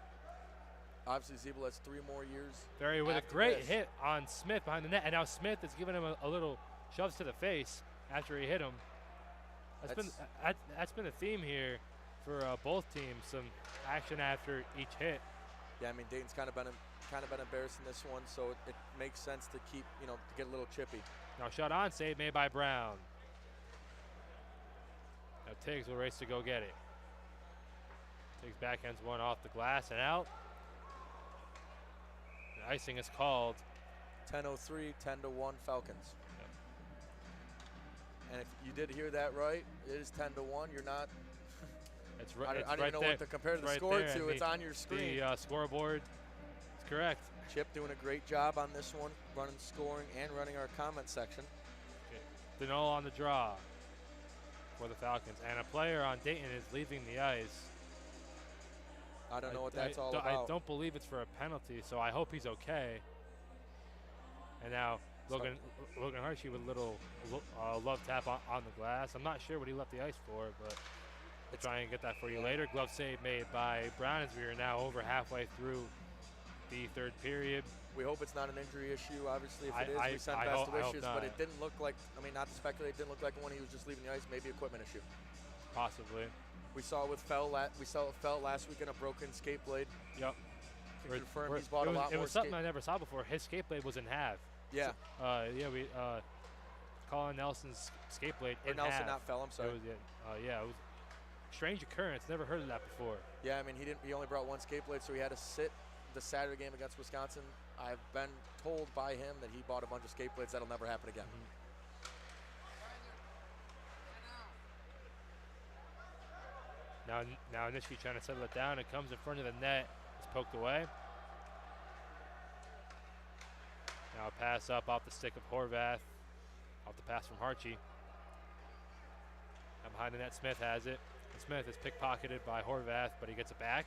Obviously, Zeeble has 3 more years. Ferry with a great hit on Smith behind the net, and now Smith is giving him a little shoves to the face after he hit him. That's been a theme here for both teams. Some action after each hit. Yeah, I mean Dayton's kind of been embarrassed in this one, so it makes sense to keep to get a little chippy. Now shot on save made by Brown. Now Tiggs will race to go get it. Tiggs backhands one off the glass and out. The icing is called. 10:03, 10-1 Falcons. And if you did hear that right, it is 10-1. You're not. It's right. I don't even know what to compare the score to. It's on your screen. The scoreboard. It's correct. Chip doing a great job on this one, running scoring and running our comment section. Okay. Denol on the draw for the Falcons, and a player on Dayton is leaving the ice. I don't know what that's all about. I don't believe it's for a penalty, so I hope he's okay. And now Logan Hershey with a little love tap on the glass. I'm not sure what he left the ice for, but we'll try and get that for you later. Glove save made by Brown as we are now over halfway through the third period. We hope it's not an injury issue. Obviously, if it is, we send best wishes. But it didn't look like, not to speculate, it didn't look like when he was just leaving the ice. Maybe equipment issue. Possibly. We saw it with Fell. We saw it with Fell last week in a broken skate blade. Yep. Confirm he's bought a lot more. It was something I never saw before. His skate blade was in half. Yeah. So, Colin Nelson's skate blade in half. Nelson, not Fell. I'm sorry. It was a strange occurrence. Never heard of that before. Yeah, I mean he only brought one skate blade, so he had to sit the Saturday game against Wisconsin. I've been told by him that he bought a bunch of skate blades. That'll never happen again. Now Nishki trying to settle it down. It comes in front of the net. It's poked away. Now a pass up off the stick of Horvath. Off the pass from Harchie. Now behind the net, Smith has it. And Smith is pickpocketed by Horvath, but he gets it back.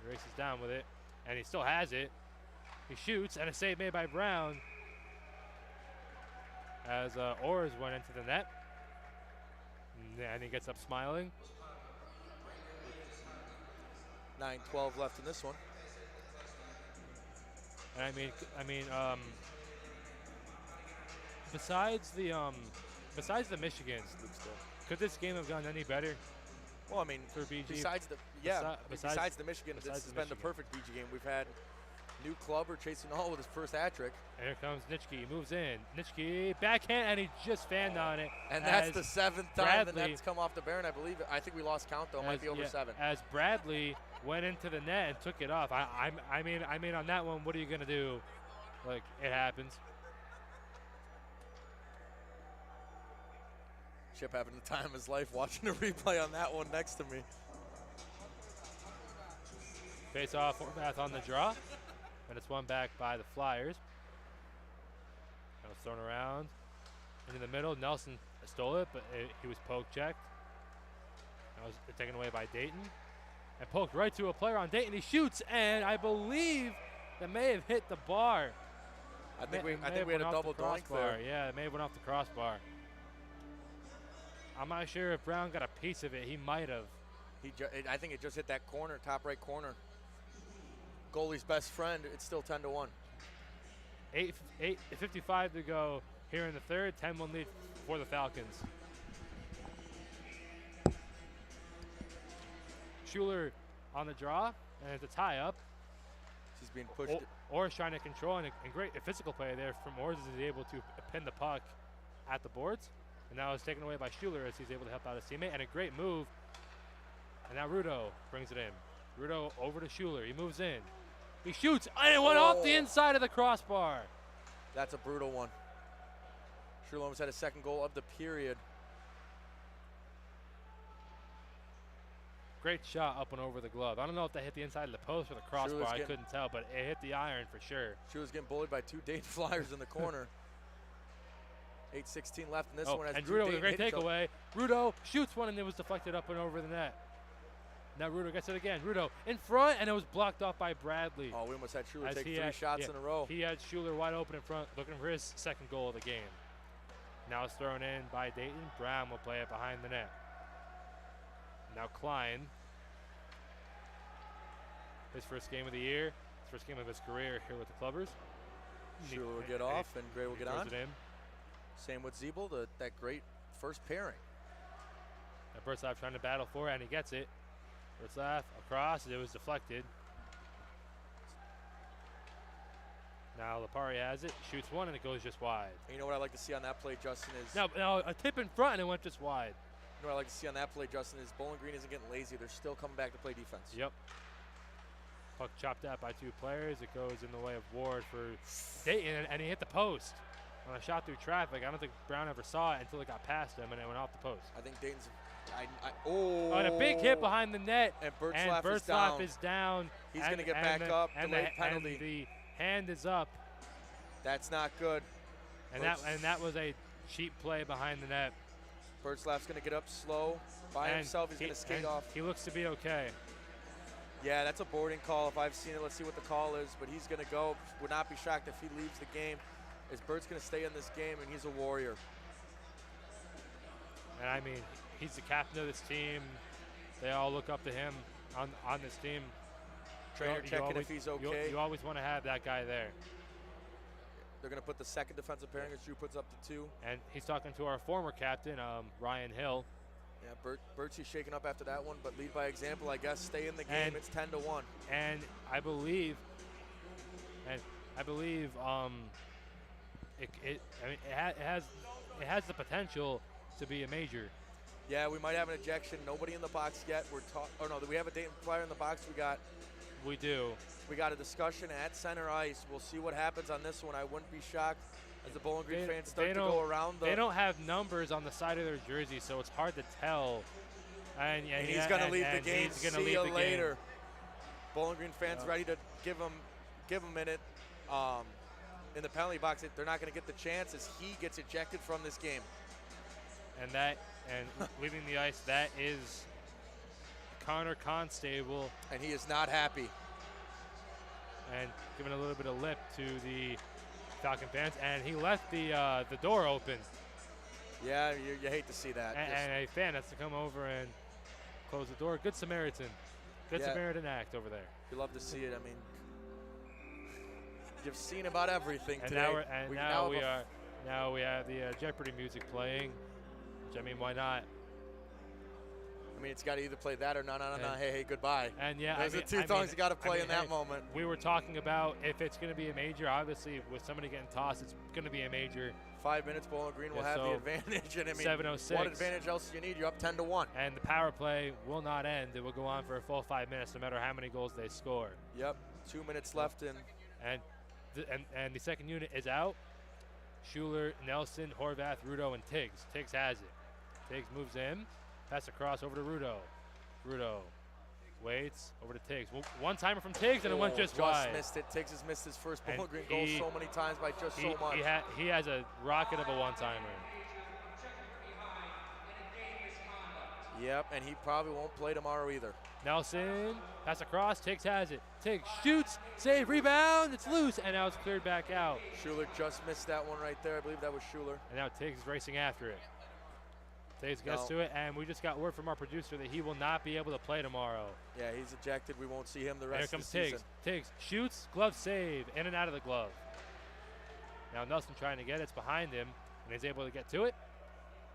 He races down with it, and he still has it. He shoots, and a save made by Brown as Orrs went into the net. And he gets up smiling. 9:12 left in this one. And I mean, besides the Michigans, could this game have gone any better? Well, I mean, for BG, besides the Michigan, this has been the perfect BG game. We've had new clubber chasing all with his first hat trick. And here comes Nitschke. He moves in. Nitschke backhand, and he just fanned on it. And that's the 7th time that that's come off the Baron, I believe. I think we lost count, though. It might be over 7. As Bradley went into the net and took it off. I mean, on that one, what are you going to do? Like, it happens. Chip having the time of his life watching the replay on that one next to me. Face off, Horvath on the draw. And it's won back by the Flyers. That was thrown around into the middle. Nelson stole it, but he was poke checked. That was taken away by Dayton. And poked right to a player on Dayton. He shoots, and I believe that may have hit the bar. I think we had a double doink there. Yeah, it may have went off the crossbar. I'm not sure if Brown got a piece of it. He might have. I think it just hit that corner, top right corner. Goalie's best friend. It's still 10-1. 8:55 to go here in the third. 10-1 lead for the Falcons. Schuler on the draw, and it's a tie-up. He's being pushed. Orr's trying to control, and great physical play there from Orr's is able to pin the puck at the boards. And now it's taken away by Schuler as he's able to help out his teammate. And a great move. And now Rudo brings it in. Rudo over to Schuler. He moves in. He shoots, and it went off the inside of the crossbar. That's a brutal one. Schuler almost had a second goal of the period. Great shot up and over the glove. I don't know if that hit the inside of the post or the crossbar. I couldn't tell, but it hit the iron for sure. Schuler's getting bullied by 2 Dayton Flyers in the corner. 8:16 left in this one. And Rudo with a great takeaway. Rudo shoots one, and it was deflected up and over the net. Now Rudo gets it again. Rudo in front, and it was blocked off by Bradley. Oh, we almost had Schuler take 3 shots in a row. He had Schuler wide open in front, looking for his second goal of the game. Now it's thrown in by Dayton. Brown will play it behind the net. Now Klein. His first game of the year. His first game of his career here with the Clubbers. Schuler will get off, and Gray will get on. It in. Same with Zeeble, that great first pairing. And Bertzlaff trying to battle for it, and he gets it. Bertzlaff across, it was deflected. Now Lipari has it, shoots one, and it goes just wide. And you know what I like to see on that play, Justin, is... No, a tip in front, and it went just wide. You know what I like to see on that play, Justin, is Bowling Green isn't getting lazy. They're still coming back to play defense. Yep. Puck chopped out by 2 players. It goes in the way of Ward for Dayton, and he hit the post on a shot through traffic. I don't think Brown ever saw it until it got past him, and it went off the post. I think Dayton's... And a big hit behind the net, and Bertzlaff is down. He's going to get back up. Delayed penalty. And the hand is up. That's not good. And that was a cheap play behind the net. Bertzlaff's going to get up slow by himself. He's going to skate off. He looks to be okay. Yeah, that's a boarding call. If I've seen it, let's see what the call is. But he's going to go. Would not be shocked if he leaves the game. Is Bert's going to stay in this game, and he's a warrior. And I mean, he's the captain of this team. They all look up to him on this team. Trainer checking if he's okay. You always want to have that guy there. They're going to put the second defensive pairing as Drew puts up the 2. And he's talking to our former captain, Ryan Hill. Yeah, Bertie's shaking up after that one, but lead by example, I guess. Stay in the game. It's 10-1. And I believe, it has the potential to be a major. Yeah, we might have an ejection. Nobody in the box yet. We have a Dayton Flyer in the box. We do. We got a discussion at center ice. We'll see what happens on this one. I wouldn't be shocked as the Bowling Green fans start to go around. They don't have numbers on the side of their jersey, so it's hard to tell. And he's going to leave the game. See you later. Bowling Green fans ready to give him a minute. In the penalty box, they're not going to get the chance as he gets ejected from this game. And leaving the ice, that is Connor Constable. And he is not happy. And giving a little bit of lip to the Falcon fans, and he left the door open. Yeah, you hate to see that. And a fan has to come over and close the door. Good Samaritan. Good Samaritan act over there. You love to see it. I mean, you've seen about everything and today. Now we have the Jeopardy music playing. Which, I mean, why not? I mean, it's got to either play that or no, hey, goodbye. And yeah, those are 2 songs you got to play in that moment. We were talking about if it's going to be a major. Obviously, with somebody getting tossed, it's going to be a major. 5 minutes, Bowling Green will have the advantage. And I mean, 7:06. What advantage else do you need? You're up 10-1. And the power play will not end. It will go on for a full 5 minutes, no matter how many goals they score. Yep, 2 minutes left in. And the second unit is out. Schuler, Nelson, Horvath, Rudo, and Tiggs. Tiggs has it. Tiggs moves in. Pass across over to Rudo. Rudo waits over to Tiggs. One-timer from Tiggs, and it went just wide. Missed it. Tiggs has missed his first Bowling Green goal so many times by just so much. He has a rocket of a one-timer. Yep, and he probably won't play tomorrow either. Nelson, pass across. Tiggs has it. Tiggs shoots, save, rebound. It's loose, and now it's cleared back out. Schuler just missed that one right there. I believe that was Schuler. And now Tiggs is racing after it. Tiggs gets to it, and we just got word from our producer that he will not be able to play tomorrow. Yeah, he's ejected. We won't see him the rest of the season. Here comes Tiggs. Tiggs shoots, glove save, in and out of the glove. Now Nelson trying to get it. It's behind him, and he's able to get to it.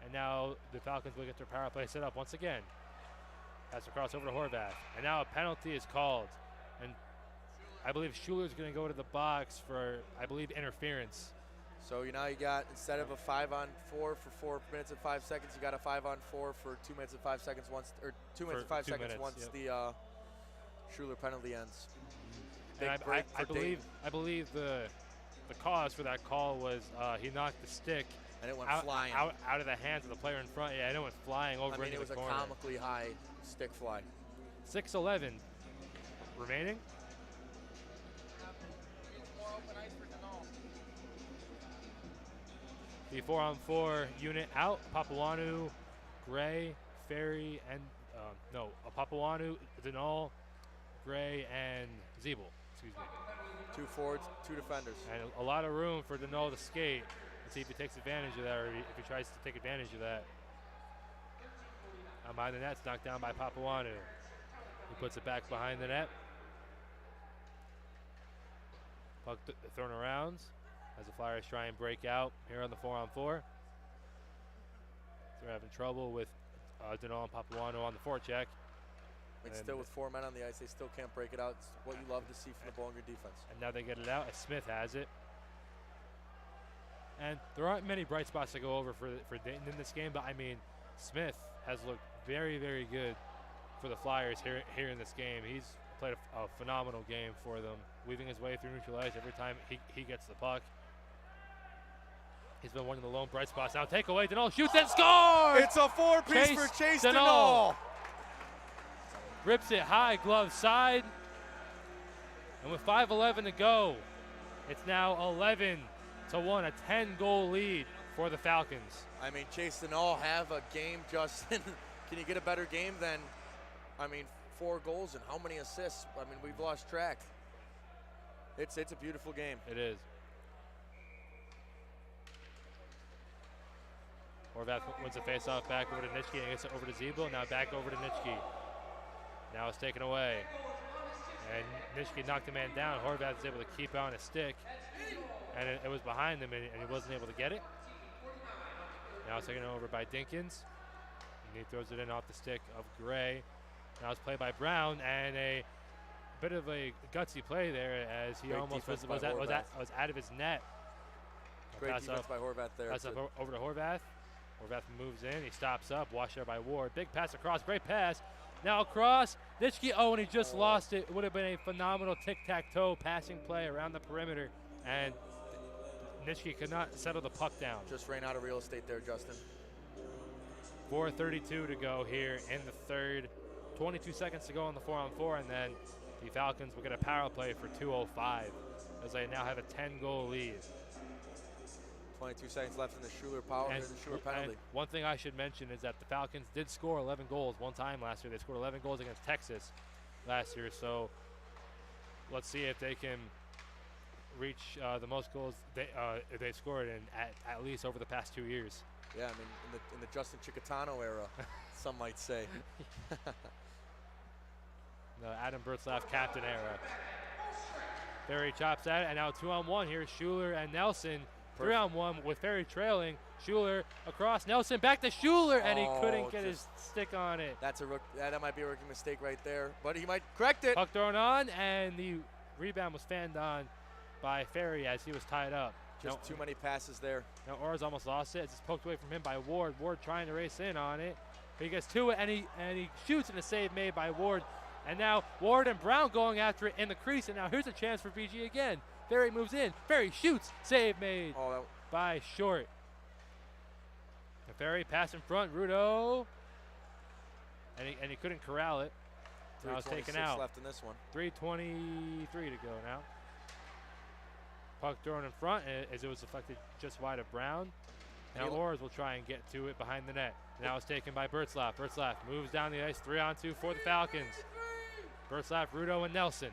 And now the Falcons will get their power play set up once again. Pass across over to Horvath. And now a penalty is called. And I believe Schuler's going to go to the box for, I believe, interference. So now you got, instead of a 5-on-4 for 4 minutes and 5 seconds, you got a 5-on-4 for 2 minutes and 5 seconds once, or 2 minutes and 5 seconds once the Schuler penalty ends. And I believe the cause for that call was he knocked the stick and it went flying out of the hands of the player in front. Yeah, and it went flying over into the corner. It was a comically high stick fly. 6:11 remaining. The 4-on-4 unit out. Papuanu, Gray, Ferry, and Papuanu, Denal, Gray, and Zeeble. Excuse me. 2 forwards, 2 defenders. And a lot of room for Denal to skate and see if he takes advantage of that, or if he tries to take advantage of that. Behind the net's knocked down by Papuanu. He puts it back behind the net. Puck thrown around as the Flyers try and break out here on the 4-on-4. They're having trouble with Denal and Papuanu on the forecheck. And still with 4 men on the ice, they still can't break it out. It's what you love to see from the Bowling Green defense. And now they get it out as Smith has it. And there aren't many bright spots to go over for Dayton in this game, but I mean, Smith has looked very, very good for the Flyers here in this game. He's played a phenomenal game for them, weaving his way through neutral ice every time he gets the puck. He's been one of the lone bright spots. Now takeaway, Denal shoots and scores! It's a 4-piece for Chase Denal. Rips it high, glove side. And with 5:11 to go, it's now 11-1, a 10-goal lead for the Falcons. I mean, Chase Denal have a game, Justin. Can you get a better game than, 4 goals and how many assists? I mean, we've lost track. It's a beautiful game. It is. Horvath wins the faceoff back over to Nitschke and gets it over to Zeeble. Now back over to Nitschke. Now it's taken away. And Nitschke knocked the man down. Horvath is able to keep on a stick. And it was behind him, and he wasn't able to get it. Now it's taken over by Dinkins. And he throws it in off the stick of Gray. Now it's played by Brown, and a bit of a gutsy play there as he Great almost was out of his net. Great defense by Horvath there. Pass up over to Horvath. Horvath moves in. He stops up. Washed there by Ward. Big pass across. Great pass. Now across. Nitschke. Oh, and he just lost it. It would have been a phenomenal tic-tac-toe passing play around the perimeter. And Nitschke could not settle the puck down. Just ran out of real estate there, Justin. 4:32 to go here in the third. 22 seconds to go on the 4-on-4, and then the Falcons will get a power play for 2:05 as they now have a 10-goal lead. 22 seconds left in the Schuler power and the Schuler penalty. And one thing I should mention is that the Falcons did score 11 goals one time last year. They scored 11 goals against Texas last year, so let's see if they can reach the most goals they've scored in at least over the past 2 years. Yeah, I mean, in the Justin Chicatano era, some might say. The Adam Bertzlaff captain era. Ferry chops at it, and now 2-on-1 here. Schuler and Nelson. 3-on-1 with Ferry trailing. Schuler across. Nelson back to Schuler, and he couldn't get his stick on it. That might be a rookie mistake right there, but he might correct it. Puck thrown on, and the rebound was fanned on by Ferry as he was tied up. Just too many passes there. Now Orr's almost lost it. It's just poked away from him by Ward. Ward trying to race in on it. But he gets to it, and he shoots, and a save made by Ward. And now Ward and Brown going after it in the crease. And now here's a chance for VG again. Ferry moves in. Ferry shoots. Save made by Short. And Ferry pass in front. Rudo. And he couldn't corral it. Now it's taken out. Left in this one. 3:23 to go now. Puck thrown in front as it was deflected just wide of Brown. Now Orrs will try and get to it behind the net. Now it's taken by Bertzlaff. Bertzlaff moves down the ice, 3-on-2 for the Falcons. Bertzlaff, Rudo, and Nelson.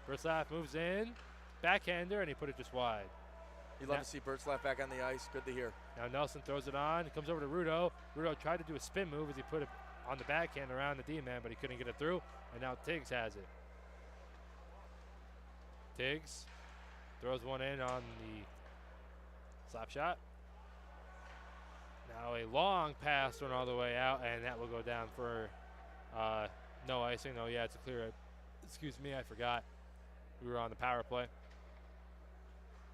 Bertzlaff moves in, backhander, and he put it just wide. You love to see Bertzlaff back on the ice. Good to hear. Now Nelson throws it on. It comes over to Rudo. Rudo tried to do a spin move as he put it on the backhand around the D-man, but he couldn't get it through. And now Tiggs has it. Tiggs throws one in on the slap shot. Now a long pass thrown all the way out, and that will go down for No icing. No, yeah, it's a clear. Excuse me, I forgot. We were on the power play.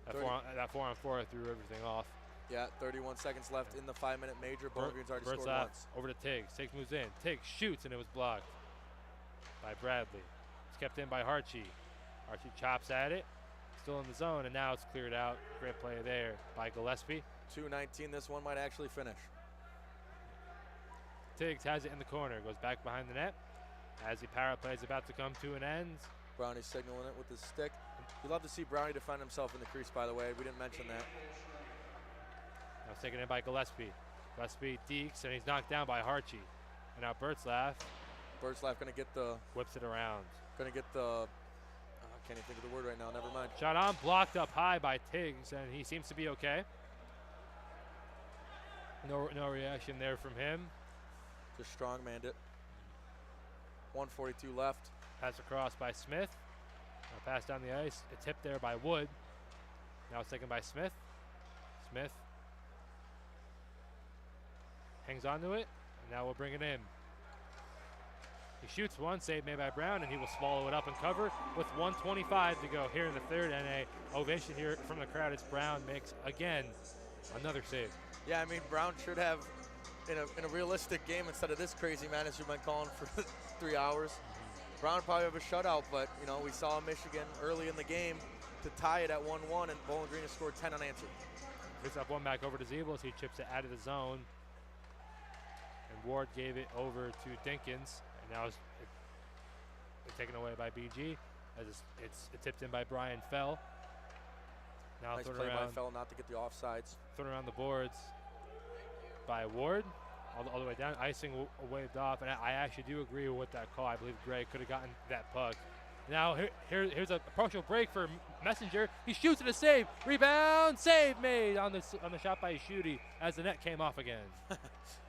That 4-on-4 threw everything off. Yeah, 31 seconds left in the 5-minute major. Bowling Green's already scored once. Over to Tiggs. Tiggs moves in. Tiggs shoots, and it was blocked by Bradley. It's kept in by Harchie. Harchie chops at it. Still in the zone, and now it's cleared out. Great play there by Gillespie. 2:19. This one might actually finish. Tiggs has it in the corner. Goes back behind the net. As the power play is about to come to an end. Brownie signaling it with his stick. You love to see Brownie defend himself in the crease, by the way. We didn't mention that. Now it's taken in by Gillespie. Gillespie dekes, and he's knocked down by Harchie. And now Bertzlaff. Bertzlaff going to get the... Whips it around. Going to get the... I can't even think of the word right now. Never mind. Shot on, blocked up high by Tiggs, and he seems to be okay. No reaction there from him. Just strongmanned it. 1:42 left. Pass across by Smith. Now pass down the ice. It's tipped there by Wood. Now it's taken by Smith. Smith hangs on to it, and now we'll bring it in. He shoots one, save made by Brown, and he will swallow it up and cover with 1:25 to go here in the third, and a ovation here from the crowd as Brown makes, again, another save. Yeah, I mean, Brown should have, in a realistic game, instead of this crazy madness you've been calling for 3 hours, Brown probably have a shutout, but, you know, we saw Michigan early in the game to tie it at 1-1, and Bowling Green has scored 10 unanswered. Picks up one back over to Zeebles. He chips it out of the zone. And Ward gave it over to Dinkins. And now it's taken away by BG as it's tipped in by Brian Fell. Now nice thrown play around, by Fell not to get the offsides. Thrown around the boards by Ward. All the way down, icing waved off, and I actually do agree with that call. I believe Gray could have gotten that puck. Now here's a partial break for Messenger. He shoots it, a save, rebound, save made on the shot by Shooty as the net came off again.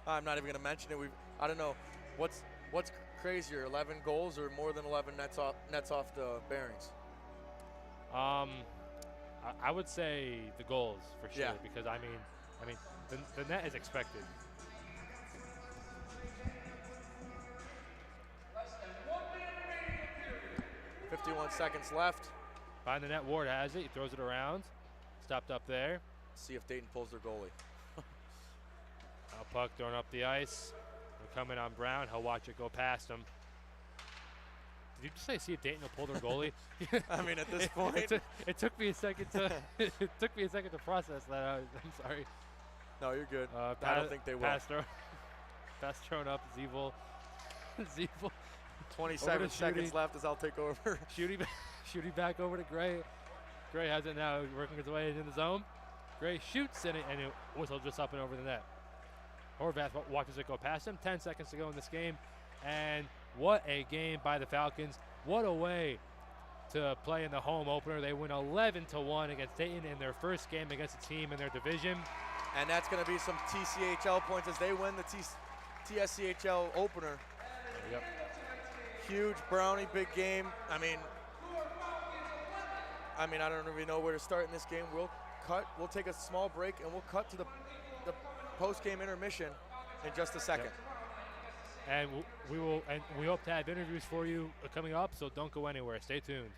I'm not even going to mention it. I don't know what's crazier, 11 goals or more than 11 nets off the bearings. I would say the goals for sure, because I mean the net is expected. 51 seconds left. Behind the net, Ward has it. He throws it around. Stopped up there. See if Dayton pulls their goalie. Now puck thrown up the ice. They're coming on Brown. He'll watch it go past him. Did you just say see if Dayton will pull their goalie? I mean, at this point, it took me a second to process that. I'm sorry. No, you're good. I don't think they will. Pass thrown up. Zeeble. 27 seconds left as I'll take over. Shooty back over to Gray. Gray has it now, working his way into the zone. Gray shoots and it whistle just up and over the net. Horvath watches it go past him. 10 seconds to go in this game. And what a game by the Falcons. What a way to play in the home opener. They win 11-1 against Dayton in their first game against a team in their division. And that's going to be some TCHL points as they win the TSCHL opener. Yep. Huge Brownie, big game. I mean, I don't even know where to start in this game. We'll take a small break and we'll cut to the post-game intermission in just a second. Yep. And we hope to have interviews for you coming up, so don't go anywhere. Stay tuned.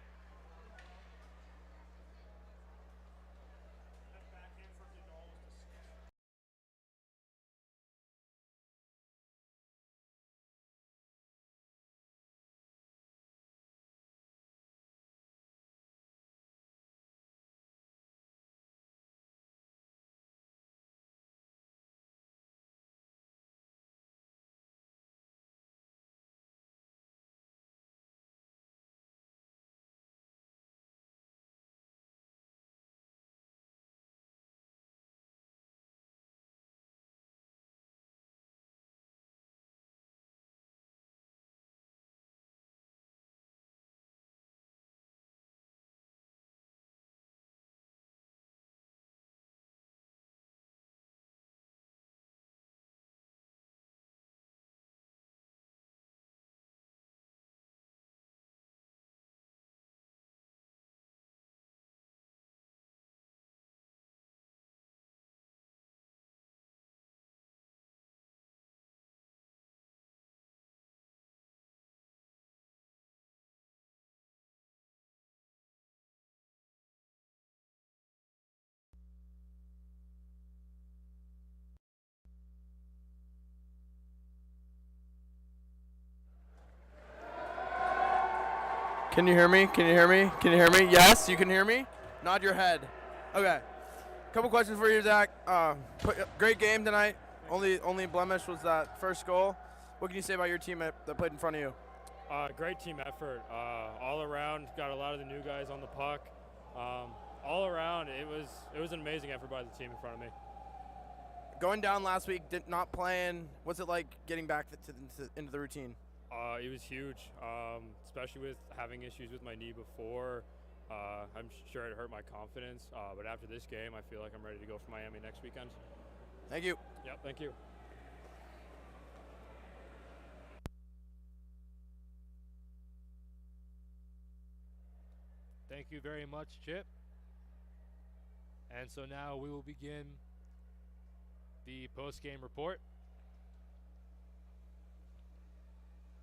Can you hear me? Can you hear me? Can you hear me? Yes, you can hear me? Nod your head. Okay. Couple questions for you, Zach. Great game tonight. Only blemish was that first goal. What can you say about your team that played in front of you? Great team effort. All around, got a lot of the new guys on the puck. All around, it was an amazing effort by the team in front of me. Going down last week, not playing, what's it like getting back into the routine? It was huge, especially with having issues with my knee before. I'm sure it hurt my confidence, but after this game, I feel like I'm ready to go for Miami next weekend. Thank you. Yep, thank you. Thank you very much, Chip. And so now we will begin the post-game report.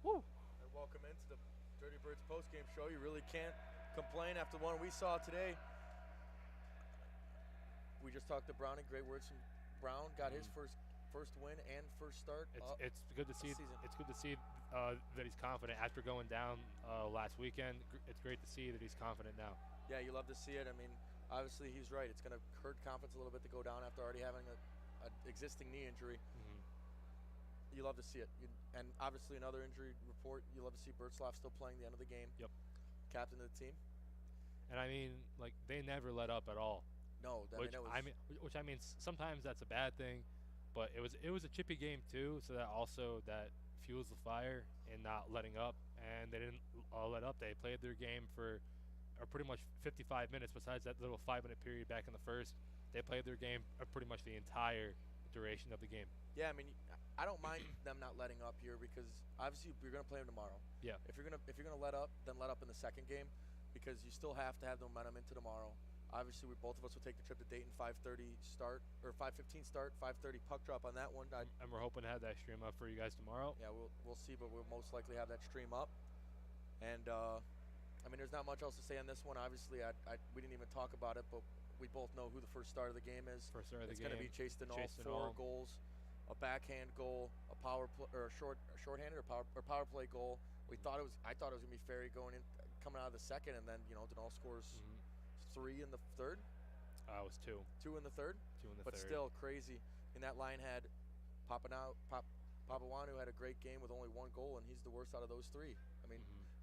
Woo! And welcome into the Dirty Birds post-game show. You really can't complain after the one we saw today. We just talked to Brownie. Great words from Brown. Got his first win and first start. It's good to see. It's good to see that he's confident after going down last weekend. It's great to see that he's confident now. Yeah, you love to see it. I mean, obviously he's right. It's going to hurt confidence a little bit to go down after already having an existing knee injury. You love to see it. And obviously another injury report. You love to see Bertzloff still playing the end of the game. Yep. Captain of the team. And I mean, like, they never let up at all. No, which I mean, sometimes that's a bad thing, but it was a chippy game too, so that fuels the fire in not letting up, and they didn't let up. They played their game for pretty much 55 minutes. Besides that little 5-minute period back in the first, they played their game pretty much the entire duration of the game. Yeah, I mean, I don't mind them not letting up here because obviously you're going to play them tomorrow. Yeah. If you're gonna let up, then let up in the second game, because you still have to have the momentum into tomorrow. Obviously, both of us will take the trip to Dayton. 5:30 start or 5:15 start. 5:30 puck drop on that one. And we're hoping to have that stream up for you guys tomorrow. Yeah, we'll see, but we'll most likely have that stream up. And I mean, there's not much else to say on this one. Obviously, we didn't even talk about it, but we both know who the first start of the game is. First start of the game. It's going to be Chase Denal. 4 goals, a backhand goal, a power play or shorthanded or power play goal. I thought it was going to be Ferry coming out of the second, and then Denal scores 3 in the third. It was 2. 2 in the third. 2 in the but third. But still crazy. And that line had Papawanu had a great game with only 1 goal, and he's the worst out of those 3. I mean,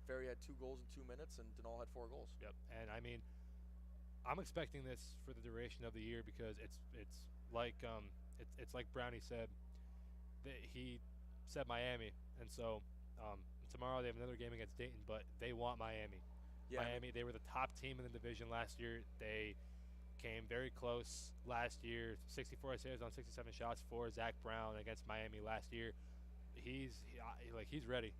Ferry had 2 goals in 2 minutes, and Denal had 4 goals. Yep. And I mean, I'm expecting this for the duration of the year because it's like Brownie said. He said Miami, and so tomorrow they have another game against Dayton, but they want Miami. Yeah. Miami, they were the top team in the division last year. They came very close last year. 64 saves on 67 shots for Zach Brown against Miami last year. He's ready.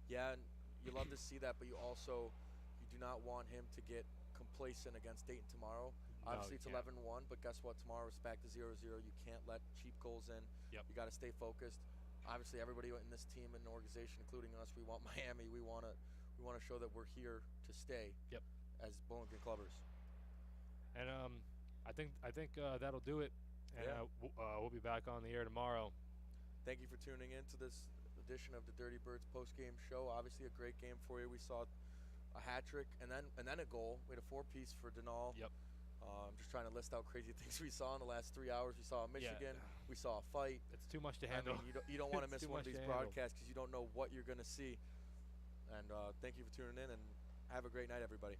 Yeah, and you love to see that, but you do not want him to get complacent against Dayton tomorrow. Obviously, it's 11-1, but guess what? Tomorrow it's back to 0-0. You can't let cheap goals in. Yep. You got to stay focused. Obviously, everybody in this team and organization, including us, we want Miami. We want to show that we're here to stay. Yep. As Bowling Green Clubbers. And I think that'll do it. And we'll be back on the air tomorrow. Thank you for tuning in to this edition of the Dirty Birds post-game show. Obviously, a great game for you. We saw a hat trick and then a goal. We had a 4-piece for Denal. Yep. I'm just trying to list out crazy things we saw in the last 3 hours. We saw Michigan. Yeah. We saw a fight. It's too much to handle. I mean, you don't want to miss one of these broadcasts because you don't know what you're going to see. And thank you for tuning in, and have a great night, everybody.